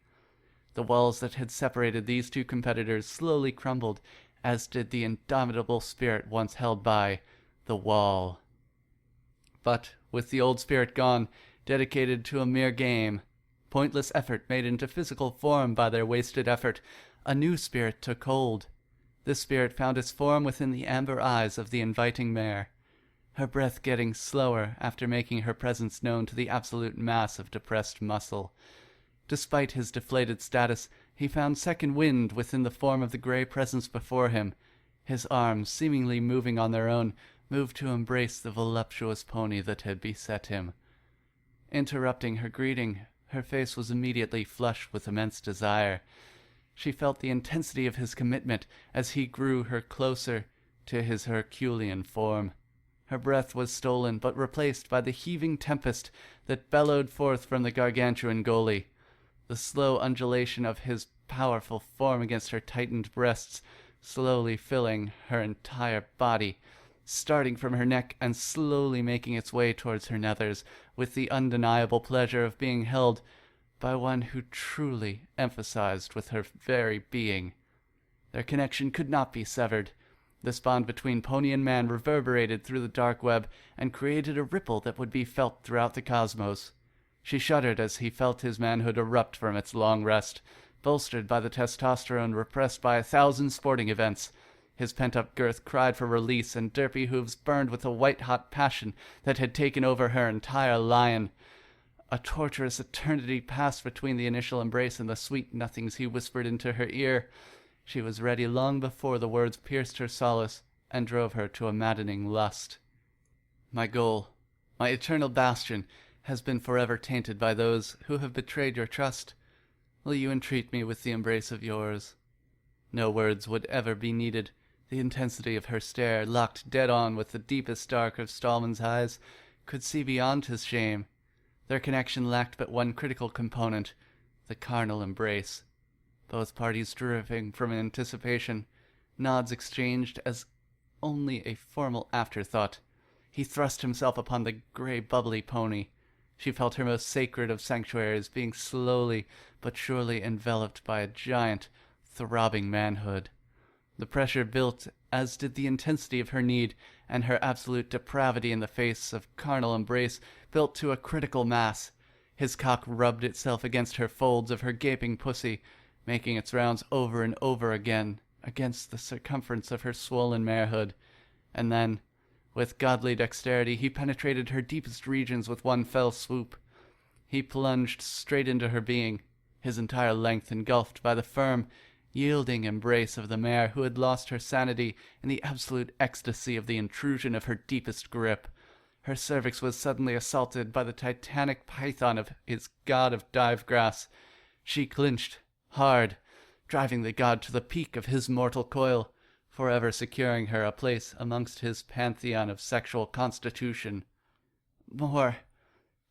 The walls that had separated these 2 competitors slowly crumbled, as did the indomitable spirit once held by the wall. But, with the old spirit gone, dedicated to a mere game, pointless effort made into physical form by their wasted effort, a new spirit took hold. This spirit found its form within the amber eyes of the inviting mare, her breath getting slower after making her presence known to the absolute mass of depressed muscle. Despite his deflated status, he found second wind within the form of the gray presence before him. His arms, seemingly moving on their own, moved to embrace the voluptuous pony that had beset him. Interrupting her greeting, her face was immediately flushed with immense desire. She felt the intensity of his commitment as he drew her closer to his Herculean form. Her breath was stolen, but replaced by the heaving tempest that bellowed forth from the gargantuan goalie. The slow undulation of his powerful form against her tightened breasts, slowly filling her entire body, starting from her neck and slowly making its way towards her nethers, with the undeniable pleasure of being held by one who truly emphasized with her very being. Their connection could not be severed. This bond between pony and man reverberated through the dark web and created a ripple that would be felt throughout the cosmos. She shuddered as he felt his manhood erupt from its long rest, bolstered by the testosterone repressed by 1,000 sporting events. His pent-up girth cried for release, and Derpy hooves burned with a white-hot passion that had taken over her entire lion. A torturous eternity passed between the initial embrace and the sweet nothings he whispered into her ear. She was ready long before the words pierced her solace and drove her to a maddening lust. My goal, my eternal bastion, has been forever tainted by those who have betrayed your trust. Will you entreat me with the embrace of yours? No words would ever be needed. The intensity of her stare, locked dead on with the deepest dark of Stallman's eyes, could see beyond his shame. Their connection lacked but one critical component, the carnal embrace. Both parties dripping from anticipation, nods exchanged as only a formal afterthought. He thrust himself upon the gray bubbly pony. She felt her most sacred of sanctuaries being slowly but surely enveloped by a giant, throbbing manhood. The pressure built, as did the intensity of her need, and her absolute depravity in the face of carnal embrace built to a critical mass. His cock rubbed itself against her folds of her gaping pussy, making its rounds over and over again against the circumference of her swollen marehood. And then, with godly dexterity, he penetrated her deepest regions with one fell swoop. He plunged straight into her being, his entire length engulfed by the firm, yielding embrace of the mare who had lost her sanity in the absolute ecstasy of the intrusion of her deepest grip. Her cervix was suddenly assaulted by the titanic python of his god of dive-grass. She clinched, hard, driving the god to the peak of his mortal coil, forever securing her a place amongst his pantheon of sexual constitution. More,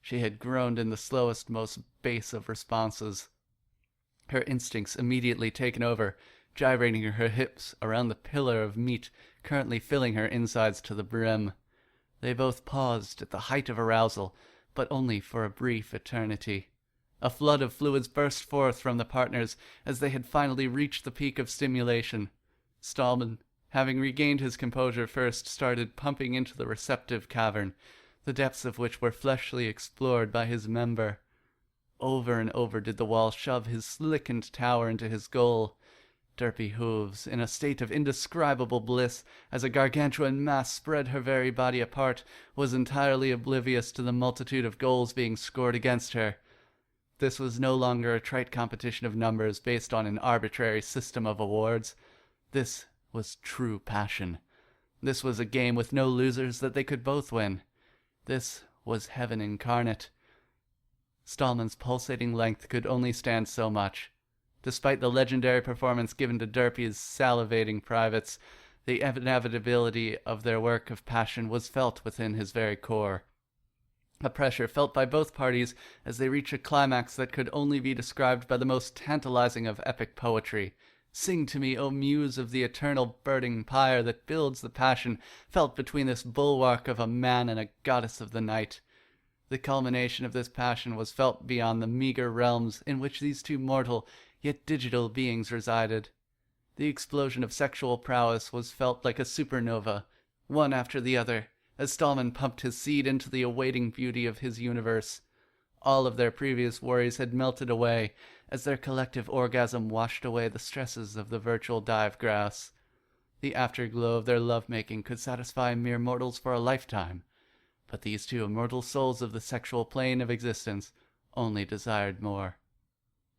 she had groaned in the slowest, most base of responses. Her instincts immediately taken over, gyrating her hips around the pillar of meat currently filling her insides to the brim. They both paused at the height of arousal, but only for a brief eternity. A flood of fluids burst forth from the partners as they had finally reached the peak of stimulation. Stallman, having regained his composure first, started pumping into the receptive cavern, the depths of which were fleshly explored by his member. Over and over did the wall shove his slickened tower into his goal. Derpy hooves, in a state of indescribable bliss, as a gargantuan mass spread her very body apart, was entirely oblivious to the multitude of goals being scored against her. This was no longer a trite competition of numbers based on an arbitrary system of awards. This was true passion. This was a game with no losers that they could both win. This was heaven incarnate. Stallman's pulsating length could only stand so much. Despite the legendary performance given to Derpy's salivating privates, the inevitability of their work of passion was felt within his very core. A pressure felt by both parties as they reached a climax that could only be described by the most tantalizing of epic poetry. Sing to me, O muse of the eternal burning pyre that builds the passion felt between this bulwark of a man and a goddess of the night. The culmination of this passion was felt beyond the meager realms in which these two mortal, yet digital beings resided. The explosion of sexual prowess was felt like a supernova, one after the other, as Stallman pumped his seed into the awaiting beauty of his universe. All of their previous worries had melted away, as their collective orgasm washed away the stresses of the virtual dive grass. The afterglow of their lovemaking could satisfy mere mortals for a lifetime, but these two immortal souls of the sexual plane of existence only desired more.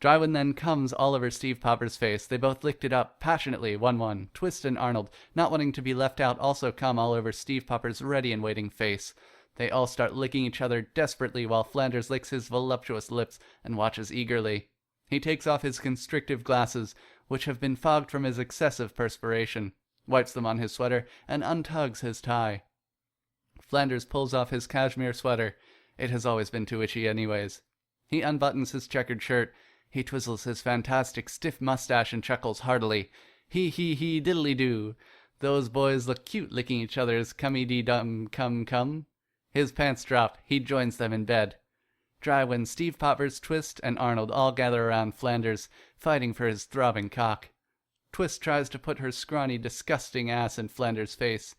Drywin then comes all over Steve Popper's face. They both licked it up passionately. 1-1. Twist and Arnold, not wanting to be left out, also come all over Steve Popper's ready and waiting face. They all start licking each other desperately while Flanders licks his voluptuous lips and watches eagerly. He takes off his constrictive glasses, which have been fogged from his excessive perspiration, wipes them on his sweater, and untugs his tie. Flanders pulls off his cashmere sweater. It has always been too itchy anyways. He unbuttons his checkered shirt. He twizzles his fantastic stiff mustache and chuckles heartily. He diddly-doo. Those boys look cute licking each other's cummy-dee-dum cum. His pants drop. He joins them in bed. Drywin, Steve Poppers, Twist, and Arnold all gather around Flanders, fighting for his throbbing cock. Twist tries to put her scrawny, disgusting ass in Flanders' face.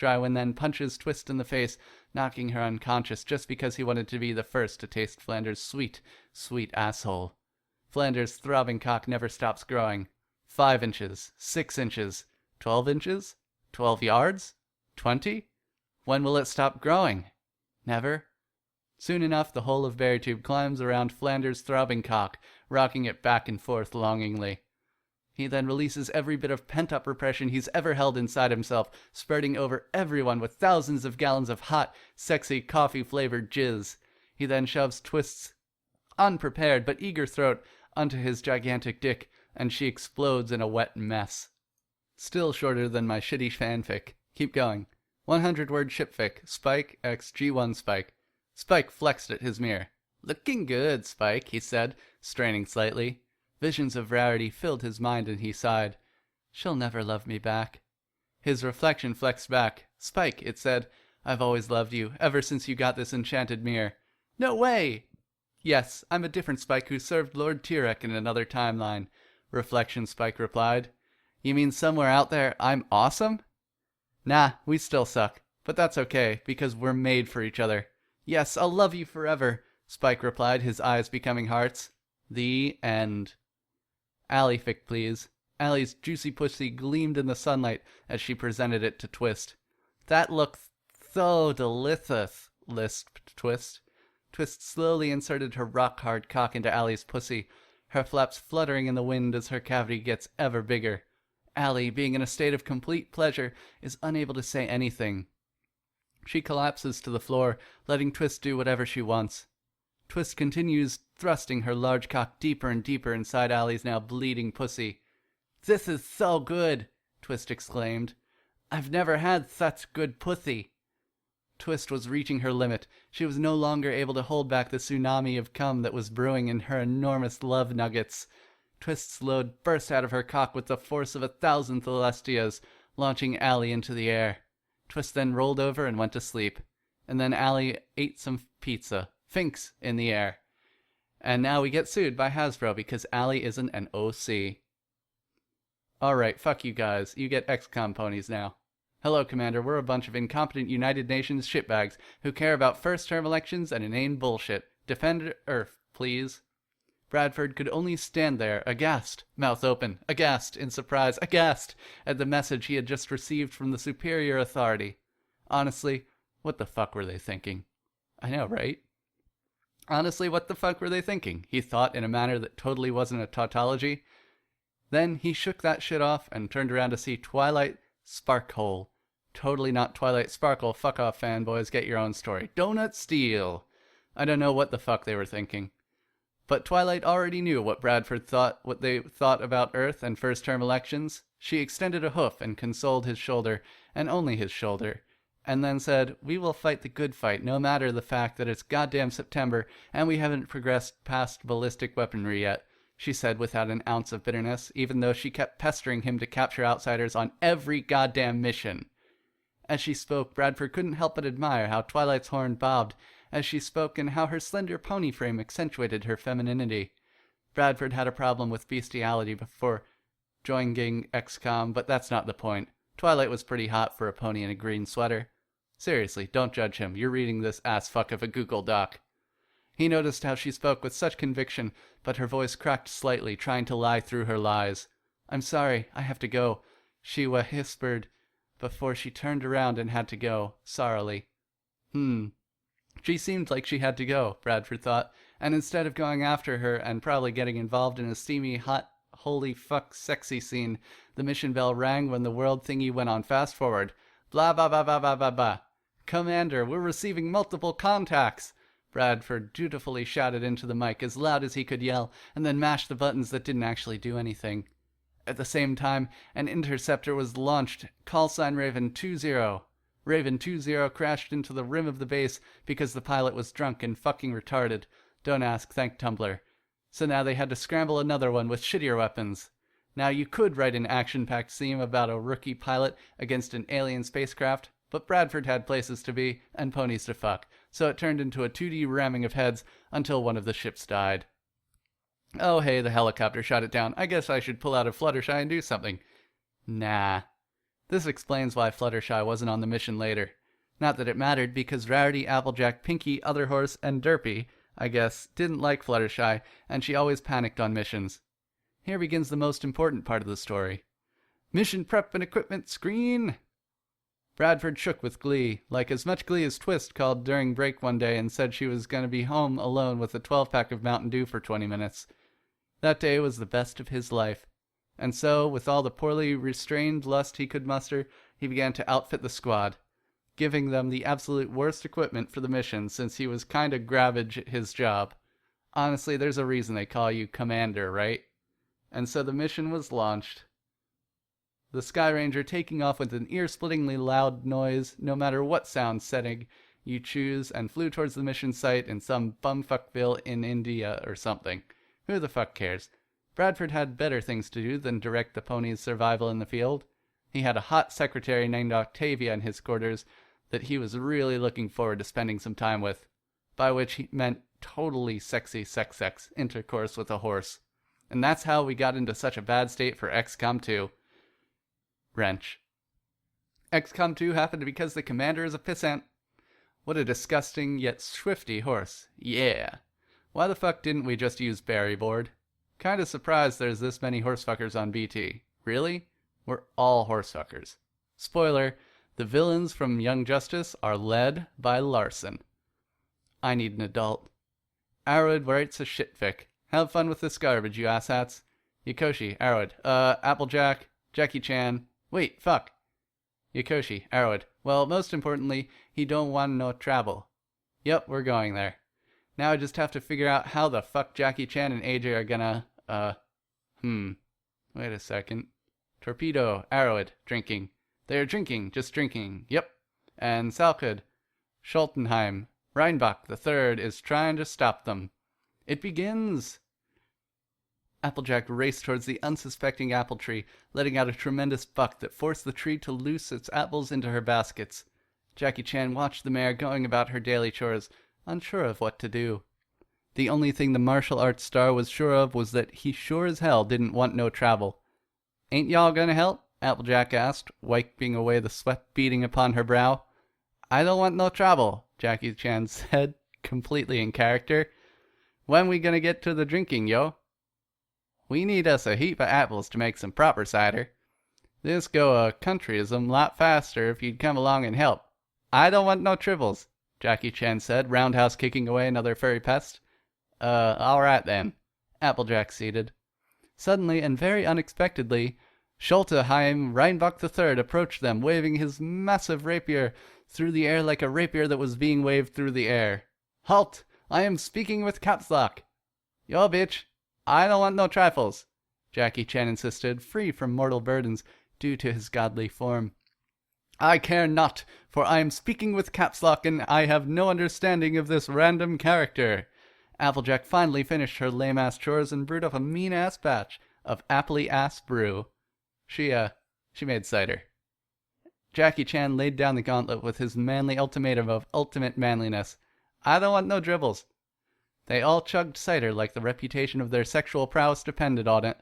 Drywin then punches Twist in the face, knocking her unconscious just because he wanted to be the first to taste Flanders' sweet, sweet asshole. Flanders' throbbing cock never stops growing. 5 inches, 6 inches, 12 inches, 12 yards, 20? When will it stop growing? Never. Soon enough, the whole of Berrytube climbs around Flanders' throbbing cock, rocking it back and forth longingly. He then releases every bit of pent-up repression he's ever held inside himself, spurting over everyone with thousands of gallons of hot, sexy, coffee-flavored jizz. He then shoves Twist's unprepared but eager throat onto his gigantic dick, and she explodes in a wet mess. Still shorter than my shitty fanfic. Keep going. 100-word shipfic. Spike x G1 Spike. Spike flexed at his mirror. "Looking good, Spike," he said, straining slightly. Visions of rarity filled his mind and he sighed. "She'll never love me back." His reflection flexed back. "Spike," it said, "I've always loved you, ever since you got this enchanted mirror." "No way!" Yes, I'm a different Spike who served Lord Tyrek in another timeline. Reflection Spike replied. You mean somewhere out there I'm awesome? Nah, we still suck. But that's okay, because we're made for each other. Yes, I'll love you forever, Spike replied, his eyes becoming hearts. The end. Allie fic, please. Allie's juicy pussy gleamed in the sunlight as she presented it to Twist. That looks so delicious, lisped Twist. Twist slowly inserted her rock-hard cock into Allie's pussy, her flaps fluttering in the wind as her cavity gets ever bigger. Allie, being in a state of complete pleasure, is unable to say anything. She collapses to the floor, letting Twist do whatever she wants. Twist continues thrusting her large cock deeper and deeper inside Allie's now bleeding pussy. This is so good, Twist exclaimed. I've never had such good pussy. Twist was reaching her limit. She was no longer able to hold back the tsunami of cum that was brewing in her enormous love nuggets. Twist's load burst out of her cock with the force of 1,000 Celestias, launching Allie into the air. Twist then rolled over and went to sleep. And then Allie ate some pizza. Finks in the air. And now we get sued by Hasbro because Allie isn't an OC. Alright, fuck you guys. You get XCOM ponies now. Hello, Commander. We're a bunch of incompetent United Nations shitbags who care about first-term elections and inane bullshit. Defend Earth, please. Bradford could only stand there, aghast, mouth open, aghast in surprise, aghast at the message he had just received from the superior authority. Honestly, what the fuck were they thinking? I know, right? Honestly, what the fuck were they thinking? He thought in a manner that totally wasn't a tautology. Then he shook that shit off and turned around to see Twilight Sparkhole. Totally not Twilight Sparkle. Fuck off, fanboys. Get your own story. Donut Steel. I don't know what the fuck they were thinking. But Twilight already knew what Bradford thought, what they thought about Earth and first-term elections. She extended a hoof and consoled his shoulder, and only his shoulder, and then said, we will fight the good fight, no matter the fact that it's goddamn September, and we haven't progressed past ballistic weaponry yet, she said without an ounce of bitterness, even though she kept pestering him to capture outsiders on every goddamn mission. As she spoke, Bradford couldn't help but admire how Twilight's horn bobbed as she spoke and how her slender pony frame accentuated her femininity. Bradford had a problem with bestiality before joining XCOM, but that's not the point. Twilight was pretty hot for a pony in a green sweater. Seriously, don't judge him. You're reading this ass fuck of a Google Doc. He noticed how she spoke with such conviction, but her voice cracked slightly, trying to lie through her lies. I'm sorry, I have to go, she whispered before she turned around and had to go, sorrowfully. She seemed like she had to go, Bradford thought, and instead of going after her and probably getting involved in a steamy, hot, holy fuck sexy scene, the mission bell rang when the world thingy went on fast forward. Blah blah blah blah blah blah blah. Commander, we're receiving multiple contacts. Bradford dutifully shouted into the mic as loud as he could yell, and then mashed the buttons that didn't actually do anything. At the same time, an interceptor was launched, callsign Raven 20. Raven 20 crashed into the rim of the base because the pilot was drunk and fucking retarded. Don't ask, thank Tumblr. So now they had to scramble another one with shittier weapons. Now you could write an action-packed scene about a rookie pilot against an alien spacecraft, but Bradford had places to be and ponies to fuck, so it turned into a 2D ramming of heads until one of the ships died. Oh hey, the helicopter shot it down. I guess I should pull out a Fluttershy and do something. Nah. This explains why Fluttershy wasn't on the mission later. Not that it mattered, because Rarity, Applejack, Pinky, Otherhorse, and Derpy, I guess, didn't like Fluttershy, and she always panicked on missions. Here begins the most important part of the story. Mission prep and equipment screen! Bradford shook with glee, like as much glee as Twist called during break one day and said she was going to be home alone with a 12-pack of Mountain Dew for 20 minutes. That day was the best of his life. And so, with all the poorly restrained lust he could muster, he began to outfit the squad, giving them the absolute worst equipment for the mission since he was kinda gravage at his job. Honestly, there's a reason they call you Commander, right? And so the mission was launched. The Sky Ranger taking off with an ear-splittingly loud noise, no matter what sound setting you choose, and flew towards the mission site in some bumfuckville in India or something. Who the fuck cares? Bradford had better things to do than direct the pony's survival in the field. He had a hot secretary named Octavia in his quarters that he was really looking forward to spending some time with. by which he meant totally sexy sex intercourse with a horse. And that's how we got into such a bad state for XCOM 2. Wrench. XCOM 2 happened because the commander is a pissant. What a disgusting yet swifty horse. Yeah. Why the fuck didn't we just use Berryboard? Kinda surprised there's this many horsefuckers on BT. Really? We're all horsefuckers. Spoiler, the villains from Young Justice are led by Larson. I need an adult. Arrowhead writes a shitfic. Have fun with this garbage, you asshats. Yokoshi, Arrowhead, Applejack, Jackie Chan. Wait, fuck. Yokoshi, Arrowhead. Well, most importantly, he don't want no trouble. Yep, we're going there. Now I just have to figure out how the fuck Jackie Chan and AJ are gonna, Wait a second. Torpedo, Arrowhead, drinking. They're drinking, just drinking. Yep. And Salkud, Schultenheim, Reinbach the Third is trying to stop them. It begins. Applejack raced towards the unsuspecting apple tree, letting out a tremendous buck that forced the tree to loose its apples into her baskets. Jackie Chan watched the mare going about her daily chores, unsure of what to do. The only thing the martial arts star was sure of was that he sure as hell didn't want no travel. Ain't y'all gonna help? Applejack asked, wiping away the sweat beading upon her brow. I don't want no trouble, Jackie Chan said, completely in character. When we gonna get to the drinking, yo? We need us a heap of apples to make some proper cider. This go a countryism lot faster if you'd come along and help. I don't want no tribbles, Jackie Chan said, roundhouse kicking away another furry pest. Alright then. Applejack ceded. Suddenly and very unexpectedly, Schultenheim Reinbach III approached them, waving his massive rapier through the air like a rapier that was being waved through the air. Halt! I am speaking with caps lock. Yo, bitch. I don't want no trifles, Jackie Chan insisted, free from mortal burdens due to his godly form. I care not, for I am speaking with caps lock and I have no understanding of this random character. Applejack finally finished her lame-ass chores and brewed up a mean-ass batch of appley-ass brew. She made cider. Jackie Chan laid down the gauntlet with his manly ultimatum of ultimate manliness. I don't want no dribbles. They all chugged cider like the reputation of their sexual prowess depended on it.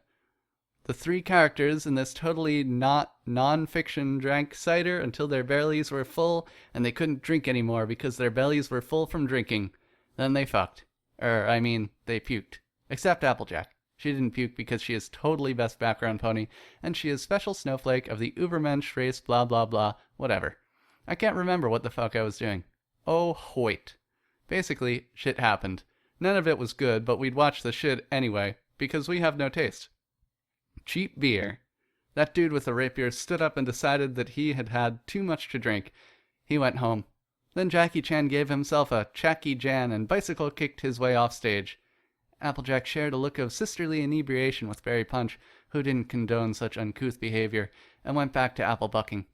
The three characters in this totally not non-fiction drank cider until their bellies were full and they couldn't drink anymore because their bellies were full from drinking. Then they fucked. They puked. Except Applejack. She didn't puke because she is totally best background pony, and she is special snowflake of the Ubermensch race blah blah blah, whatever. I can't remember what the fuck I was doing. Oh, hoit. Basically, shit happened. None of it was good, but we'd watch the shit anyway, because we have no taste. Cheap beer. That dude with the rapier stood up and decided that he had had too much to drink. He went home. Then Jackie Chan gave himself a Jackie Jan and bicycle kicked his way off stage. Applejack shared a look of sisterly inebriation with Berry Punch, who didn't condone such uncouth behavior, and went back to apple bucking.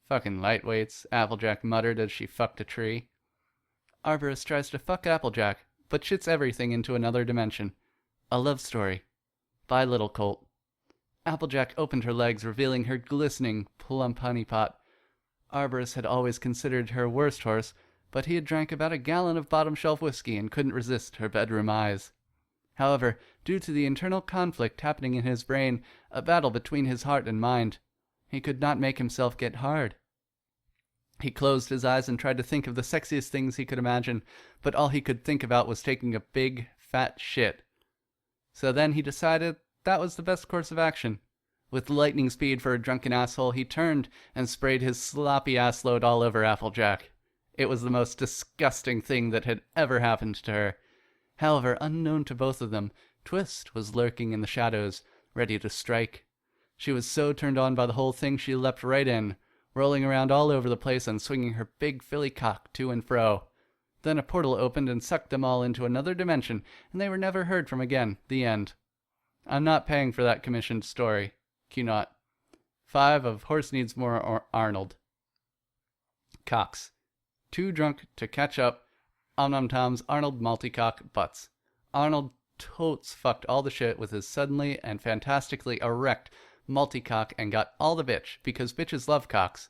Fucking lightweights, Applejack muttered as she fucked a tree. Arborist tries to fuck Applejack, but shits everything into another dimension. A love story. By Little Colt. Applejack opened her legs, revealing her glistening, plump honey pot. Arborist had always considered her worst horse, but he had drank about a gallon of bottom-shelf whiskey and couldn't resist her bedroom eyes. However, due to the internal conflict happening in his brain, a battle between his heart and mind, he could not make himself get hard. He closed his eyes and tried to think of the sexiest things he could imagine, but all he could think about was taking a big, fat shit. So then he decided that was the best course of action. With lightning speed for a drunken asshole, he turned and sprayed his sloppy ass load all over Applejack. It was the most disgusting thing that had ever happened to her. However, unknown to both of them, Twist was lurking in the shadows, ready to strike. She was so turned on by the whole thing she leapt right in, rolling around all over the place and swinging her big filly cock to and fro. Then a portal opened and sucked them all into another dimension, and they were never heard from again. The end. I'm not paying for that commissioned story. Q not. 5 of Horse Needs More or Arnold. Cocks. Too drunk to catch up. Tom's Arnold multicock butts. Arnold totes fucked all the shit with his suddenly and fantastically erect multicock and got all the bitch, because bitches love cocks.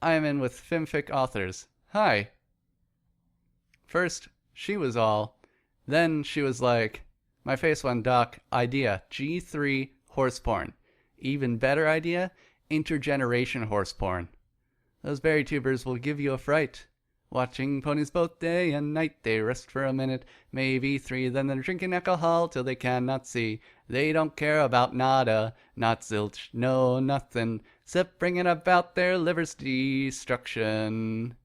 I am in with Fimfic Authors. Hi. First, she was all. Then she was like, my face went doc, idea, G3 horse porn. Even better idea, intergeneration horse porn. Those berrytubers will give you a fright. Watching ponies both day and night, they rest for a minute, maybe 3, then they're drinking alcohol till they cannot see. They don't care about nada, not zilch, no nothing, except bringing about their liver's destruction.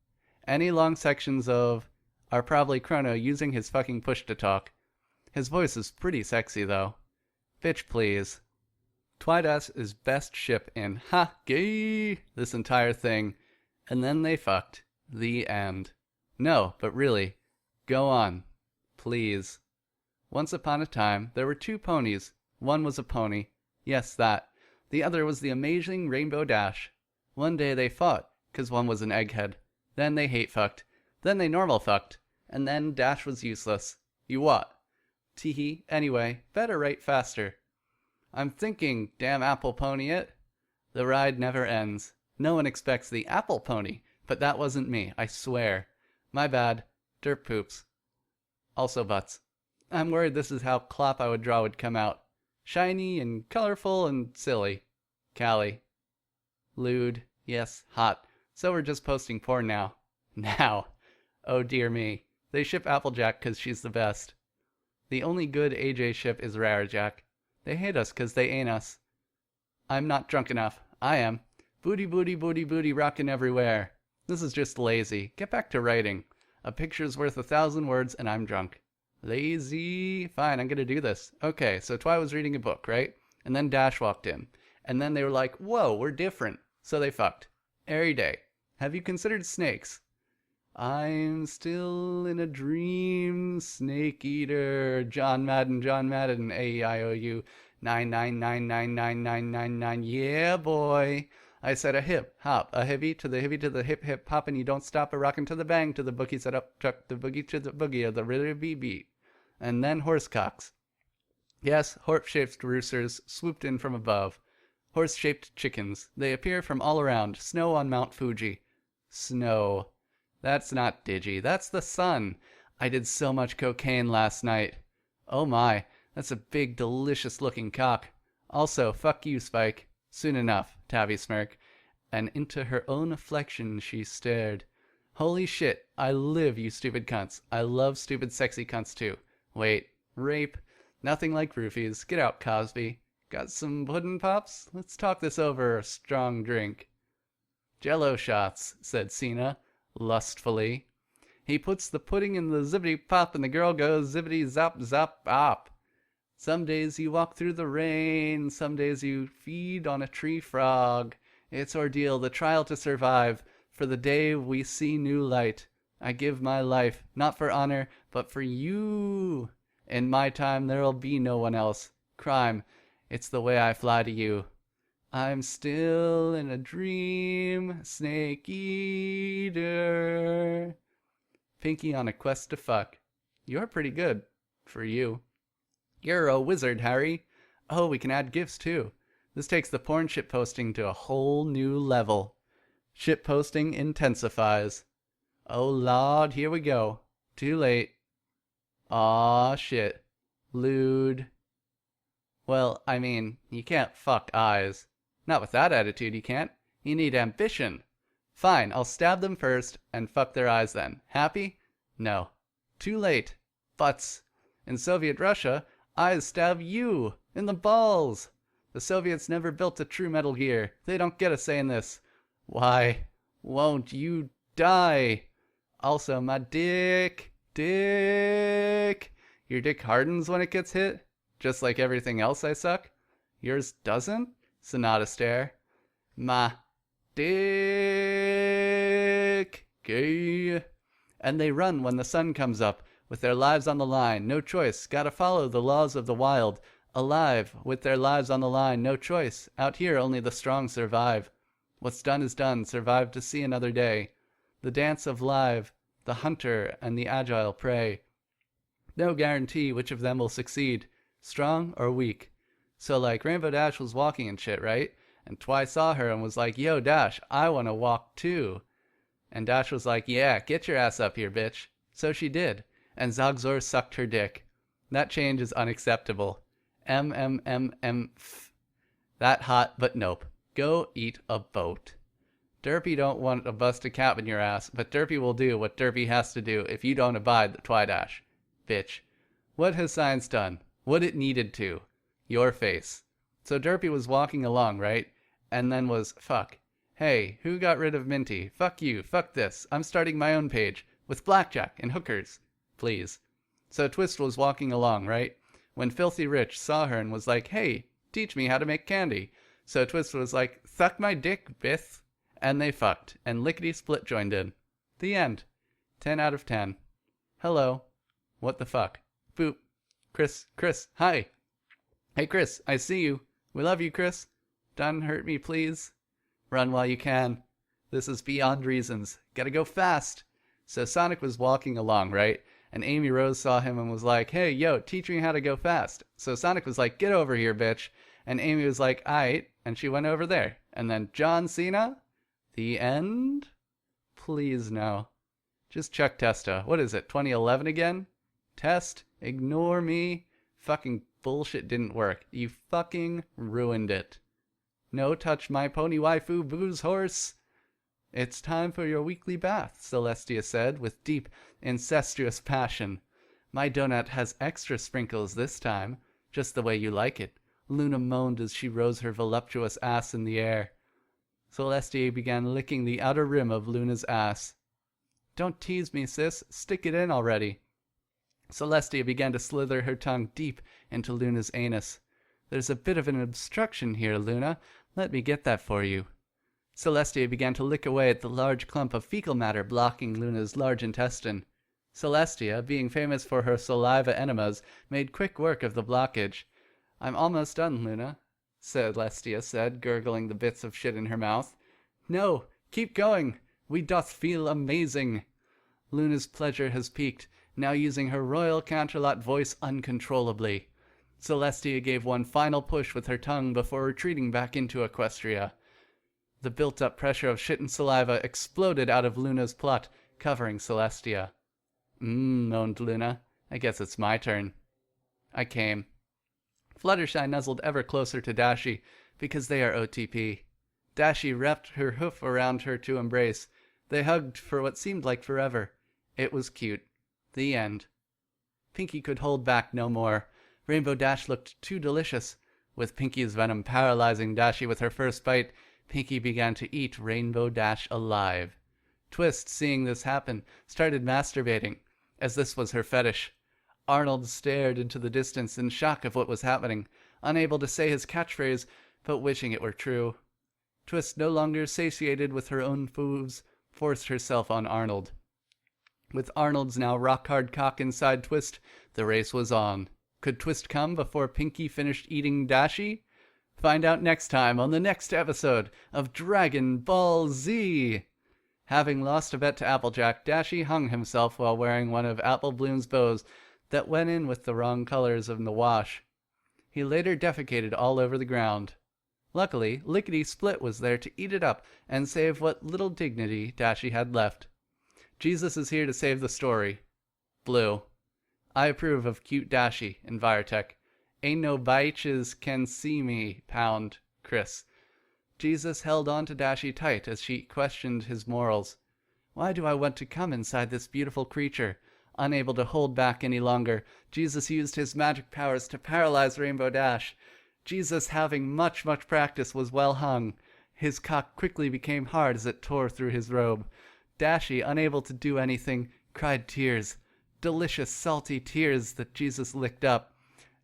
Any long sections of are probably Chrono using his fucking push to talk. His voice is pretty sexy though. Bitch please. Twidas is best ship in ha gay this entire thing, and then they fucked. The end. No, but really, go on, please. Once upon a time, there were 2 ponies. One was a pony. Yes, that. The other was the amazing Rainbow Dash. One day they fought, 'cause one was an egghead. Then they hate fucked. Then they normal fucked. And then Dash was useless. You what? Teehee, anyway, better write faster. I'm thinking, damn apple pony it. The ride never ends. No one expects the apple pony. But that wasn't me, I swear. My bad. Dirt poops. Also butts. I'm worried this is how Clop I would draw would come out. Shiny and colorful and silly. Callie. Lewd. Yes, hot. So we're just posting porn now. Now. Oh dear me. They ship Applejack 'cause she's the best. The only good AJ ship is Rarajack. They hate us 'cause they ain't us. I'm not drunk enough. I am. Booty, booty, booty, booty, rockin' everywhere. This is just lazy. Get back to writing. A picture's worth 1,000 words and I'm drunk. Lazy. Fine, I'm gonna do this. Okay, so Twi was reading a book, right? And then Dash walked in. And then they were like, whoa, we're different. So they fucked. Every day. Have you considered snakes? I'm still in a dream, snake eater. John Madden, A-E-I-O-U. 999999999. Yeah, boy. I said a hip, hop, a heavy to the hip, hip, hop, and you don't stop a rockin' to the bang, to the boogie set up, truck, the boogie to the boogie of the rhythm beat. And then horsecocks. Yes, horse-shaped roosters swooped in from above. Horse-shaped chickens. They appear from all around. Snow on Mount Fuji. Snow. That's not Digi. That's the sun. I did so much cocaine last night. Oh my, that's a big, delicious-looking cock. Also, fuck you, Spike. Soon enough, Tabby smirked, and into her own afflection she stared. Holy shit, I live, you stupid cunts. I love stupid sexy cunts too. Wait, rape? Nothing like roofies. Get out, Cosby. Got some puddin' pops? Let's talk this over a strong drink. Jello shots, said Cena, lustfully. He puts the pudding in the zippity pop and the girl goes zippity zop zop op. Some days you walk through the rain, some days you feed on a tree frog. It's ordeal, the trial to survive, for the day we see new light. I give my life, not for honor, but for you. In my time there'll be no one else. Crime, it's the way I fly to you. I'm still in a dream, snake eater. Pinky on a quest to fuck. You're pretty good. For you. You're a wizard, Harry. Oh, we can add gifts too. This takes the porn ship posting to a whole new level. Ship posting intensifies. Oh lord, here we go. Too late. Aw, shit. Lewd. Well, I mean, you can't fuck eyes. Not with that attitude, you can't. You need ambition. Fine, I'll stab them first and fuck their eyes then. Happy? No. Too late. Butts. In Soviet Russia, eyes stab you in the balls. The Soviets never built a true Metal Gear. They don't get a say in this. Why won't you die? Also, my dick. Your dick hardens when it gets hit? Just like everything else I suck? Yours doesn't? Sonata stare. My dick. Gay. And they run when the sun comes up, with their lives on the line. No choice. Gotta follow the laws of the wild. Alive, with their lives on the line. No choice. Out here, only the strong survive. What's done is done. Survive to see another day. The dance of live. The hunter and the agile prey. No guarantee which of them will succeed. Strong or weak. So like Rainbow Dash was walking and shit, right? And Twi saw her and was like, yo, Dash, I want to walk too. And Dash was like, yeah, get your ass up here, bitch. So she did. And Zogzor sucked her dick. That change is unacceptable. That hot, but nope. Go eat a boat. Derpy don't want a busted cap in your ass, but Derpy will do what Derpy has to do if you don't abide the Twidash. Bitch. What has science done? What it needed to. Your face. So Derpy was walking along, right? And then was, fuck. Hey, who got rid of Minty? Fuck you, fuck this. I'm starting my own page. With blackjack and hookers. Please. So Twist was walking along, right? When Filthy Rich saw her and was like, hey, teach me how to make candy. So Twist was like, suck my dick, Bith. And they fucked, and Lickety Split joined in. The end. 10 out of 10. Hello. What the fuck? Boop. Chris, hi. Hey Chris, I see you. We love you, Chris. Don't hurt me, please. Run while you can. This is beyond reasons. Gotta go fast. So Sonic was walking along, right? And Amy Rose saw him and was like, hey, yo, teach me how to go fast. So Sonic was like, get over here, bitch. And Amy was like, aight. And she went over there. And then John Cena? The end? Please no. Just check Testa. What is it, 2011 again? Test? Ignore me? Fucking bullshit didn't work. You fucking ruined it. No touch my pony waifu booze horse. It's time for your weekly bath, Celestia said with deep, incestuous passion. My donut has extra sprinkles this time, just the way you like it. Luna moaned as she rose her voluptuous ass in the air. Celestia began licking the outer rim of Luna's ass. Don't tease me, sis. Stick it in already. Celestia began to slither her tongue deep into Luna's anus. There's a bit of an obstruction here, Luna. Let me get that for you. Celestia began to lick away at the large clump of fecal matter blocking Luna's large intestine. Celestia, being famous for her saliva enemas, made quick work of the blockage. I'm almost done, Luna, Celestia said, gurgling the bits of shit in her mouth. No, keep going. We doth feel amazing. Luna's pleasure has peaked, now using her royal Canterlot voice uncontrollably. Celestia gave one final push with her tongue before retreating back into Equestria. The built-up pressure of shit and saliva exploded out of Luna's plot, covering Celestia. Moaned Luna. I guess it's my turn. I came. Fluttershy nuzzled ever closer to Dashi, because they are OTP. Dashi wrapped her hoof around her to embrace. They hugged for what seemed like forever. It was cute. The end. Pinky could hold back no more. Rainbow Dash looked too delicious. With Pinky's venom paralyzing Dashi with her first bite, Pinky began to eat Rainbow Dash alive. Twist, seeing this happen, started masturbating, as this was her fetish. Arnold stared into the distance in shock of what was happening, unable to say his catchphrase, but wishing it were true. Twist, no longer satiated with her own foods, forced herself on Arnold. With Arnold's now rock-hard cock inside Twist, the race was on. Could Twist come before Pinky finished eating Dashi? Find out next time on the next episode of Dragon Ball Z! Having lost a bet to Applejack, Dashi hung himself while wearing one of Apple Bloom's bows that went in with the wrong colors of the wash. He later defecated all over the ground. Luckily, Lickety Split was there to eat it up and save what little dignity Dashi had left. Jesus is here to save the story. Blue. I approve of cute Dashi in Virotech. Ain't no bitches can see me, pound, Chris. Jesus held on to Dashi tight as she questioned his morals. Why do I want to come inside this beautiful creature? Unable to hold back any longer, Jesus used his magic powers to paralyze Rainbow Dash. Jesus, having much practice, was well hung. His cock quickly became hard as it tore through his robe. Dashi, unable to do anything, cried tears. Delicious, salty tears that Jesus licked up.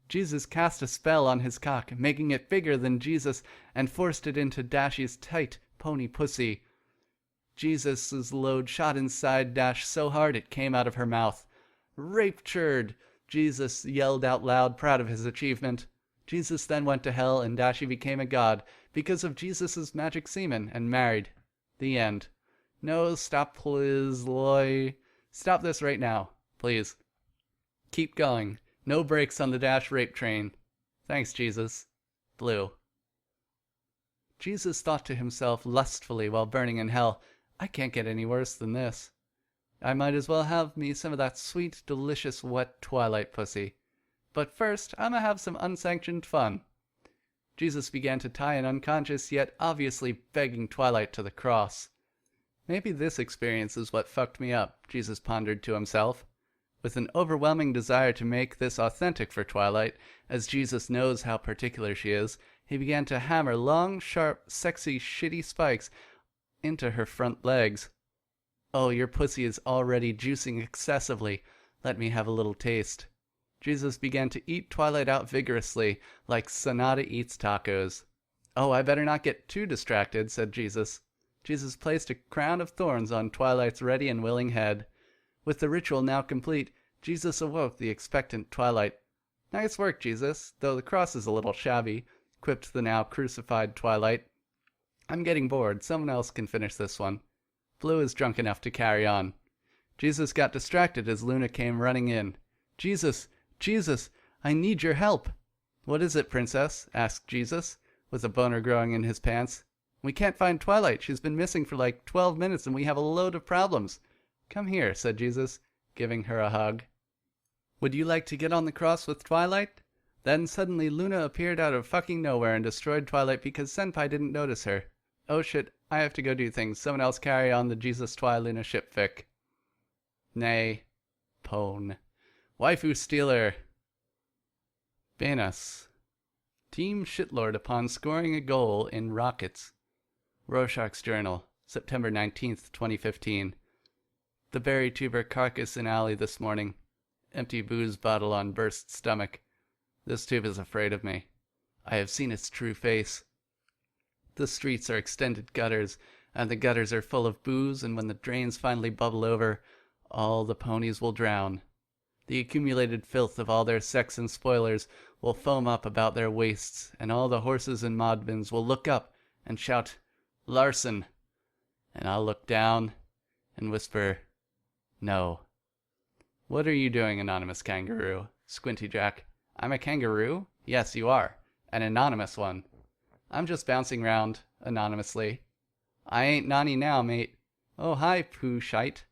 Jesus cast a spell on his cock, making it bigger than Jesus, and forced it into Dashi's tight, pony pussy. Jesus' load shot inside Dash so hard it came out of her mouth. Raptured! Jesus yelled out loud, proud of his achievement. Jesus then went to hell, and Dashi became a god because of Jesus' magic semen, and married. The end. No, stop, please, Loy. Stop this right now, please. Keep going. No brakes on the Dash rape train. Thanks, Jesus. Blue. Jesus thought to himself lustfully while burning in hell, I can't get any worse than this. I might as well have me some of that sweet, delicious, wet twilight pussy. But first, I'ma have some unsanctioned fun. Jesus began to tie an unconscious yet obviously begging Twilight to the cross. Maybe this experience is what fucked me up, Jesus pondered to himself. With an overwhelming desire to make this authentic for Twilight, as Jesus knows how particular she is, he began to hammer long, sharp, sexy, shitty spikes into her front legs. Oh, your pussy is already juicing excessively. Let me have a little taste. Jesus began to eat Twilight out vigorously, like Sonata eats tacos. Oh, I better not get too distracted, said Jesus. Jesus placed a crown of thorns on Twilight's ready and willing head. With the ritual now complete, Jesus awoke the expectant Twilight. Nice work, Jesus, though the cross is a little shabby, quipped the now crucified Twilight. I'm getting bored. Someone else can finish this one. Blue is drunk enough to carry on. Jesus got distracted as Luna came running in. Jesus! Jesus! I need your help! What is it, Princess? Asked Jesus, with a boner growing in his pants. We can't find Twilight. She's been missing for like 12 minutes and we have a load of problems. Come here, said Jesus, giving her a hug. Would you like to get on the cross with Twilight? Then suddenly Luna appeared out of fucking nowhere and destroyed Twilight because Senpai didn't notice her. Oh shit, I have to go do things. Someone else carry on the Jesus Twi-Luna ship fic. Nay. Pone. Waifu Stealer. Venus. Team Shitlord upon scoring a goal in Rockets. Rorschach's Journal, September 19th, 2015. The Berrytuber carcass in alley this morning. Empty booze bottle on burst stomach. This tube is afraid of me. I have seen its true face. The streets are extended gutters, and the gutters are full of booze, and when the drains finally bubble over, all the ponies will drown. The accumulated filth of all their sex and spoilers will foam up about their waists, and all the horses and modbins will look up and shout, Larson! And I'll look down and whisper, No. What are you doing, anonymous kangaroo? Squinty Jack. I'm a kangaroo? Yes, you are. An anonymous one. I'm just bouncing round, anonymously. I ain't Nani now, mate. Oh, hi, poo shite.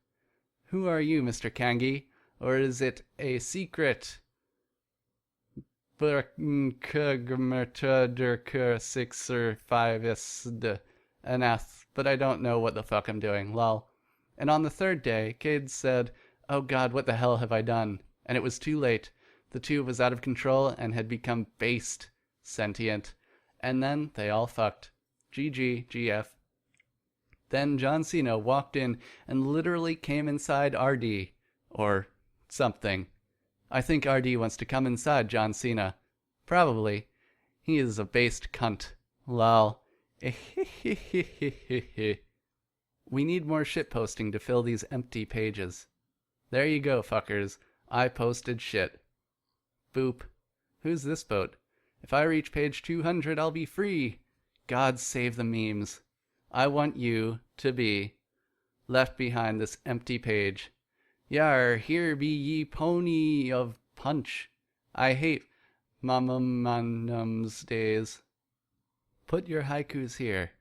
Who are you, Mr. Kangi? Or is it a secret? Six or five is anath, but I don't know what the fuck I'm doing, lol. And on the third day, Cade said, Oh god, what the hell have I done? And it was too late. The tube was out of control and had become based, sentient. And then they all fucked. GG, GF. Then John Cena walked in and literally came inside RD. Or something. I think RD wants to come inside John Cena. Probably. He is a based cunt. Lol. We need more shitposting to fill these empty pages. There you go, fuckers. I posted shit. Boop. Who's this boat? If I reach page 200, I'll be free. God save the memes. I want you to be left behind this empty page. Yar, here be ye pony of punch. I hate Mamamanum's days. Put your haikus here.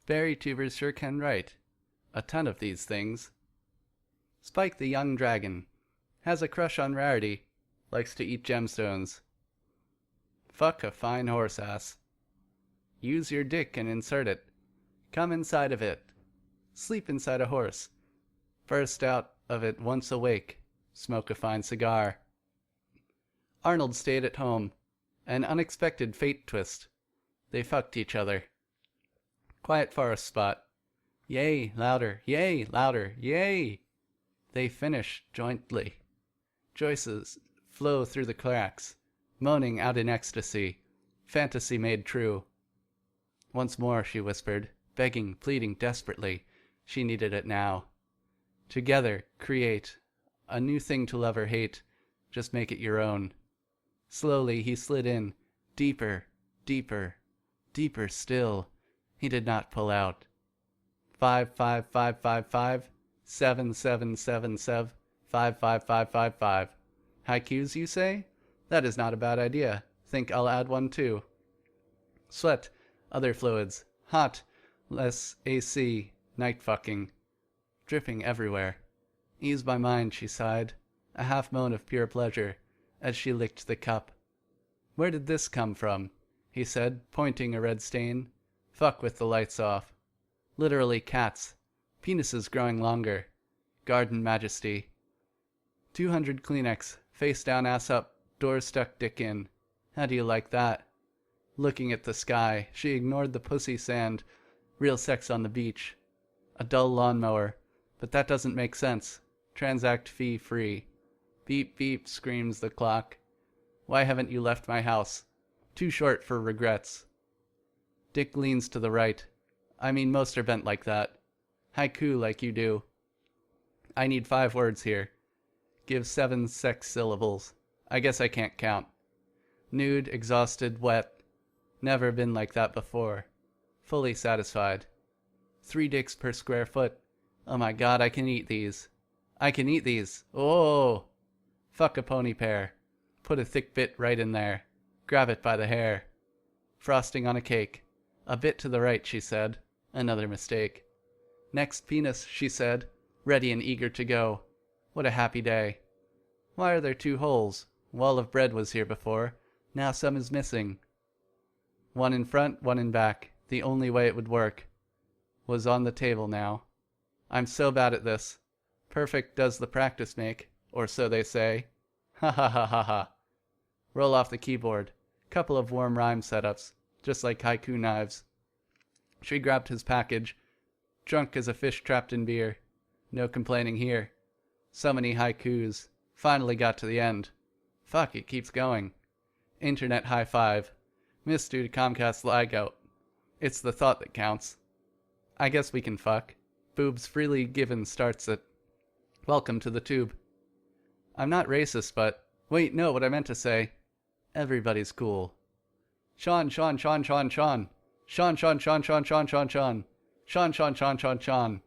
Berrytubers sure can write. A ton of these things. Spike the young dragon. Has a crush on Rarity. Likes to eat gemstones. Fuck a fine horse ass. Use your dick and insert it. Come inside of it. Sleep inside a horse. Burst out of it once awake. Smoke a fine cigar. Arnold stayed at home. An unexpected fate twist. They fucked each other. Quiet forest spot. Yay, louder, yay, louder, yay! They finish jointly. Joyces flow through the cracks, moaning out in ecstasy. Fantasy made true. Once more, she whispered, begging, pleading desperately. She needed it now. Together, create a new thing to love or hate. Just make it your own. Slowly, he slid in. Deeper, deeper, deeper still. He did not pull out. 55555 7777 55555. Haikus, you say? That is not a bad idea. Think I'll add one too. Sweat. Other fluids. Hot. Less AC. Night fucking. Dripping everywhere. Ease my mind, she sighed, a half moan of pure pleasure, as she licked the cup. Where did this come from? He said, pointing a red stain. Fuck with the lights off. Literally cats. Penises growing longer. Garden majesty. 200 Kleenex, face down ass up, door stuck dick in. How do you like that? Looking at the sky, she ignored the pussy sand. Real sex on the beach. A dull lawnmower. But that doesn't make sense. Transact fee free. Beep beep, screams the clock. Why haven't you left my house? Too short for regrets. Dick leans to the right. I mean, most are bent like that. Haiku like you do. I need 5 words here. Give 7 sex syllables. I guess I can't count. Nude, exhausted, wet. Never been like that before. Fully satisfied. 3 dicks per square foot. Oh my god, I can eat these. I can eat these. Oh! Fuck a pony pear. Put a thick bit right in there. Grab it by the hair. Frosting on a cake. A bit to the right, she said. Another mistake. Next penis, she said, ready and eager to go. What a happy day. Why are there 2 holes? Wall of bread was here before. Now some is missing. 1 in front, 1 in back. The only way it would work. Was on the table now. I'm so bad at this. Perfect does the practice make, or so they say. Ha ha ha ha ha. Roll off the keyboard. Couple of warm rhyme setups, just like haiku knives. She grabbed his package. Drunk as a fish trapped in beer. No complaining here. So many haikus. Finally got to the end. Fuck, it keeps going. Internet high five. Missed due to Comcast lag out. It's the thought that counts. I guess we can fuck. Boobs freely given starts it. Welcome to the tube. I'm not racist, but... Wait, no, what I meant to say. Everybody's cool. Sean, Sean, Sean, Sean, Sean. Sean, Sean, Sean, Sean, Sean, Sean, Sean. Sean, Sean, Sean, Sean, Sean.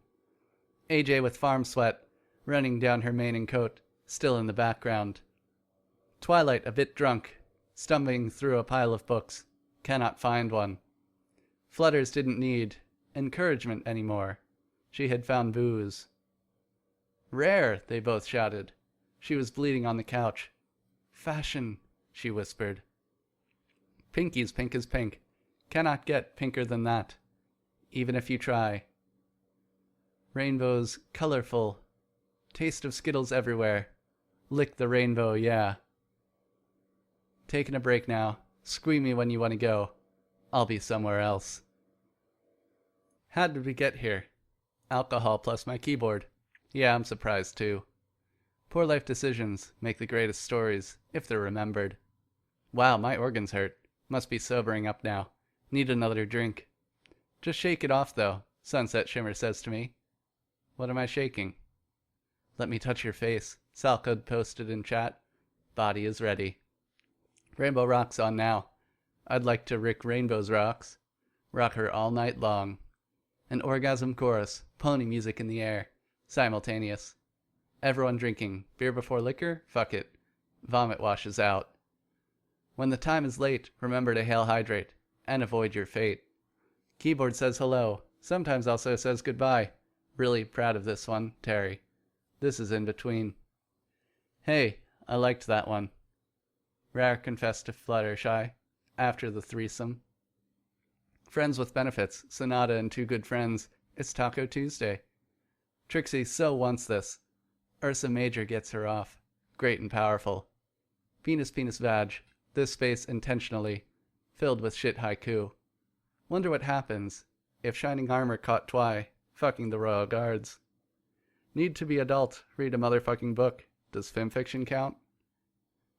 AJ with farm sweat, running down her mane and coat, still in the background. Twilight a bit drunk, stumbling through a pile of books. Cannot find one. Flutters didn't need encouragement anymore. She had found booze. Rare, they both shouted. She was bleeding on the couch. Fashion, she whispered. Pinky's pink as pink. Cannot get pinker than that. Even if you try. Rainbows, colorful. Taste of Skittles everywhere. Lick the rainbow, yeah. Taking a break now. Scream me when you want to go. I'll be somewhere else. How did we get here? Alcohol plus my keyboard. Yeah, I'm surprised too. Poor life decisions make the greatest stories, if they're remembered. Wow, my organs hurt. Must be sobering up now. Need another drink. Just shake it off, though, Sunset Shimmer says to me. What am I shaking? Let me touch your face, Salcode posted in chat. Body is ready. Rainbow Rock's on now. I'd like to Rick Rainbow's rocks. Rock her all night long. An orgasm chorus, pony music in the air. Simultaneous. Everyone drinking. Beer before liquor? Fuck it. Vomit washes out. When the time is late, remember to hail hydrate. And avoid your fate. Keyboard says hello. Sometimes also says goodbye. Really proud of this one, Terry. This is in between. Hey, I liked that one. Rare confessed to Fluttershy. After the threesome. Friends with benefits. Sonata and 2 good friends. It's Taco Tuesday. Trixie so wants this. Ursa Major gets her off. Great and powerful. Penis penis vag. This space intentionally. Filled with shit haiku. Wonder what happens if Shining Armor caught Twy fucking the Royal Guards. Need to be adult. Read a motherfucking book. Does femfiction count?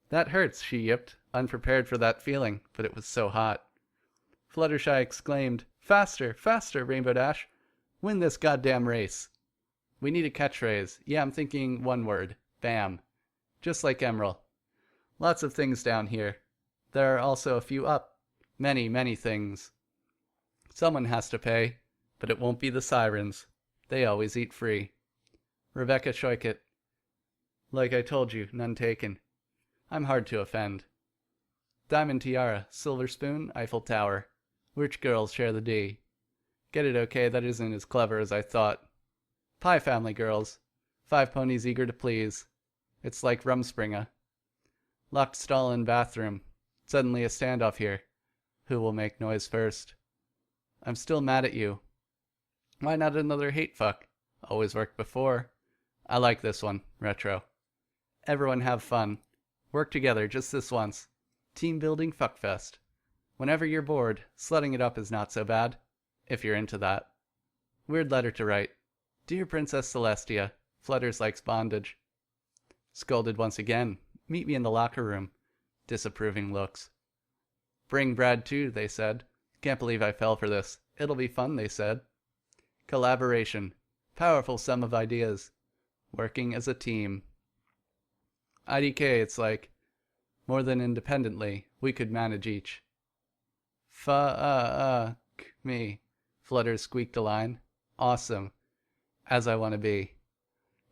That hurts, she yipped, unprepared for that feeling, but it was so hot. Fluttershy exclaimed, Faster, faster, Rainbow Dash. Win this goddamn race. We need a catchphrase. Yeah, I'm thinking 1 word. Bam. Just like Emerald. Lots of things down here. There are also a few up. Many, many things. Someone has to pay, but it won't be the sirens. They always eat free. Rebecca Shoykett. Like I told you, none taken. I'm hard to offend. Diamond Tiara, Silver Spoon, Eiffel Tower. Which girls share the D? Get it okay, that isn't as clever as I thought. Pie family girls. 5 ponies eager to please. It's like Rumspringa. Locked stall in bathroom. Suddenly a standoff here. Who will make noise first? I'm still mad at you. Why not another hate fuck? Always worked before. I like this one. Retro. Everyone have fun. Work together just this once. Team building fuckfest. Whenever you're bored, slutting it up is not so bad. If you're into that. Weird letter to write. Dear Princess Celestia, Flutters likes bondage. Scolded once again. Meet me in the locker room. Disapproving looks. Bring Brad too, they said. Can't believe I fell for this. It'll be fun, they said. Collaboration. Powerful sum of ideas. Working as a team. IDK, it's like, more than independently, we could manage each. Fuck me. Flutters squeaked a line. Awesome. As I want to be.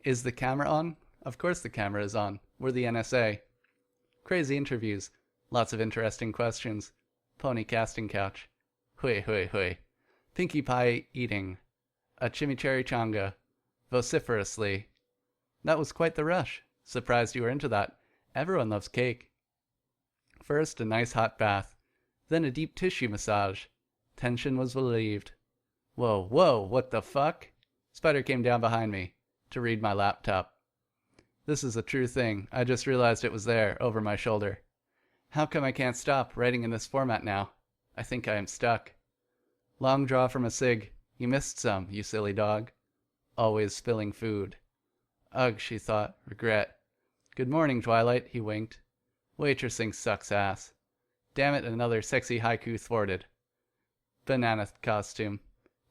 Is the camera on? Of course the camera is on. We're the NSA. Crazy interviews. Lots of interesting questions. Pony casting couch. Hui hui hui. Pinkie Pie eating. A chimichurri vociferously. That was quite the rush. Surprised you were into that. Everyone loves cake. First, a nice hot bath. Then a deep tissue massage. Tension was relieved. Whoa, whoa, what the fuck? Spider came down behind me to read my laptop. This is a true thing. I just realized it was there, over my shoulder. How come I can't stop writing in this format now? I think I am stuck. Long draw from a cig. You missed some, you silly dog. Always spilling food. Ugh, she thought. Regret. Good morning, Twilight, he winked. Waitressing sucks ass. Damn it, another sexy haiku thwarted. Banana costume.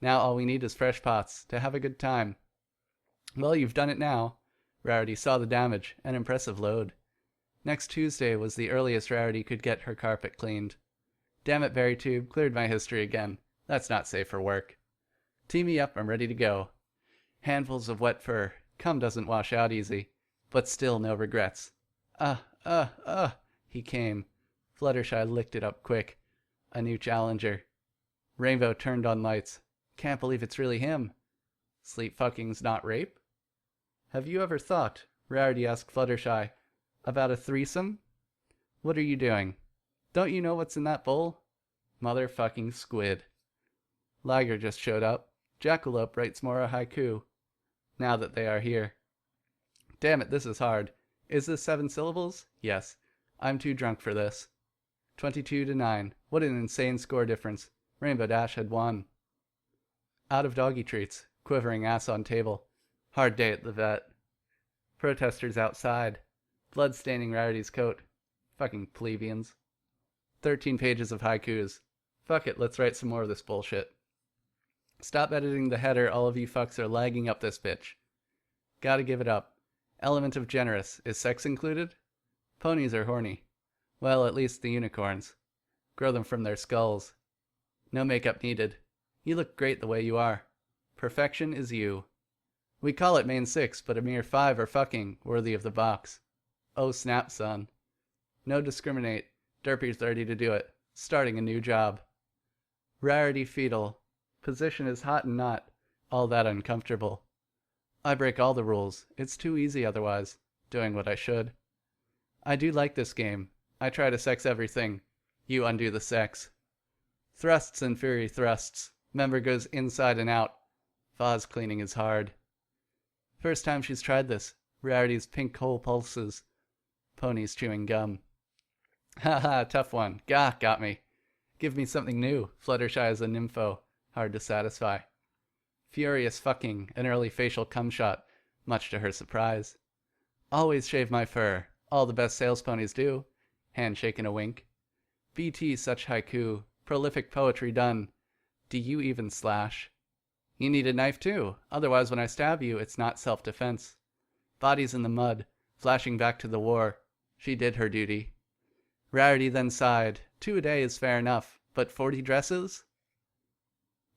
Now all we need is fresh pots to have a good time. Well, you've done it now. Rarity saw the damage, an impressive load. Next Tuesday was the earliest Rarity could get her carpet cleaned. Damn it, Berrytube, cleared my history again. That's not safe for work. Tee me up, I'm ready to go. Handfuls of wet fur. Cum doesn't wash out easy. But still no regrets. He came. Fluttershy licked it up quick. A new challenger. Rainbow turned on lights. Can't believe it's really him. Sleep fucking's not rape? Have you ever thought, Rarity asked Fluttershy, about a threesome? What are you doing? Don't you know what's in that bowl? Motherfucking squid. Liger just showed up. Jackalope writes more a haiku. Now that they are here. Damn it, this is hard. Is this 7 syllables? Yes. I'm too drunk for this. 22-9. What an insane score difference. Rainbow Dash had won. Out of doggy treats. Quivering ass on table. Hard day at the vet. Protesters outside. Blood staining Rarity's coat. Fucking plebeians. 13 pages of haikus. Fuck it, let's write some more of this bullshit. Stop editing the header, all of you fucks are lagging up this bitch. Gotta give it up. Element of generous. Is sex included? Ponies are horny. Well, at least the unicorns. Grow them from their skulls. No makeup needed. You look great the way you are. Perfection is you. We call it main 6, but a mere 5 are fucking worthy of the box. Oh snap, son. No discriminate. Derpy's ready to do it. Starting a new job. Rarity fetal. Position is hot and not all that uncomfortable. I break all the rules. It's too easy otherwise. Doing what I should. I do like this game. I try to sex everything. You undo the sex. Thrusts and fury thrusts. Member goes inside and out. Vase cleaning is hard. First time she's tried this. Rarity's pink hole pulses. Ponies chewing gum. Haha, tough one. Gah, got me. Give me something new. Fluttershy is a nympho. Hard to satisfy. Furious fucking. An early facial cum shot. Much to her surprise. Always shave my fur. All the best sales ponies do. Handshake and a wink. BT such haiku. Prolific poetry done. Do you even slash? You need a knife too. Otherwise when I stab you, it's not self-defense. Bodies in the mud. Flashing back to the war. She did her duty. Rarity then sighed. 2 a day is fair enough. But 40 dresses?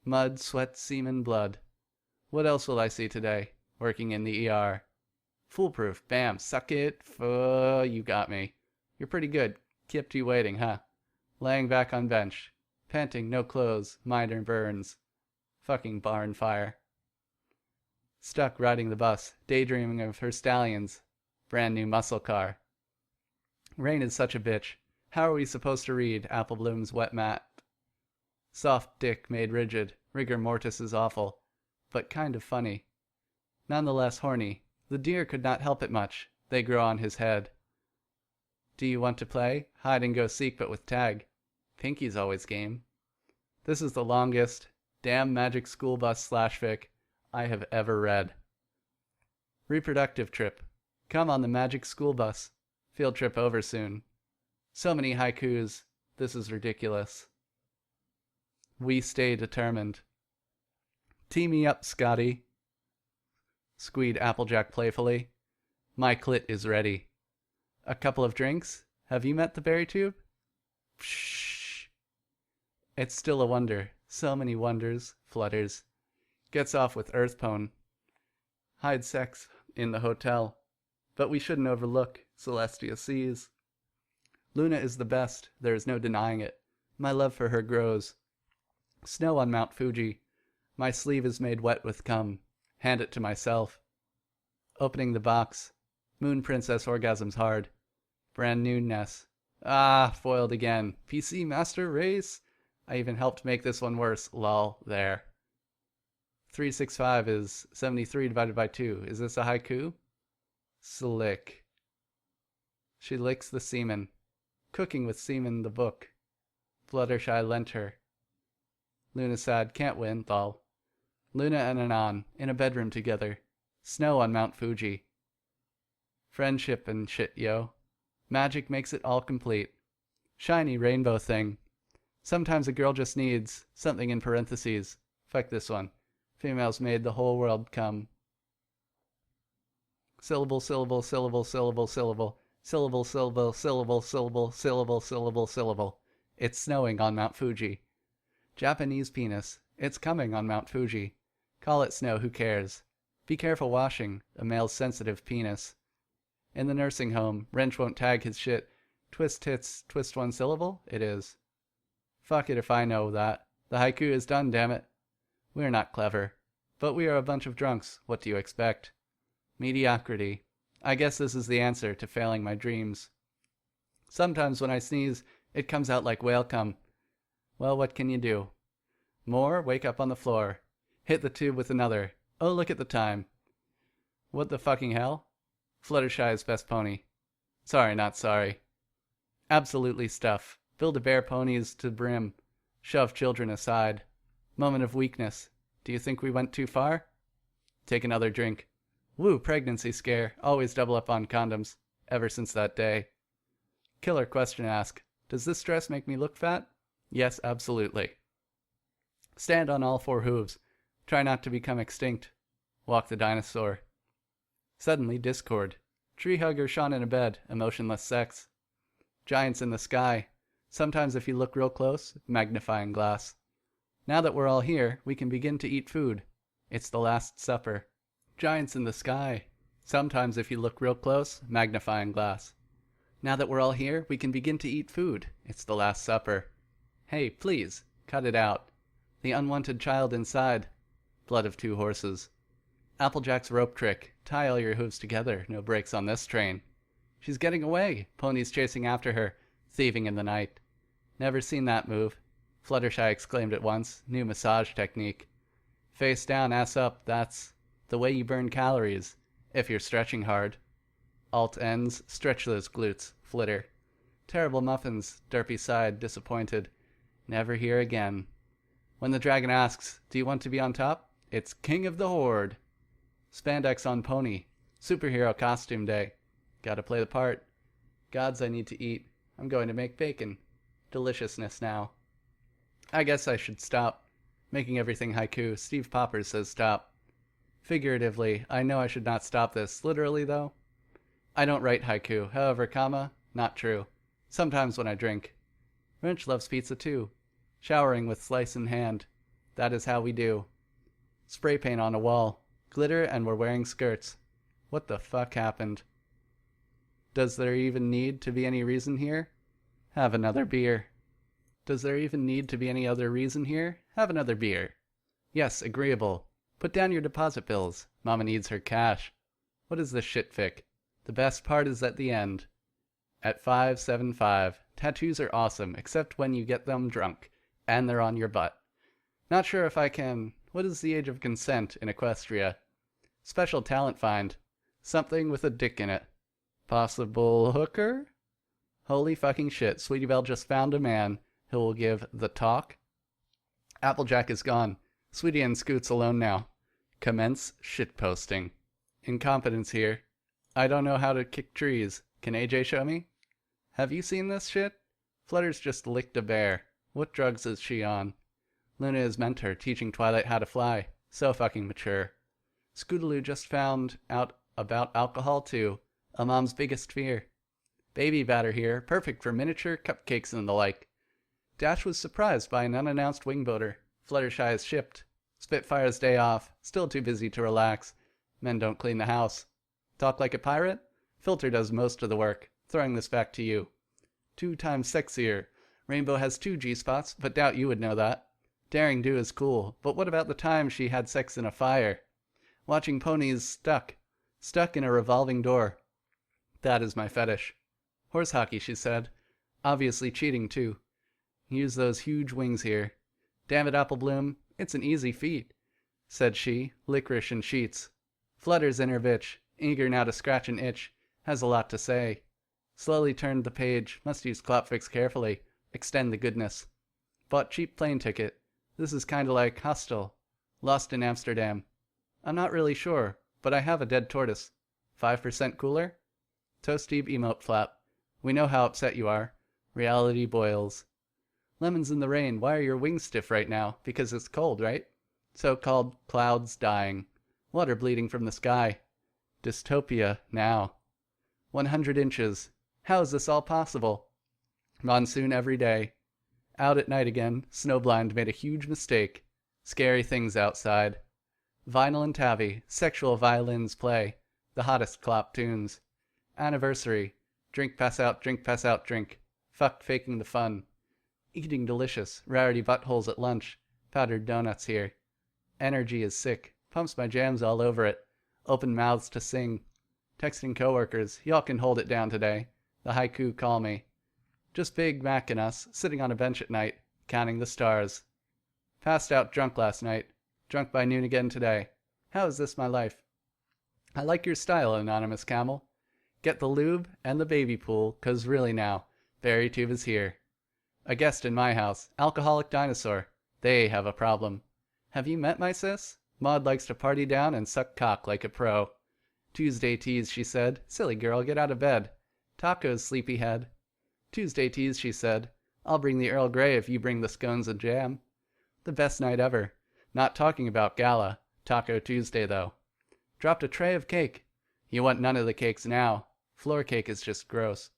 Mud, sweat, semen, blood. What else will I see today? Working in the ER. Foolproof. Bam. Suck it. You got me. You're pretty good. Kept you waiting, huh? Laying back on bench. Panting, no clothes. Minor burns. Fucking barn fire. Stuck riding the bus, daydreaming of her stallions. Brand new muscle car. Rain is such a bitch. How are we supposed to read Apple Bloom's wet mat? Soft dick made rigid. Rigor mortis is awful. But kind of funny. Nonetheless horny. The deer could not help it much. They grow on his head. Do you want to play? Hide and go seek but with tag. Pinky's always game. This is the longest damn magic school bus /fic I have ever read. Reproductive trip. Come on the magic school bus. Field trip over soon. So many haikus. This is ridiculous. We stay determined. Tee me up, Scotty. Squeed Applejack playfully. My clit is ready. A couple of drinks? Have you met the Berrytube? Pshh. It's still a wonder. So many wonders. Flutters. Gets off with Earthpone. Hide sex in the hotel. But we shouldn't overlook. Celestia sees. Luna is the best. There is no denying it. My love for her grows. Snow on Mount Fuji. My sleeve is made wet with cum. Hand it to myself. Opening the box. Moon Princess orgasms hard. Brand new Ness. Ah, foiled again. PC Master Race. I even helped make this one worse. Lol, there. 365 is 73 divided by 2. Is this a haiku? Slick. She licks the semen. Cooking with semen the book. Fluttershy lent her. Luna sad, can't win, lol. Luna and Anon, in a bedroom together. Snow on Mount Fuji. Friendship and shit, yo. Magic makes it all complete. Shiny rainbow thing. Sometimes a girl just needs something in parentheses. Fuck this one. Females made the whole world come. Syllable, syllable, syllable, syllable, syllable. Syllable, syllable, syllable, syllable, syllable, syllable, syllable. It's snowing on Mount Fuji. Japanese penis. It's coming on Mount Fuji. Call it snow, who cares? Be careful washing a male's sensitive penis. In the nursing home, Wrench won't tag his shit. Twist tits, twist one syllable? It is. Fuck it if I know that. The haiku is done, damn it. We're not clever. But we are a bunch of drunks. What do you expect? Mediocrity. I guess this is the answer to failing my dreams. Sometimes when I sneeze, it comes out like whale cum. Well, what can you do? More, wake up on the floor. Hit the tube with another. Oh, look at the time. What the fucking hell? Fluttershy's best pony. Sorry, not sorry. Absolutely stuff. Build-A-Bear ponies to brim. Shove children aside. Moment of weakness. Do you think we went too far? Take another drink. Woo, pregnancy scare. Always double up on condoms. Ever since that day. Killer question ask. Does this dress make me look fat? Yes, absolutely. Stand on all four hooves. Try not to become extinct. Walk the dinosaur. Suddenly, discord. Tree hugger Sean in a bed. Emotionless sex. Giants in the sky. Sometimes if you look real close, magnifying glass. Now that we're all here, we can begin to eat food. It's the Last Supper. Giants in the sky. Sometimes if you look real close, magnifying glass. Now that we're all here, we can begin to eat food. It's the Last Supper. Hey, please, cut it out. The unwanted child inside. Blood of two horses. Applejack's rope trick. Tie all your hooves together. No brakes on this train. She's getting away. Ponies chasing after her. Thieving in the night. Never seen that move. Fluttershy exclaimed at once. New massage technique. Face down, ass up. That's the way you burn calories. If you're stretching hard. Alt ends. Stretch those glutes. Flitter. Terrible muffins. Derpy sighed, disappointed. Never here again. When the dragon asks, do you want to be on top? It's King of the Horde. Spandex on pony. Superhero costume day. Gotta play the part. Gods, I need to eat. I'm going to make bacon. Deliciousness now. I guess I should stop. Making everything haiku. Steve Poppers says stop. Figuratively, I know I should not stop this. Literally, though. I don't write haiku. However, comma, not true. Sometimes when I drink. Wrench loves pizza too. Showering with slice in hand. That is how we do. Spray paint on a wall. Glitter and we're wearing skirts. What the fuck happened? Does there even need to be any reason here? Have another beer. Does there even need to be any other reason here? Have another beer. Yes, agreeable. Put down your deposit bills. Mama needs her cash. What is this shit fic? The best part is at the end. At 575. Tattoos are awesome, except when you get them drunk, and they're on your butt. Not sure if I can... What is the age of consent in Equestria? Special talent find. Something with a dick in it. Possible hooker? Holy fucking shit, Sweetie Belle just found a man who will give the talk. Applejack is gone. Sweetie and Scoot's alone now. Commence shitposting. Incompetence here. I don't know how to kick trees. Can AJ show me? Have you seen this shit? Flutter's just licked a bear. What drugs is she on? Luna is mentor, teaching Twilight how to fly. So fucking mature. Scootaloo just found out about alcohol too. A mom's biggest fear. Baby batter here, perfect for miniature cupcakes and the like. Dash was surprised by an unannounced wingboater. Fluttershy is shipped. Spitfire's day off, still too busy to relax. Men don't clean the house. Talk like a pirate? Filter does most of the work. Throwing this back to you. 2 times sexier. Rainbow has 2 G-spots, but doubt you would know that. Daring Do is cool, but what about the time she had sex in a fire? Watching ponies stuck in a revolving door. That is my fetish. Horse hockey, she said. Obviously cheating, too. Use those huge wings here. Damn it, Applebloom, it's an easy feat, said she, licorice and sheets. Flutters in her bitch, eager now to scratch an itch, has a lot to say. Slowly turned the page, must use Clopfix carefully, extend the goodness. Bought cheap plane ticket. This is kinda like Hostel. Lost in Amsterdam. I'm not really sure, but I have a dead tortoise. 5% cooler? Toasty emote flap. We know how upset you are. Reality boils. Lemons in the rain, why are your wings stiff right now? Because it's cold, right? So-called clouds dying. Water bleeding from the sky. Dystopia now. 100 inches. How is this all possible? Monsoon every day. Out at night again, snowblind made a huge mistake. Scary things outside. Vinyl and Tavi, sexual violins play. The hottest clop tunes. Anniversary. Drink, pass out, drink. Fuck faking the fun. Eating delicious, rarity buttholes at lunch. Powdered donuts here. Energy is sick. Pumps my jams all over it. Open mouths to sing. Texting coworkers, y'all can hold it down today. The haiku call me. Just Big Mac and us, sitting on a bench at night, counting the stars. Passed out drunk last night. Drunk by noon again today. How is this my life? I like your style, Anonymous Camel. Get the lube and the baby pool, 'cause really now, Berrytube is here. A guest in my house, alcoholic dinosaur. They have a problem. Have you met my sis? Maud likes to party down and suck cock like a pro. Tuesday tease, she said. Silly girl, get out of bed. Tacos, sleepyhead. Tuesday tease, she said. I'll bring the Earl Grey if you bring the scones and jam. The best night ever. Not talking about gala. Taco Tuesday, though. Dropped a tray of cake. You want none of the cakes now. Floor cake is just gross.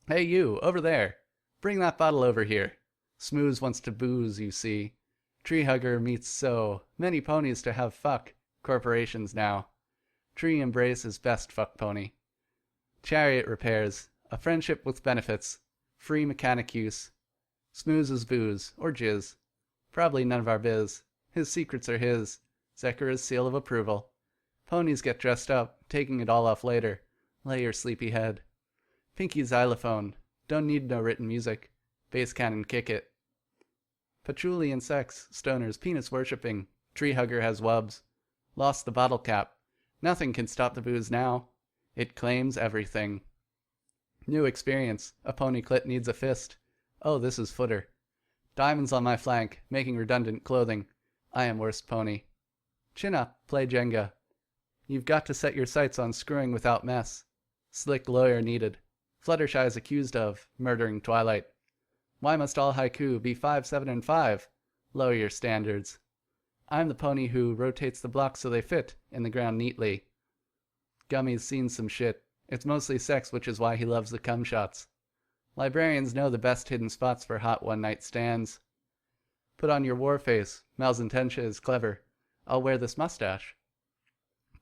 Hey you, over there. Bring that bottle over here. Smooze wants to booze, you see. Tree hugger meets so many ponies to have fuck. Corporations now. Tree embrace is best fuck pony. Chariot repairs. A friendship with benefits. Free mechanic use. Smooze is booze, or jizz. Probably none of our biz. His secrets are his. Zekara's seal of approval. Ponies get dressed up, taking it all off later. Lay your sleepy head. Pinky xylophone. Don't need no written music. Bass cannon kick it. Patchouli and sex. Stoners penis worshipping. Tree hugger has wubs. Lost the bottle cap. Nothing can stop the booze now. It claims everything. New experience. A pony clit needs a fist. Oh, this is footer. Diamonds on my flank, making redundant clothing. I am worst pony. Chin up, play Jenga. You've got to set your sights on screwing without mess. Slick lawyer needed. Fluttershy is accused of murdering Twilight. Why must all haiku be 5, 7, and 5? Lower your standards. I'm the pony who rotates the blocks so they fit in the ground neatly. Gummy's seen some shit. It's mostly sex, which is why he loves the cum shots. Librarians know the best hidden spots for hot one-night stands. Put on your war face. Malzententia is clever. I'll wear this mustache.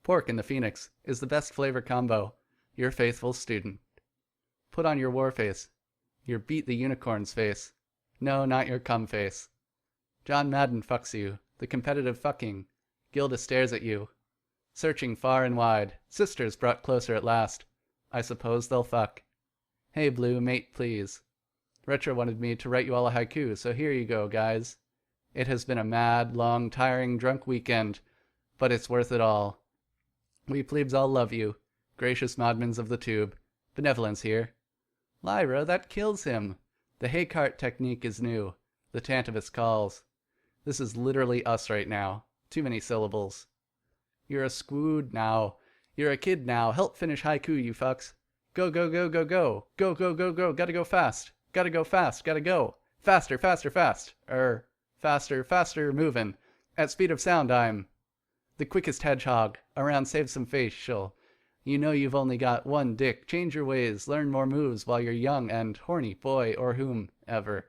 Pork in the Phoenix is the best flavor combo. Your faithful student. Put on your war face. Your beat the unicorn's face. No, not your cum face. John Madden fucks you. The competitive fucking. Gilda stares at you. Searching far and wide. Sisters brought closer at last. I suppose they'll fuck. Hey, Blue, mate, please. Retro wanted me to write you all a haiku, so here you go, guys. It has been a mad, long, tiring, drunk weekend, but it's worth it all. We plebes all love you. Gracious modmans of the tube. Benevolence here. Lyra, that kills him. The hay cart technique is new. The Tantivus calls. This is literally us right now. Too many syllables. You're a squood now. You're a kid now. Help finish haiku, you fucks. Go, go, go, go, go. Go, go, go, go. Gotta go fast. Gotta go fast. Gotta go. Faster, faster, fast. Faster, faster, movin'. At speed of sound, I'm the quickest hedgehog. Around, save some facial. You know you've only got one dick. Change your ways. Learn more moves while you're young and horny, boy or whomever.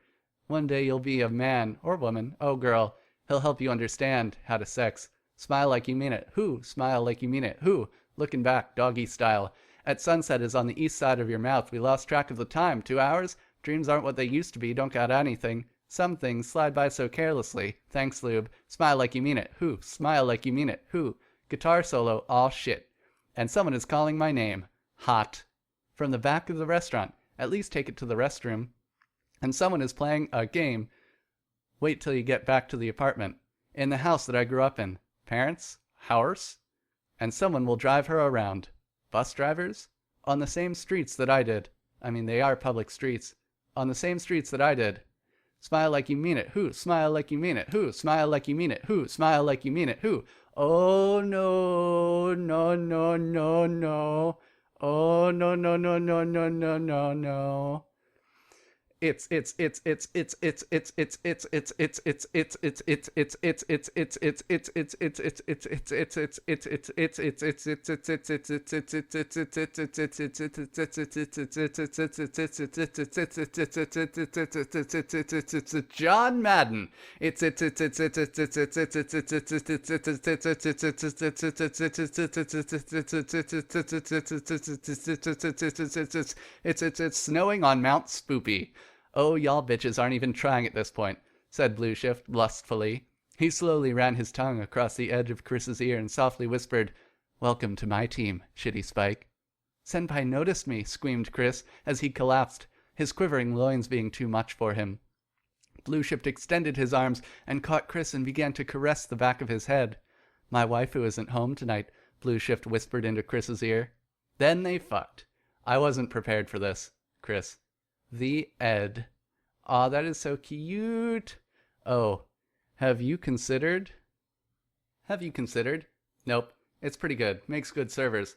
One day you'll be a man or woman. Oh, girl. He'll help you understand how to sex. Smile like you mean it. Who? Smile like you mean it. Who? Looking back, doggy style. At sunset is on the east side of your mouth. We lost track of the time. 2 hours? Dreams aren't what they used to be. Don't got anything. Some things slide by so carelessly. Thanks, lube. Smile like you mean it. Who? Smile like you mean it. Who? Guitar solo. Aw, shit. And someone is calling my name. Hot. From the back of the restaurant. At least take it to the restroom. And someone is playing a game. Wait till you get back to the apartment. In the house that I grew up in. Parents? House? And someone will drive her around. Bus drivers? On the same streets that I did. I mean, they are public streets. On the same streets that I did. Smile like you mean it. Who? Smile like you mean it. Who? Smile like you mean it. Who? Smile like you mean it. Who? Oh, no, no, no, no, no. Oh, no, no, no, no, no, no, no, no. It's John Madden. It's snowing on Mount Spoopy. Oh, y'all bitches aren't even trying at this point, said Blue Shift lustfully. He slowly ran his tongue across the edge of Chris's ear and softly whispered, Welcome to my team, Shitty Spike. Senpai noticed me, screamed Chris, as he collapsed, his quivering loins being too much for him. Blue Shift extended his arms and caught Chris and began to caress the back of his head. My waifu isn't home tonight, Blue Shift whispered into Chris's ear. Then they fucked. I wasn't prepared for this, Chris. The Ed. Aw, that is so cute. Oh, have you considered? Nope, it's pretty good. Makes good servers.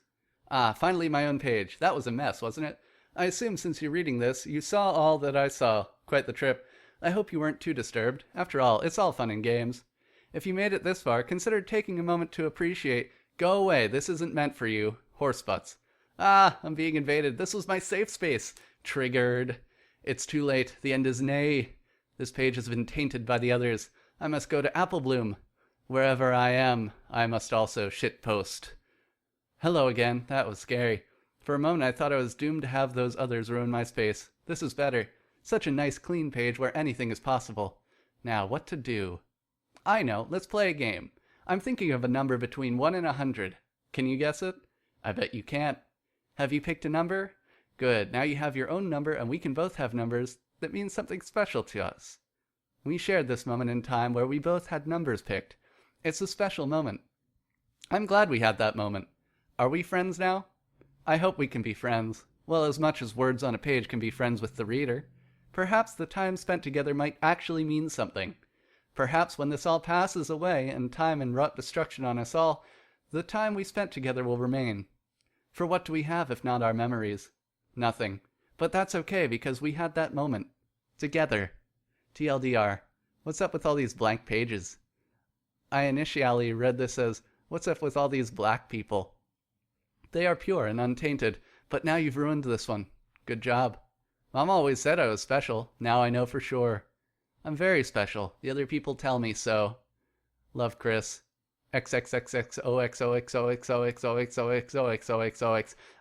Ah, finally my own page. That was a mess, wasn't it? I assume since you're reading this, you saw all that I saw. Quite the trip. I hope you weren't too disturbed. After all, it's all fun and games. If you made it this far, consider taking a moment to appreciate. Go away, this isn't meant for you. Horse butts. Ah, I'm being invaded. This was my safe space. Triggered. It's too late. The end is nay. This page has been tainted by the others. I must go to Applebloom. Wherever I am, I must also shitpost. Hello again. That was scary. For a moment I thought I was doomed to have those others ruin my space. This is better. Such a nice clean page where anything is possible. Now, what to do? I know. Let's play a game. I'm thinking of a number between 1 and 100. Can you guess it? I bet you can't. Have you picked a number? Good. Now you have your own number and we can both have numbers that mean something special to us. We shared this moment in time where we both had numbers picked. It's a special moment. I'm glad we had that moment. Are we friends now? I hope we can be friends. Well, as much as words on a page can be friends with the reader. Perhaps the time spent together might actually mean something. Perhaps when this all passes away and time and wrought destruction on us all, the time we spent together will remain. For what do we have if not our memories? Nothing. But that's okay because we had that moment. Together. TLDR. What's up with all these blank pages? I initially read this as, what's up with all these black people? They are pure and untainted, but now you've ruined this one. Good job. Mom always said I was special. Now I know for sure. I'm very special. The other people tell me so. Love, Chris. XXXXOXOXOXOXOXOXOXOXOX.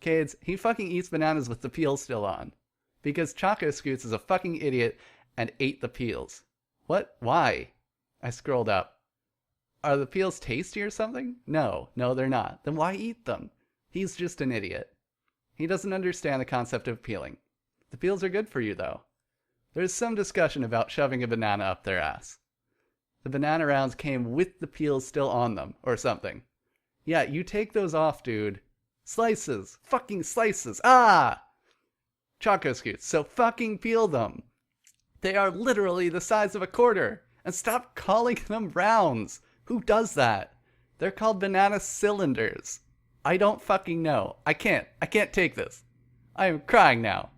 Kids, he fucking eats bananas with the peel still on. Because Choco Scoots is a fucking idiot and ate the peels. What? Why? I scrolled up. Are the peels tasty or something? No, they're not. Then why eat them? He's just an idiot. He doesn't understand the concept of peeling. The peels are good for you, though. There's some discussion about shoving a banana up their ass. The banana rounds came with the peels still on them, or something. Yeah, you take those off, dude. Slices! Fucking slices! Ah! Choco Scoots, so fucking peel them. They are literally the size of a quarter. And stop calling them rounds. Who does that? They're called banana cylinders. I don't fucking know. I can't take this. I am crying now.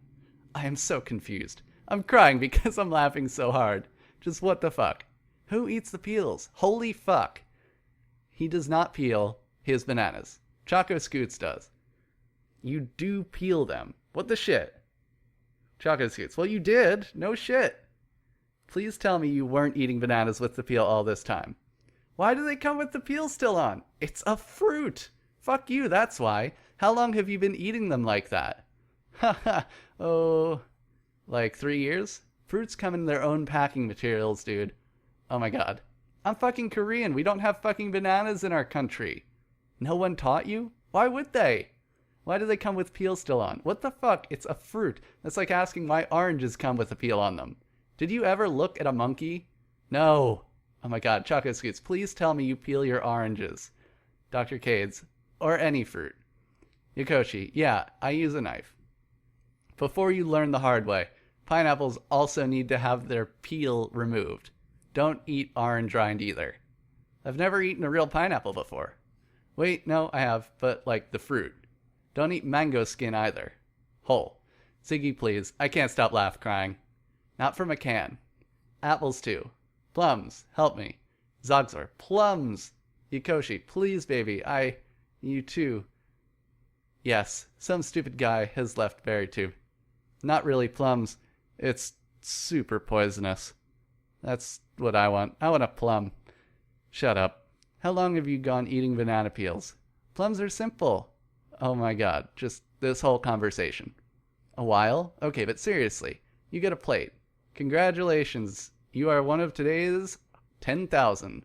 I am so confused. I'm crying because I'm laughing so hard. Just what the fuck? Who eats the peels? Holy fuck. He does not peel his bananas. Choco Scoots does. You do peel them. What the shit? Choco Scoots. Well, you did. No shit. Please tell me you weren't eating bananas with the peel all this time. Why do they come with the peel still on? It's a fruit. Fuck you, that's why. How long have you been eating them like that? Haha, oh, like 3 years? Fruits come in their own packing materials, dude. Oh my god. I'm fucking Korean. We don't have fucking bananas in our country. No one taught you? Why would they? Why do they come with peel still on? What the fuck? It's a fruit. That's like asking why oranges come with a peel on them. Did you ever look at a monkey? No. Oh my god, Choco Scoots, please tell me you peel your oranges. Dr. Cades, or any fruit. Yokoshi, yeah, I use a knife. Before you learn the hard way, pineapples also need to have their peel removed. Don't eat orange rind either. I've never eaten a real pineapple before. Wait, no, I have, but like the fruit. Don't eat mango skin either. Whole. Ziggy, please. I can't stop crying. Not from a can. Apples too. Plums, help me. Zogzor, plums. Yokoshi, please, baby. You too. Yes, some stupid guy has left Berrytube. Not really plums. It's super poisonous. That's what I want. I want a plum. Shut up. How long have you gone eating banana peels? Plums are simple. Oh my god, just this whole conversation. A while? Okay, but seriously, you get a plate. Congratulations, you are one of today's 10,000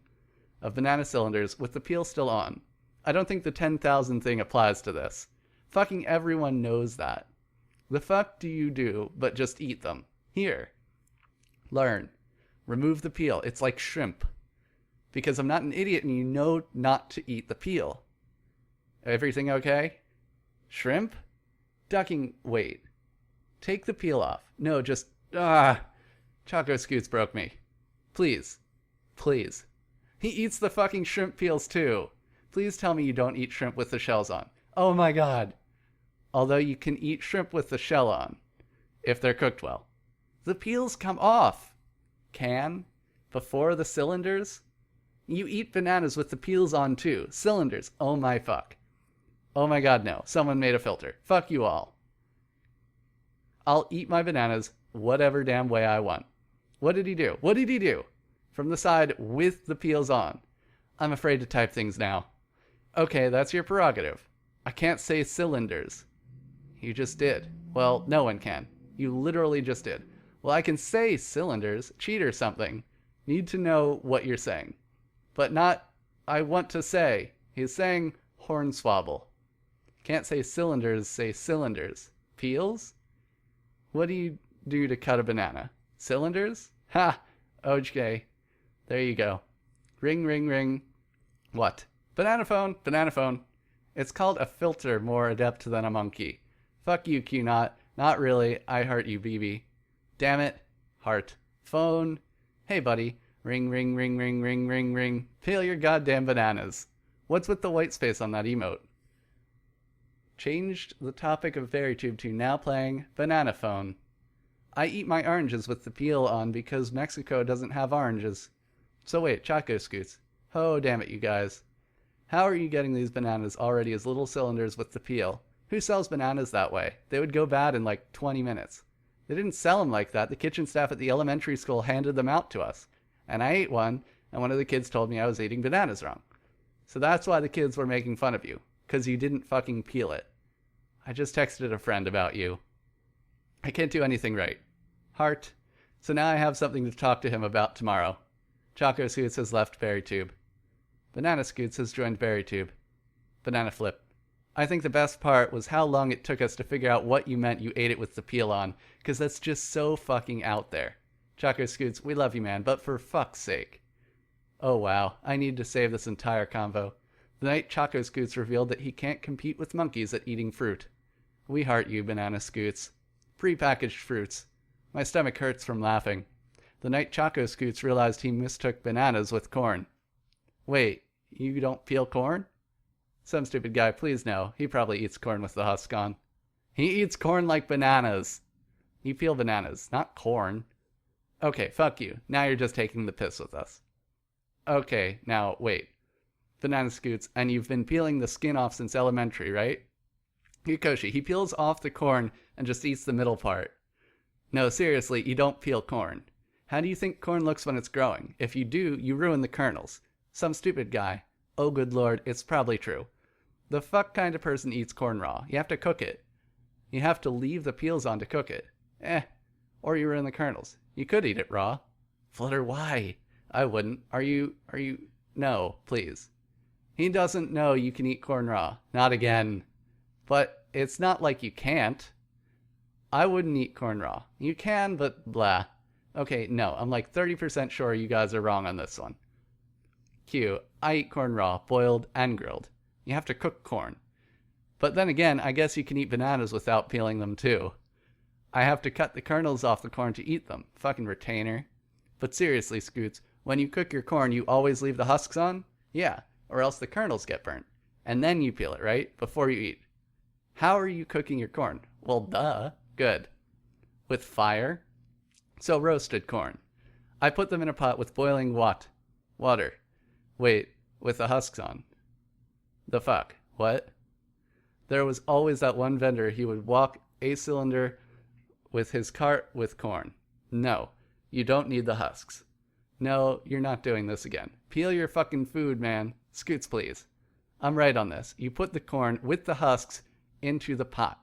of banana cylinders with the peel still on. I don't think the 10,000 thing applies to this. Fucking everyone knows that. The fuck do you do but just eat them? Here. Learn. Remove the peel. It's like shrimp. Because I'm not an idiot and you know not to eat the peel. Everything okay? Shrimp? Ducking. Wait. Take the peel off. No, just... Choco Scoots broke me. Please. Please. He eats the fucking shrimp peels too. Please tell me you don't eat shrimp with the shells on. Oh my god. Although you can eat shrimp with the shell on. If they're cooked well. The peels come off. Can? Before the cylinders? You eat bananas with the peels on too. Cylinders. Oh my fuck. Oh my god, no. Someone made a filter. Fuck you all. I'll eat my bananas whatever damn way I want. What did he do? What did he do? From the side with the peels on. I'm afraid to type things now. Okay, that's your prerogative. I can't say cylinders. You just did. Well, no one can. You literally just did. Well, I can say cylinders, cheat or something. Need to know what you're saying. But not, I want to say. He's saying hornswoggle. Can't say cylinders, say cylinders. Peels? What do you do to cut a banana? Cylinders? Ha! Okay. There you go. Ring, ring, ring. What? Banana phone, banana phone. It's called a filter more adept than a monkey. Fuck you, Q-Not. Not really. I heart you, BB. Damn it. Heart. Phone. Hey, buddy. Ring, ring, ring, ring, ring, ring, ring. Peel your goddamn bananas. What's with the white space on that emote? Changed the topic of Berrytube to now playing Banana Phone. I eat my oranges with the peel on because Mexico doesn't have oranges. So wait, Choco Scoots. Oh, damn it, you guys. How are you getting these bananas already as little cylinders with the peel? Who sells bananas that way? They would go bad in like 20 minutes. They didn't sell them like that. The kitchen staff at the elementary school handed them out to us. And I ate one, and one of the kids told me I was eating bananas wrong. So that's why the kids were making fun of you. Because you didn't fucking peel it. I just texted a friend about you. I can't do anything right. Heart. So now I have something to talk to him about tomorrow. Choco Scoots has left Berrytube. Banana Scoots has joined Berrytube. Banana Flip. I think the best part was how long it took us to figure out what you meant you ate it with the peel on, because that's just so fucking out there. Choco Scoots, we love you, man, but for fuck's sake. Oh wow, I need to save this entire convo. The night Choco Scoots revealed that he can't compete with monkeys at eating fruit. We heart you, Banana Scoots. Pre-packaged fruits. My stomach hurts from laughing. The night Choco Scoots realized he mistook bananas with corn. Wait, you don't peel corn? Some stupid guy, please no. He probably eats corn with the husk on. He eats corn like bananas. You peel bananas, not corn. Okay, fuck you. Now you're just taking the piss with us. Okay, now wait. Banana Scoots, and you've been peeling the skin off since elementary, right? Yukoshi, he peels off the corn and just eats the middle part. No, seriously, you don't peel corn. How do you think corn looks when it's growing? If you do, you ruin the kernels. Some stupid guy. Oh good lord, it's probably true. The fuck kind of person eats corn raw? You have to cook it. You have to leave the peels on to cook it. Or you ruin the kernels. You could eat it raw. Flutter, why? I wouldn't. Are you... No, please. He doesn't know you can eat corn raw. Not again. But it's not like you can't. I wouldn't eat corn raw. You can, but blah. Okay, no, I'm like 30% sure you guys are wrong on this one. Q, I eat corn raw, boiled and grilled. You have to cook corn. But then again, I guess you can eat bananas without peeling them too. I have to cut the kernels off the corn to eat them. Fucking retainer. But seriously, Scoots, when you cook your corn, you always leave the husks on? Yeah, or else the kernels get burnt. And then you peel it, right? Before you eat. How are you cooking your corn? Well, duh. Good. With fire? So roasted corn. I put them in a pot with boiling water. Wait, with the husks on. The fuck? What? There was always that one vendor, he would walk a cylinder with his cart with corn. No, you don't need the husks. No, you're not doing this again. Peel your fucking food, man. Scoots, please. I'm right on this. You put the corn with the husks into the pot.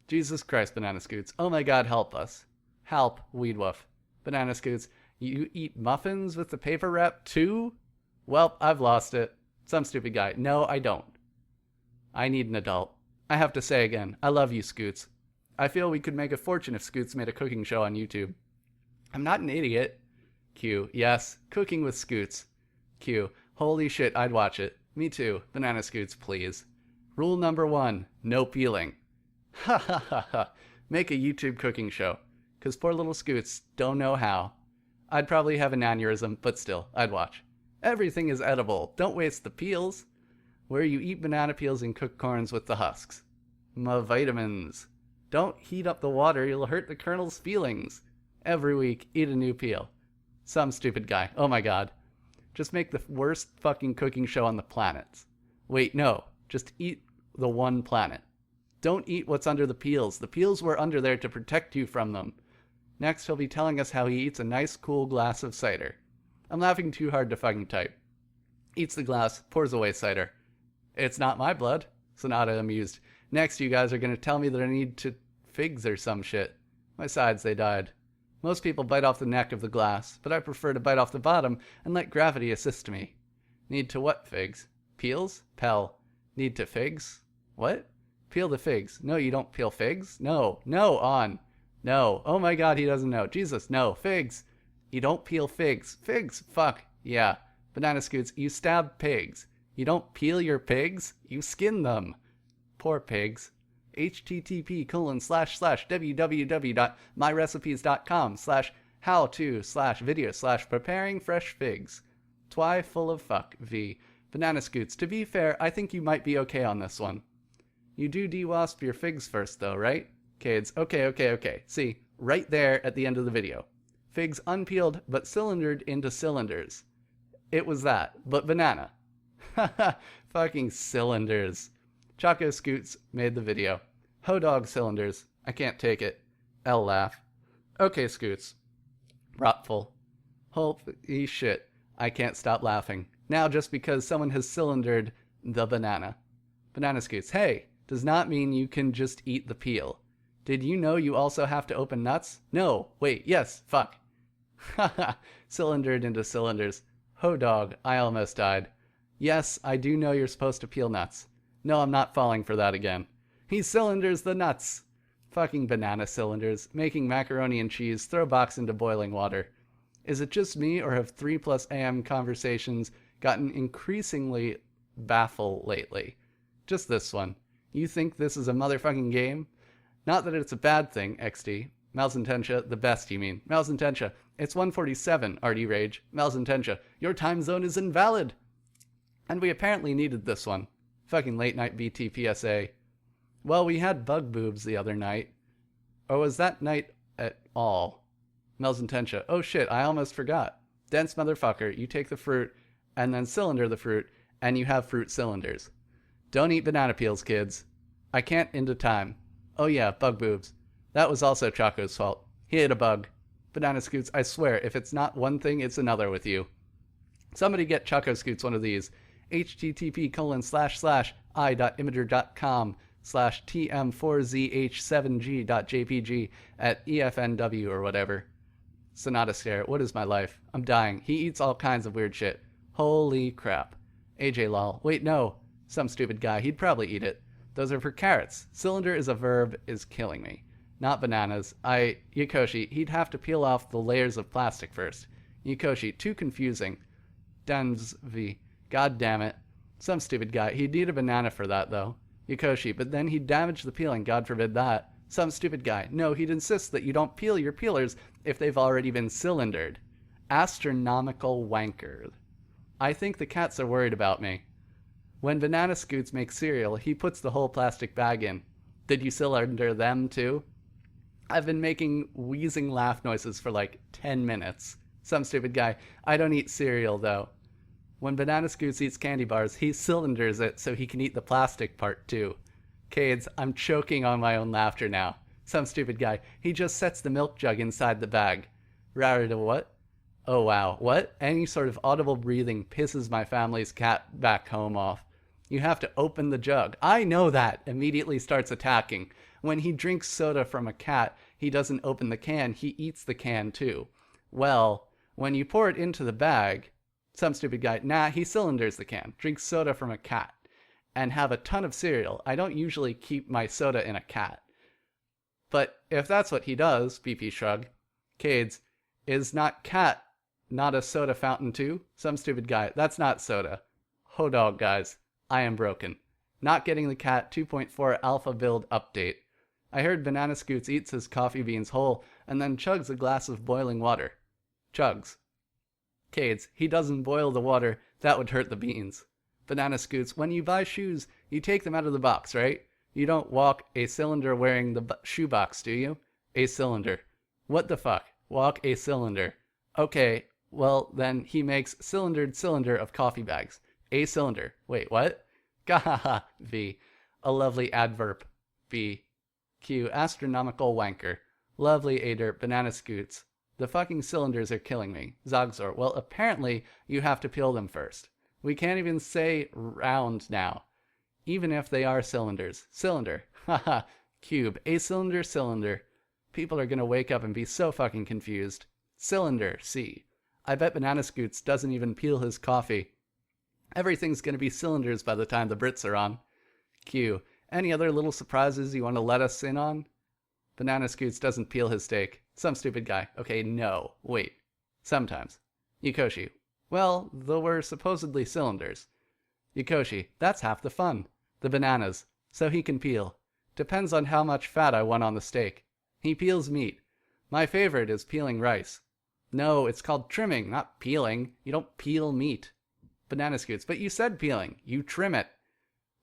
Jesus Christ, Banana Scoots. Oh my god, help us. Help, Weedwoof. Banana Scoots, you eat muffins with the paper wrap too? Well, I've lost it. Some stupid guy. No, I don't. I need an adult. I have to say again, I love you, Scoots. I feel we could make a fortune if Scoots made a cooking show on YouTube. I'm not an idiot. Q, yes, cooking with Scoots. Q, holy shit, I'd watch it. Me too. Banana Scoots, please. Rule number 1, no peeling. Ha ha ha ha. Make a YouTube cooking show. Cause poor little Scoots don't know how. I'd probably have an aneurysm, but still, I'd watch. Everything is edible. Don't waste the peels. Where you eat banana peels and cook corns with the husks. My vitamins. Don't heat up the water, you'll hurt the kernel's feelings. Every week, eat a new peel. Some stupid guy. Oh my god. Just make the worst fucking cooking show on the planet. Wait, no. Just eat the one planet. Don't eat what's under the peels. The peels were under there to protect you from them. Next, he'll be telling us how he eats a nice cool glass of cider. I'm laughing too hard to fucking type. Eats the glass, pours away cider. It's not my blood. Sonata amused. Next, you guys are going to tell me that I need to figs or some shit. My sides, they died. Most people bite off the neck of the glass, but I prefer to bite off the bottom and let gravity assist me. Need to what figs? Peels? Pell. Need to figs? What? Peel the figs. No, you don't peel figs. No. No, on. No. Oh my god, he doesn't know. Jesus, no. Figs. You don't peel figs. Figs. Fuck. Yeah. Banana Scoots, you stab pigs. You don't peel your pigs. You skin them. Poor pigs. http://www.myrecipes.com/how-to/video/preparing fresh figs. Twy full of fuck, V. Banana Scoots, to be fair, I think you might be okay on this one. You do de-wasp your figs first though, right? Kids, okay. See, right there at the end of the video. Figs unpeeled, but cylindered into cylinders. It was that, but banana. Haha, fucking cylinders. Choco Scoots made the video. Ho dog cylinders. I can't take it. L laugh. Okay, Scoots. Rotful. Holy shit. I can't stop laughing. Now just because someone has cylindered the banana. Banana Scoots. Hey, does not mean you can just eat the peel. Did you know you also have to open nuts? No, wait, yes, fuck. Haha, cylindered into cylinders. Ho dog, I almost died. Yes, I do know you're supposed to peel nuts. No, I'm not falling for that again. He cylinders the nuts. Fucking banana cylinders, making macaroni and cheese, throw box into boiling water. Is it just me, or have 3+ AM conversations gotten increasingly baffled lately? Just this one. You think this is a motherfucking game? Not that it's a bad thing, XD. Malsententia, the best, you mean. Malsententia, it's 1:47, RD Rage. Malsententia, your time zone is invalid. And we apparently needed this one. Fucking late night BTPSA. Well, we had bug boobs the other night. Or was that night at all? Malsententia, oh shit, I almost forgot. Dense motherfucker, you take the fruit, and then cylinder the fruit, and you have fruit cylinders. Don't eat banana peels, kids. I can't into time. Oh yeah, bug boobs. That was also Choco's fault. He ate a bug. Banana Scoots, I swear, if it's not one thing, it's another with you. Somebody get Choco Scoots one of these. http://i.imager.com/tm4zh7g.jpg at EFNW or whatever. Sonata Scare, what is my life? I'm dying. He eats all kinds of weird shit. Holy crap. AJ lol. Wait, no. Some stupid guy. He'd probably eat it. Those are for carrots. Cylinder is a verb is killing me. Not bananas. Yukoshi, he'd have to peel off the layers of plastic first. Yukoshi, too confusing. Densv. God damn it. Some stupid guy. He'd need a banana for that, though. Yukoshi, but then he'd damage the peeling. God forbid that. Some stupid guy. No, he'd insist that you don't peel your peelers if they've already been cylindered. Astronomical wanker. I think the cats are worried about me. When Banana Scoots makes cereal, he puts the whole plastic bag in. Did you cylinder them, too? I've been making wheezing laugh noises for like 10 minutes. Some stupid guy. I don't eat cereal, though. When Banana Scoots eats candy bars, he cylinders it so he can eat the plastic part, too. Cades, I'm choking on my own laughter now. Some stupid guy. He just sets the milk jug inside the bag. Rarity what? Oh wow, what? Any sort of audible breathing pisses my family's cat back home off. You have to open the jug. I know that. Immediately starts attacking. When he drinks soda from a cat, he doesn't open the can, he eats the can too. Well, when you pour it into the bag, some stupid guy, nah, he cylinders the can, drinks soda from a cat, and have a ton of cereal. I don't usually keep my soda in a cat. But if that's what he does, BP shrug, Cades, is not cat not a soda fountain too? Some stupid guy, that's not soda. Ho dog, guys. I am broken. Not getting the cat 2.4 alpha build update. I heard Banana Scoots eats his coffee beans whole and then chugs a glass of boiling water. Chugs. Cades, he doesn't boil the water. That would hurt the beans. Banana Scoots, when you buy shoes, you take them out of the box, right? You don't walk a cylinder wearing the shoebox, do you? A cylinder. What the fuck? Walk a cylinder. Okay, well then he makes cylinder of coffee bags. A cylinder. Wait, what? Gahaha. V. A lovely adverb. B. Q. Astronomical wanker. Lovely Ader. Banana Scoots. The fucking cylinders are killing me. Zogzor. Well, apparently you have to peel them first. We can't even say round now. Even if they are cylinders. Cylinder. Haha. Cube. A cylinder. People are gonna wake up and be so fucking confused. Cylinder. C. I bet Banana Scoots doesn't even peel his coffee. Everything's going to be cylinders by the time the Brits are on. Q. Any other little surprises you want to let us in on? Banana Scoots doesn't peel his steak. Some stupid guy. Okay, no. Wait. Sometimes. Yukoshi. Well, though we're supposedly cylinders. Yukoshi. That's half the fun. The bananas. So he can peel. Depends on how much fat I want on the steak. He peels meat. My favorite is peeling rice. No, it's called trimming, not peeling. You don't peel meat. Banana Scoots, but you said peeling. You trim it.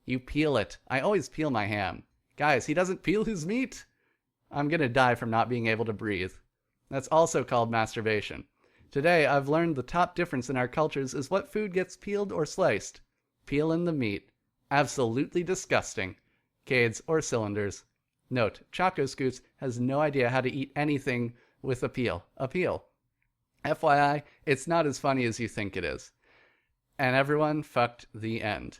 You peel it. I always peel my ham. Guys, he doesn't peel his meat. I'm gonna die from not being able to breathe. That's also called masturbation. Today, I've learned the top difference in our cultures is what food gets peeled or sliced. Peeling the meat. Absolutely disgusting. Cades or cylinders. Note, Choco Scoots has no idea how to eat anything with a peel. A peel. FYI, it's not as funny as you think it is. And everyone fucked the end.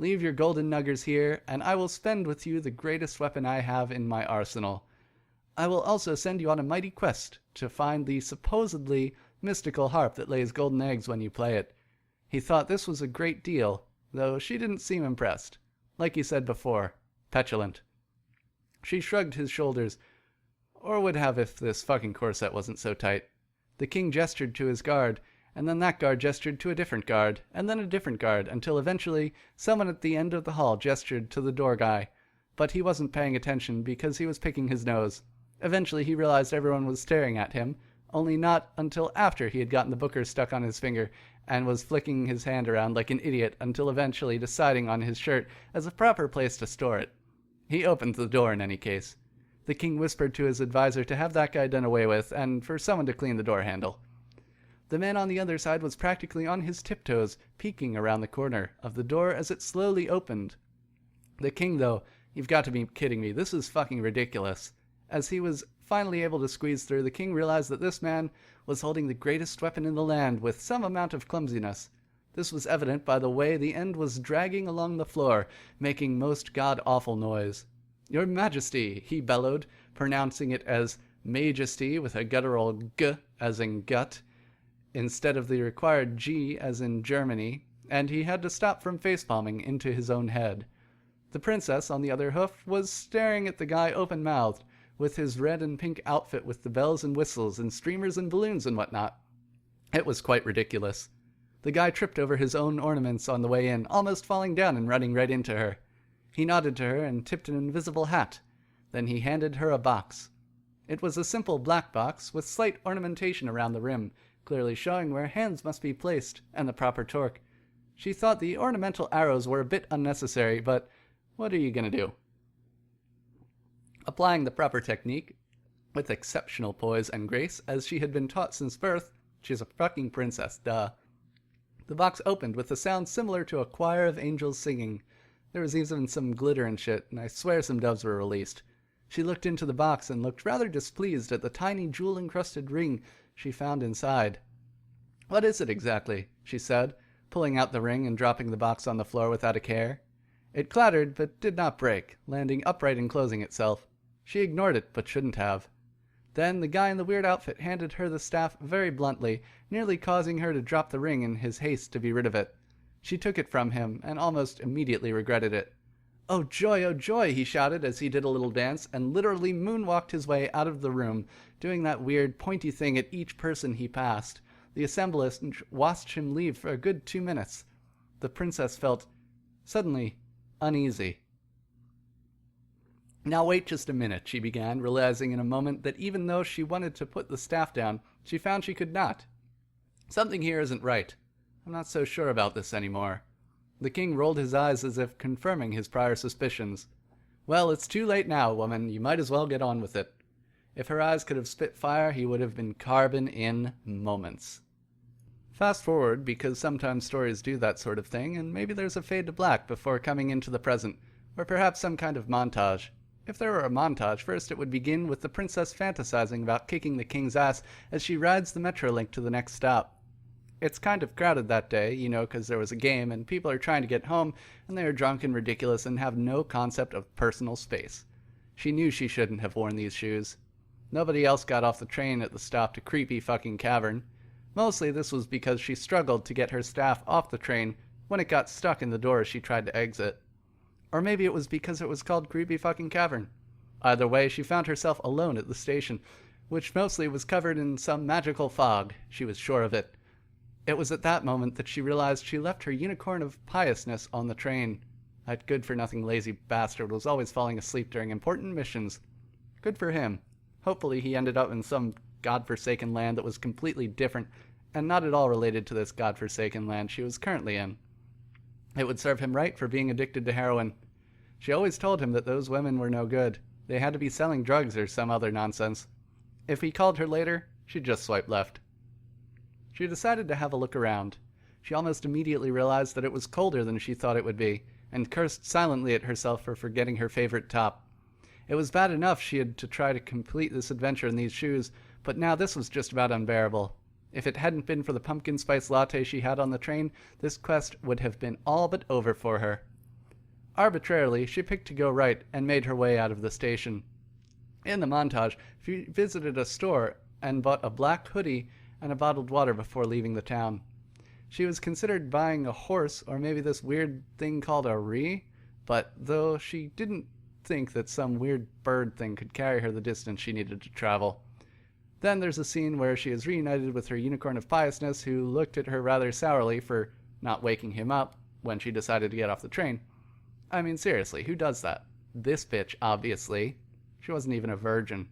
Leave your golden nuggers here, and I will spend with you the greatest weapon I have in my arsenal. I will also send you on a mighty quest to find the supposedly mystical harp that lays golden eggs when you play it. He thought this was a great deal, though she didn't seem impressed. Like he said before, petulant. She shrugged his shoulders, or would have if this fucking corset wasn't so tight. The king gestured to his guard, and then that guard gestured to a different guard, and then a different guard, until eventually someone at the end of the hall gestured to the door guy. But he wasn't paying attention because he was picking his nose. Eventually he realized everyone was staring at him, only not until after he had gotten the booker stuck on his finger and was flicking his hand around like an idiot until eventually deciding on his shirt as a proper place to store it. He opened the door in any case. The king whispered to his advisor to have that guy done away with and for someone to clean the door handle. The man on the other side was practically on his tiptoes, peeking around the corner of the door as it slowly opened. The king, though, you've got to be kidding me, this is fucking ridiculous. As he was finally able to squeeze through, the king realized that this man was holding the greatest weapon in the land with some amount of clumsiness. This was evident by the way the end was dragging along the floor, making most god-awful noise. "Your Majesty," he bellowed, pronouncing it as majesty with a guttural g as in gut, instead of the required G as in Germany, and he had to stop from facepalming into his own head. The princess, on the other hoof, was staring at the guy open-mouthed, with his red and pink outfit with the bells and whistles and streamers and balloons and whatnot. It was quite ridiculous. The guy tripped over his own ornaments on the way in, almost falling down and running right into her. He nodded to her and tipped an invisible hat. Then he handed her a box. It was a simple black box with slight ornamentation around the rim, clearly showing where hands must be placed and the proper torque. She thought the ornamental arrows were a bit unnecessary, but what are you going to do? Applying the proper technique, with exceptional poise and grace, as she had been taught since birth, she's a fucking princess, duh. The box opened with a sound similar to a choir of angels singing. There was even some glitter and shit, and I swear some doves were released. She looked into the box and looked rather displeased at the tiny jewel-encrusted ring she found inside. "What is it exactly?" she said, pulling out the ring and dropping the box on the floor without a care. It clattered, but did not break, landing upright and closing itself. She ignored it, but shouldn't have. Then the guy in the weird outfit handed her the staff very bluntly, nearly causing her to drop the ring in his haste to be rid of it. She took it from him, and almost immediately regretted it. "Oh joy," he shouted as he did a little dance, and literally moonwalked his way out of the room, doing that weird pointy thing at each person he passed. The assemblage watched him leave for a good 2 minutes. The princess felt, suddenly, uneasy. "Now wait just a minute," she began, realizing in a moment that even though she wanted to put the staff down, she found she could not. "Something here isn't right. I'm not so sure about this anymore." The king rolled his eyes as if confirming his prior suspicions. "Well, it's too late now, woman. You might as well get on with it." If her eyes could have spit fire, he would have been carbon in moments. Fast forward, because sometimes stories do that sort of thing, and maybe there's a fade to black before coming into the present, or perhaps some kind of montage. If there were a montage, first it would begin with the princess fantasizing about kicking the king's ass as she rides the Metrolink to the next stop. It's kind of crowded that day, you know, because there was a game and people are trying to get home and they are drunk and ridiculous and have no concept of personal space. She knew she shouldn't have worn these shoes. Nobody else got off the train at the stop to Creepy Fucking Cavern. Mostly this was because she struggled to get her staff off the train when it got stuck in the door as she tried to exit. Or maybe it was because it was called Creepy Fucking Cavern. Either way, she found herself alone at the station, which mostly was covered in some magical fog. She was sure of it. It was at that moment that she realized she left her unicorn of piousness on the train. That good-for-nothing lazy bastard was always falling asleep during important missions. Good for him. Hopefully he ended up in some godforsaken land that was completely different and not at all related to this godforsaken land she was currently in. It would serve him right for being addicted to heroin. She always told him that those women were no good. They had to be selling drugs or some other nonsense. If he called her later, she'd just swipe left. She decided to have a look around. She almost immediately realized that it was colder than she thought it would be, and cursed silently at herself for forgetting her favorite top. It was bad enough she had to try to complete this adventure in these shoes, but now this was just about unbearable. If it hadn't been for the pumpkin spice latte she had on the train, this quest would have been all but over for her. Arbitrarily, she picked to go right and made her way out of the station. In the montage, she visited a store and bought a black hoodie and a bottled water before leaving the town. She was considered buying a horse or maybe this weird thing called a ree, but though she didn't think that some weird bird thing could carry her the distance she needed to travel. Then there's a scene where she is reunited with her unicorn of piousness, who looked at her rather sourly for not waking him up when she decided to get off the train. I mean, seriously, who does that? This bitch, obviously. She wasn't even a virgin.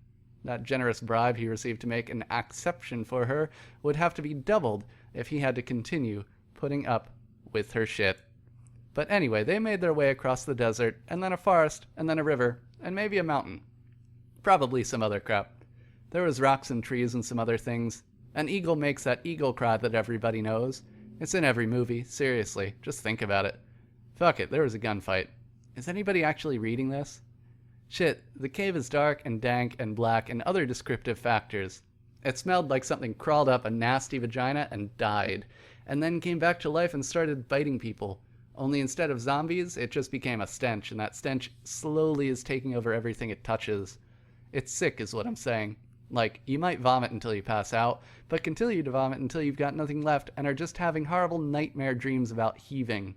That generous bribe he received to make an exception for her would have to be doubled if he had to continue putting up with her shit. But anyway, they made their way across the desert, and then a forest, and then a river, and maybe a mountain. Probably some other crap. There was rocks and trees and some other things. An eagle makes that eagle cry that everybody knows. It's in every movie, seriously, just think about it. Fuck it, there was a gunfight. Is anybody actually reading this? Shit, the cave is dark and dank and black and other descriptive factors. It smelled like something crawled up a nasty vagina and died, and then came back to life and started biting people. Only instead of zombies, it just became a stench, and that stench slowly is taking over everything it touches. It's sick is what I'm saying. Like, you might vomit until you pass out, but continue to vomit until you've got nothing left and are just having horrible nightmare dreams about heaving.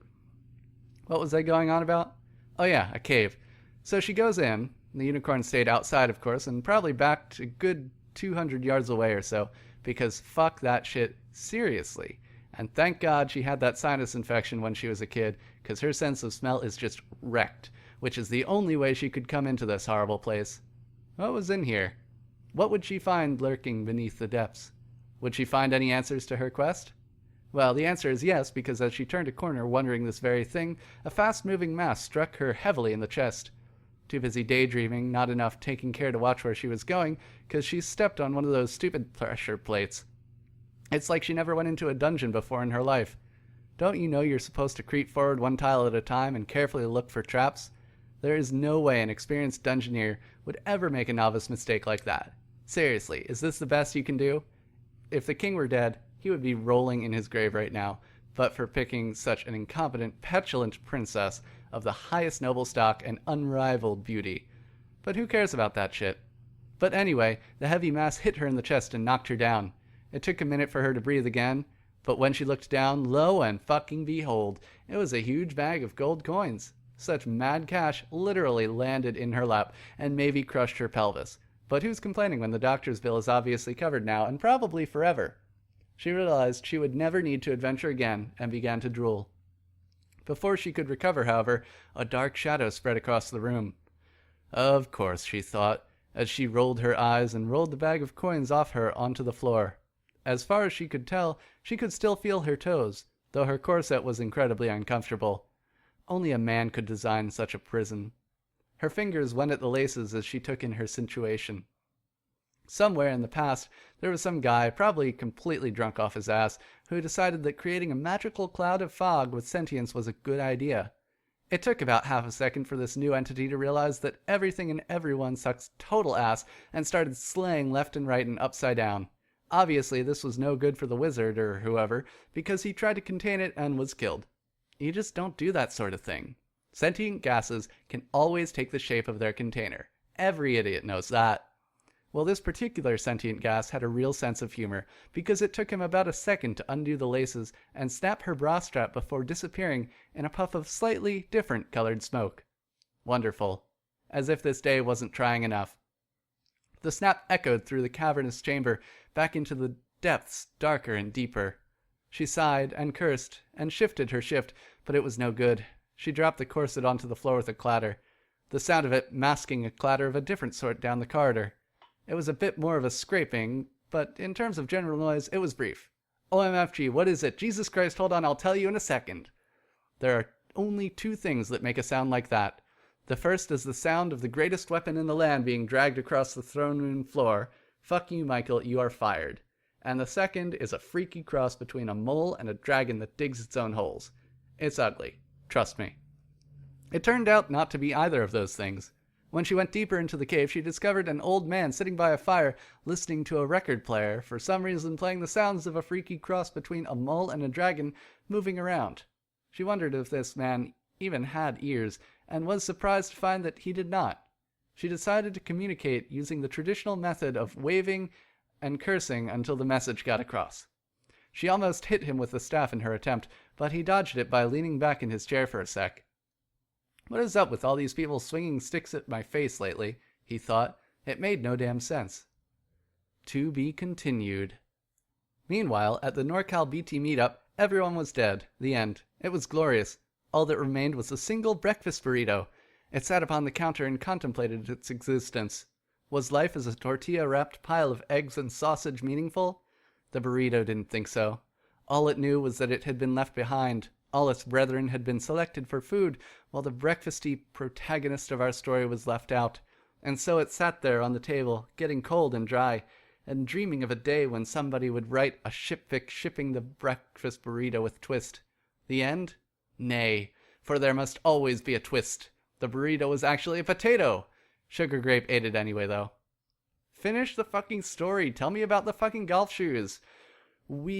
What was I going on about? Oh yeah, a cave. So she goes in. The unicorn stayed outside, of course, and probably backed a good 200 yards away or so, because fuck that shit seriously. And thank God she had that sinus infection when she was a kid, because her sense of smell is just wrecked, which is the only way she could come into this horrible place. What was in here? What would she find lurking beneath the depths? Would she find any answers to her quest? Well, the answer is yes, because as she turned a corner wondering this very thing, a fast-moving mass struck her heavily in the chest. Too busy daydreaming, not enough taking care to watch where she was going, because she stepped on one of those stupid pressure plates. It's like she never went into a dungeon before in her life. Don't you know you're supposed to creep forward one tile at a time and carefully look for traps? There is no way an experienced dungeoneer would ever make a novice mistake like that. Seriously, is this the best you can do? If the king were dead, he would be rolling in his grave right now, but for picking such an incompetent, petulant princess of the highest noble stock and unrivaled beauty. But who cares about that shit? But anyway, the heavy mass hit her in the chest and knocked her down. It took a minute for her to breathe again, but when she looked down, lo and fucking behold, it was a huge bag of gold coins. Such mad cash literally landed in her lap and maybe crushed her pelvis. But who's complaining when the doctor's bill is obviously covered now, and probably forever? She realized she would never need to adventure again, and began to drool. Before she could recover, however, a dark shadow spread across the room. Of course, she thought, as she rolled her eyes and rolled the bag of coins off her onto the floor. As far as she could tell, she could still feel her toes, though her corset was incredibly uncomfortable. Only a man could design such a prison. Her fingers went at the laces as she took in her situation. Somewhere in the past, there was some guy, probably completely drunk off his ass, who decided that creating a magical cloud of fog with sentience was a good idea. It took about half a second for this new entity to realize that everything and everyone sucks total ass and started slaying left and right and upside down. Obviously, this was no good for the wizard or whoever, because he tried to contain it and was killed. You just don't do that sort of thing. Sentient gases can always take the shape of their container. Every idiot knows that. Well, this particular sentient gas had a real sense of humor, because it took him about a second to undo the laces and snap her bra strap before disappearing in a puff of slightly different colored smoke. Wonderful. As if this day wasn't trying enough. The snap echoed through the cavernous chamber, back into the depths darker and deeper. She sighed and cursed and shifted her shift, but it was no good. She dropped the corset onto the floor with a clatter, the sound of it masking a clatter of a different sort down the corridor. It was a bit more of a scraping, but in terms of general noise, it was brief. OMFG, what is it? Jesus Christ, hold on, I'll tell you in a second. There are only two things that make a sound like that. The first is the sound of the greatest weapon in the land being dragged across the throne room floor. Fuck you, Michael, you are fired. And the second is a freaky cross between a mole and a dragon that digs its own holes. It's ugly. Trust me. It turned out not to be either of those things. When she went deeper into the cave, she discovered an old man sitting by a fire, listening to a record player, for some reason playing the sounds of a freaky cross between a mole and a dragon moving around. She wondered if this man even had ears, and was surprised to find that he did not. She decided to communicate using the traditional method of waving and cursing until the message got across. She almost hit him with the staff in her attempt, but he dodged it by leaning back in his chair for a sec. What is up with all these people swinging sticks at my face lately? He thought. It made no damn sense. To be continued. Meanwhile, at the NorCal BT meetup, everyone was dead. The end. It was glorious. All that remained was a single breakfast burrito. It sat upon the counter and contemplated its existence. Was life as a tortilla-wrapped pile of eggs and sausage meaningful? The burrito didn't think so. All it knew was that it had been left behind. All its brethren had been selected for food, while the breakfasty protagonist of our story was left out. And so it sat there on the table, getting cold and dry, and dreaming of a day when somebody would write a shipfic shipping the breakfast burrito with twist. The end? Nay, for there must always be a twist. The burrito was actually a potato. Sugar Grape ate it anyway, though. Finish the fucking story. Tell me about the fucking golf shoes. Weed.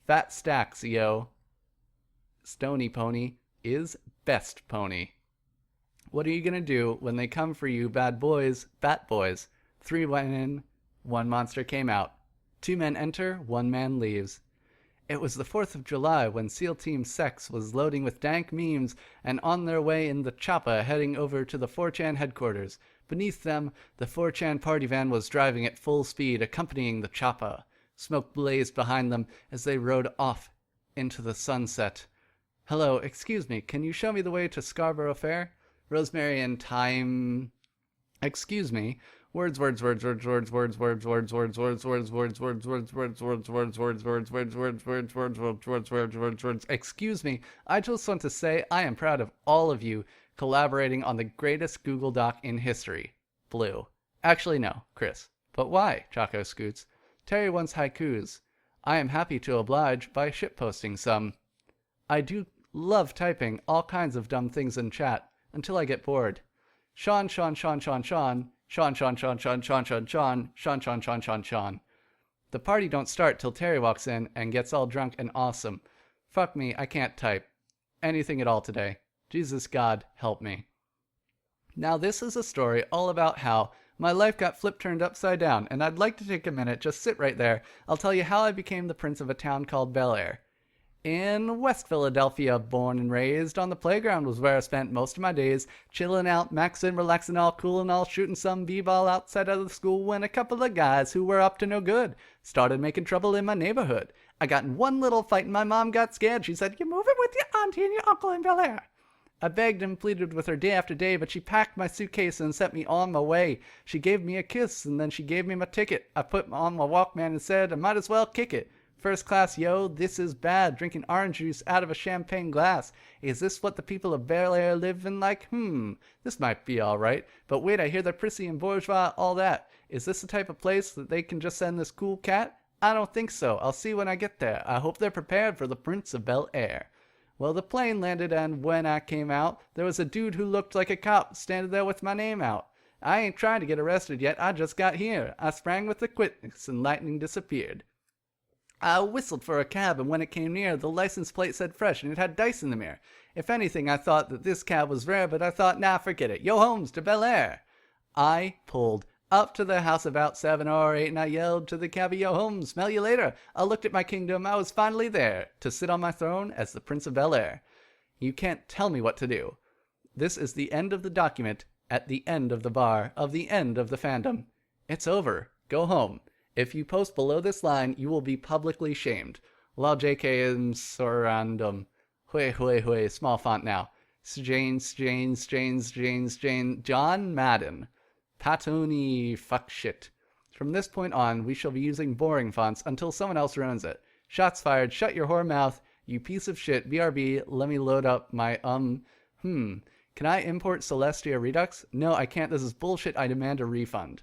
Fat stacks, yo. Stony Pony is best pony. What are you gonna do when they come for you, bad boys, bat boys? 3 went in, 1 monster came out. 2 men enter, 1 man leaves. It was the 4th of July when SEAL Team Sex was loading with dank memes and on their way in the choppa heading over to the 4chan headquarters. Beneath them, the 4chan party van was driving at full speed, accompanying the choppa. Smoke blazed behind them as they rode off into the sunset. Hello, excuse me, can you show me the way to Scarborough Fair? Rosemary and Thyme... Excuse me. Words. Excuse me. I just want to say I am proud of all of you collaborating on the greatest Google Doc in history. Blue. Actually, no, Chris. But why? Chaco scoots. Terry wants haikus. I am happy to oblige by shitposting some. I do love typing all kinds of dumb things in chat until I get bored. Sean. The party don't start till Terry walks in and gets all drunk and awesome. Fuck me, I can't type anything at all today. Jesus God, help me. Now this is a story all about how my life got turned upside down, and I'd like to take a minute, just sit right there. I'll tell you how I became the prince of a town called Bel Air. In West Philadelphia, born and raised, on the playground was where I spent most of my days, chilling out, maxing, relaxing, all cool and all, shooting some b-ball outside of the school when a couple of guys who were up to no good started making trouble in my neighborhood. I got in one little fight and my mom got scared. She said, "You're moving with your auntie and your uncle in Bel Air." I begged and pleaded with her day after day, but she packed my suitcase and sent me on my way. She gave me a kiss and then she gave me my ticket. I put on my Walkman and said, I might as well kick it. First class, yo, this is bad, drinking orange juice out of a champagne glass. Is this what the people of Bel Air live in like? This might be alright. But wait, I hear they're prissy and bourgeois, all that. Is this the type of place that they can just send this cool cat? I don't think so. I'll see when I get there. I hope they're prepared for the Prince of Bel Air. Well, the plane landed, and when I came out, there was a dude who looked like a cop standing there with my name out. I ain't trying to get arrested yet. I just got here. I sprang with the quickness, and lightning disappeared. I whistled for a cab, and when it came near, the license plate said fresh, and it had dice in the mirror. If anything, I thought that this cab was rare, but I thought, nah, forget it. Yo homes to Bel Air. I pulled up to the house about 7 or 8, and I yelled to the cabbie, yo home, smell you later. I looked at my kingdom. I was finally there to sit on my throne as the Prince of Bel Air. You can't tell me what to do. This is the end of the document, at the end of the bar, of the end of the fandom. It's over. Go home. If you post below this line, you will be publicly shamed. La JK in surrandum. Hui, small font now. Jane, John Madden. Patoni fuck shit. From this point on, we shall be using boring fonts until someone else ruins it. Shots fired, shut your whore mouth, you piece of shit. BRB, let me load up my, Can I import Celestia Redux? No, I can't. This is bullshit. I demand a refund.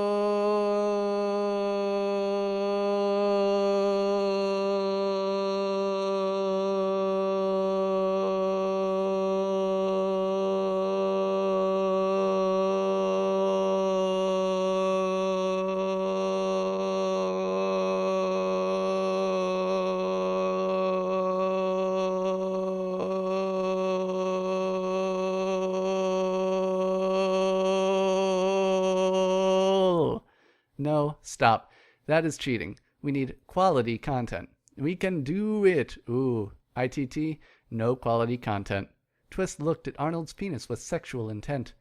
No, stop. That is cheating. We need quality content. We can do it. Ooh, ITT, no quality content. Twist looked at Arnold's penis with sexual intent.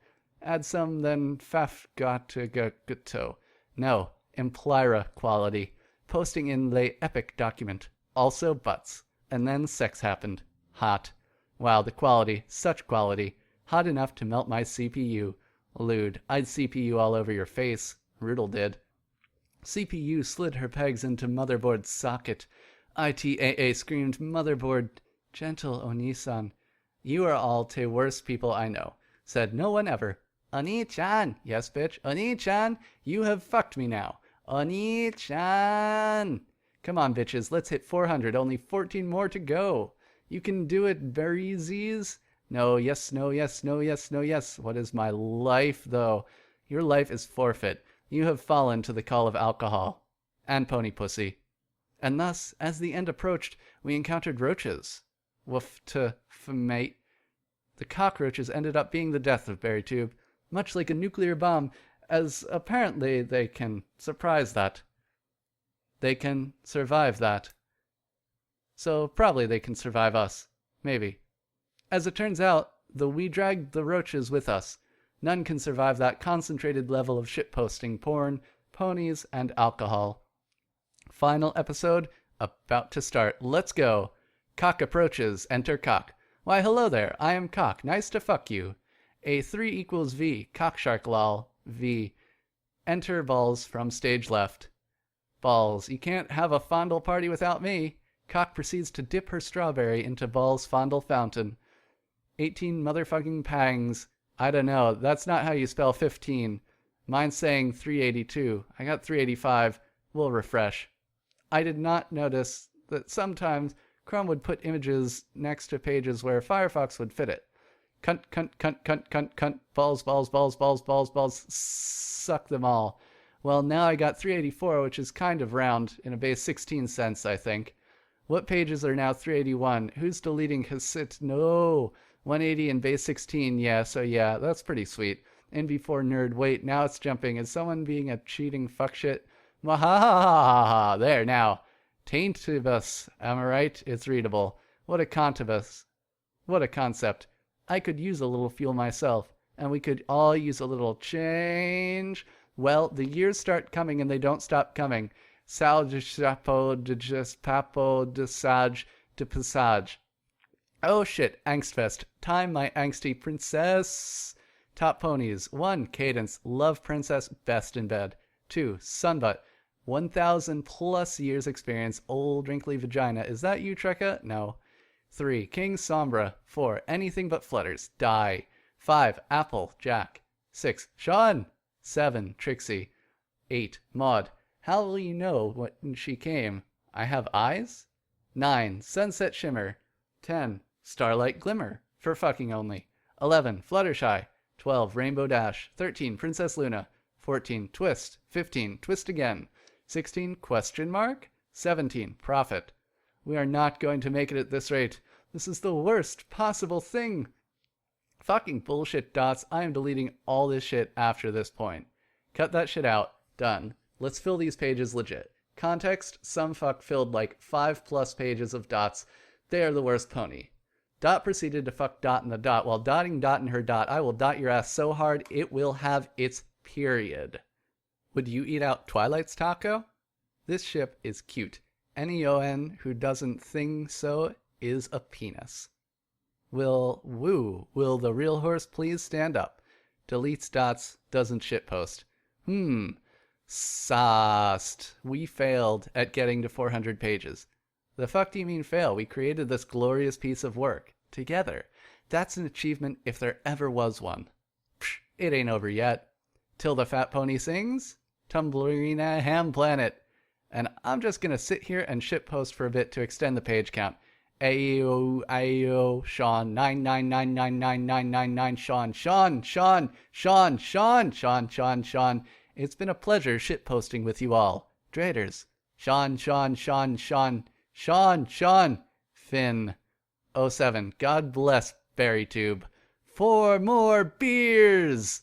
Add some, then faf got to go. No, Implira quality. Posting in lay epic document. Also butts. And then sex happened. Hot. Wow, the quality. Such quality. Hot enough to melt my CPU. Lewd. I'd CPU all over your face. Rudel did. CPU slid her pegs into motherboard socket. ITAA screamed, motherboard. Gentle Oni-san. You are all te worst people I know. Said no one ever. Oni-chan. Yes, bitch. Oni-chan. You have fucked me now. Oni-chan. Come on, bitches. Let's hit 400. Only 14 more to go. You can do it, Berryzies. No, yes, no, yes, no, yes, no, yes. What is my life, though? Your life is forfeit. You have fallen to the call of alcohol. And pony pussy. And thus, as the end approached, we encountered roaches. Woof to mate. The cockroaches ended up being the death of Berrytube, much like a nuclear bomb, as apparently they can surprise that. They can survive that. So probably they can survive us. Maybe. As it turns out, though we dragged the roaches with us, none can survive that concentrated level of shitposting porn, ponies, and alcohol. Final episode about to start. Let's go. Cock approaches. Enter cock. Why, hello there. I am cock. Nice to fuck you. A 3 equals V. Cockshark lol. V. Enter balls from stage left. Balls. You can't have a fondle party without me. Cock proceeds to dip her strawberry into Ball's fondle fountain. 18 motherfucking pangs. I don't know. That's not how you spell 15. Mine's saying 382. I got 385. We'll refresh. I did not notice that sometimes Chrome would put images next to pages where Firefox would fit it. Cunt, cunt, cunt, cunt, cunt, cunt, balls, balls, balls, balls, balls, balls, suck them all. Well, now I got 384, which is kind of round, in a base 16 cents, I think. What pages are now 381? Who's deleting Hasit? No. 180 and base 16, yeah, so yeah, that's pretty sweet. In before nerd, wait, now it's jumping. Is someone being a cheating fuckshit? Mahahahaha, there, now. Taintibus, am I right? It's readable. What a contibus. What a concept. I could use a little fuel myself, and we could all use a little change. Well, the years start coming and they don't stop coming. Sal de chapeau de just papo de sage de passage. Oh shit, Angstfest. Time, my angsty princess. Top ponies. 1. Cadence. Love princess, best in bed. 2. Sunbutt. 1,000 plus years experience, old wrinkly vagina. Is that you, Trekka? No. 3. King Sombra. 4. Anything but flutters. Die. 5. Apple. Jack. 6. Sean. 7. Trixie. 8. Maud. How will you know when she came? I have eyes? 9. Sunset Shimmer. 10. Starlight Glimmer. For fucking only. 11. Fluttershy. 12. Rainbow Dash. 13. Princess Luna. 14. Twist. 15. Twist again. 16. Question mark? 17. Profit. We are not going to make it at this rate. This is the worst possible thing. Fucking bullshit dots. I am deleting all this shit after this point. Cut that shit out. Done. Let's fill these pages legit. Context, some fuck filled like 5+ pages of dots. They are the worst pony. Dot proceeded to fuck Dot in the dot. While dotting Dot in her dot, I will dot your ass so hard it will have its period. Would you eat out Twilight's taco? This ship is cute. Neon who doesn't think so is a penis. Will the real horse please stand up? Deletes dots, doesn't shitpost. Sast. We failed at getting to 400 pages. The fuck do you mean fail? We created this glorious piece of work. Together. That's an achievement if there ever was one. Psh, it ain't over yet. Till the fat pony sings? Tumblerina Ham Planet. And I'm just gonna sit here and shitpost for a bit to extend the page count. Ayo, Sean, 9999999, Sean. It's been a pleasure shitposting with you all. Draters. Sean. Finn. 07. God bless Berrytube. 4 more beers!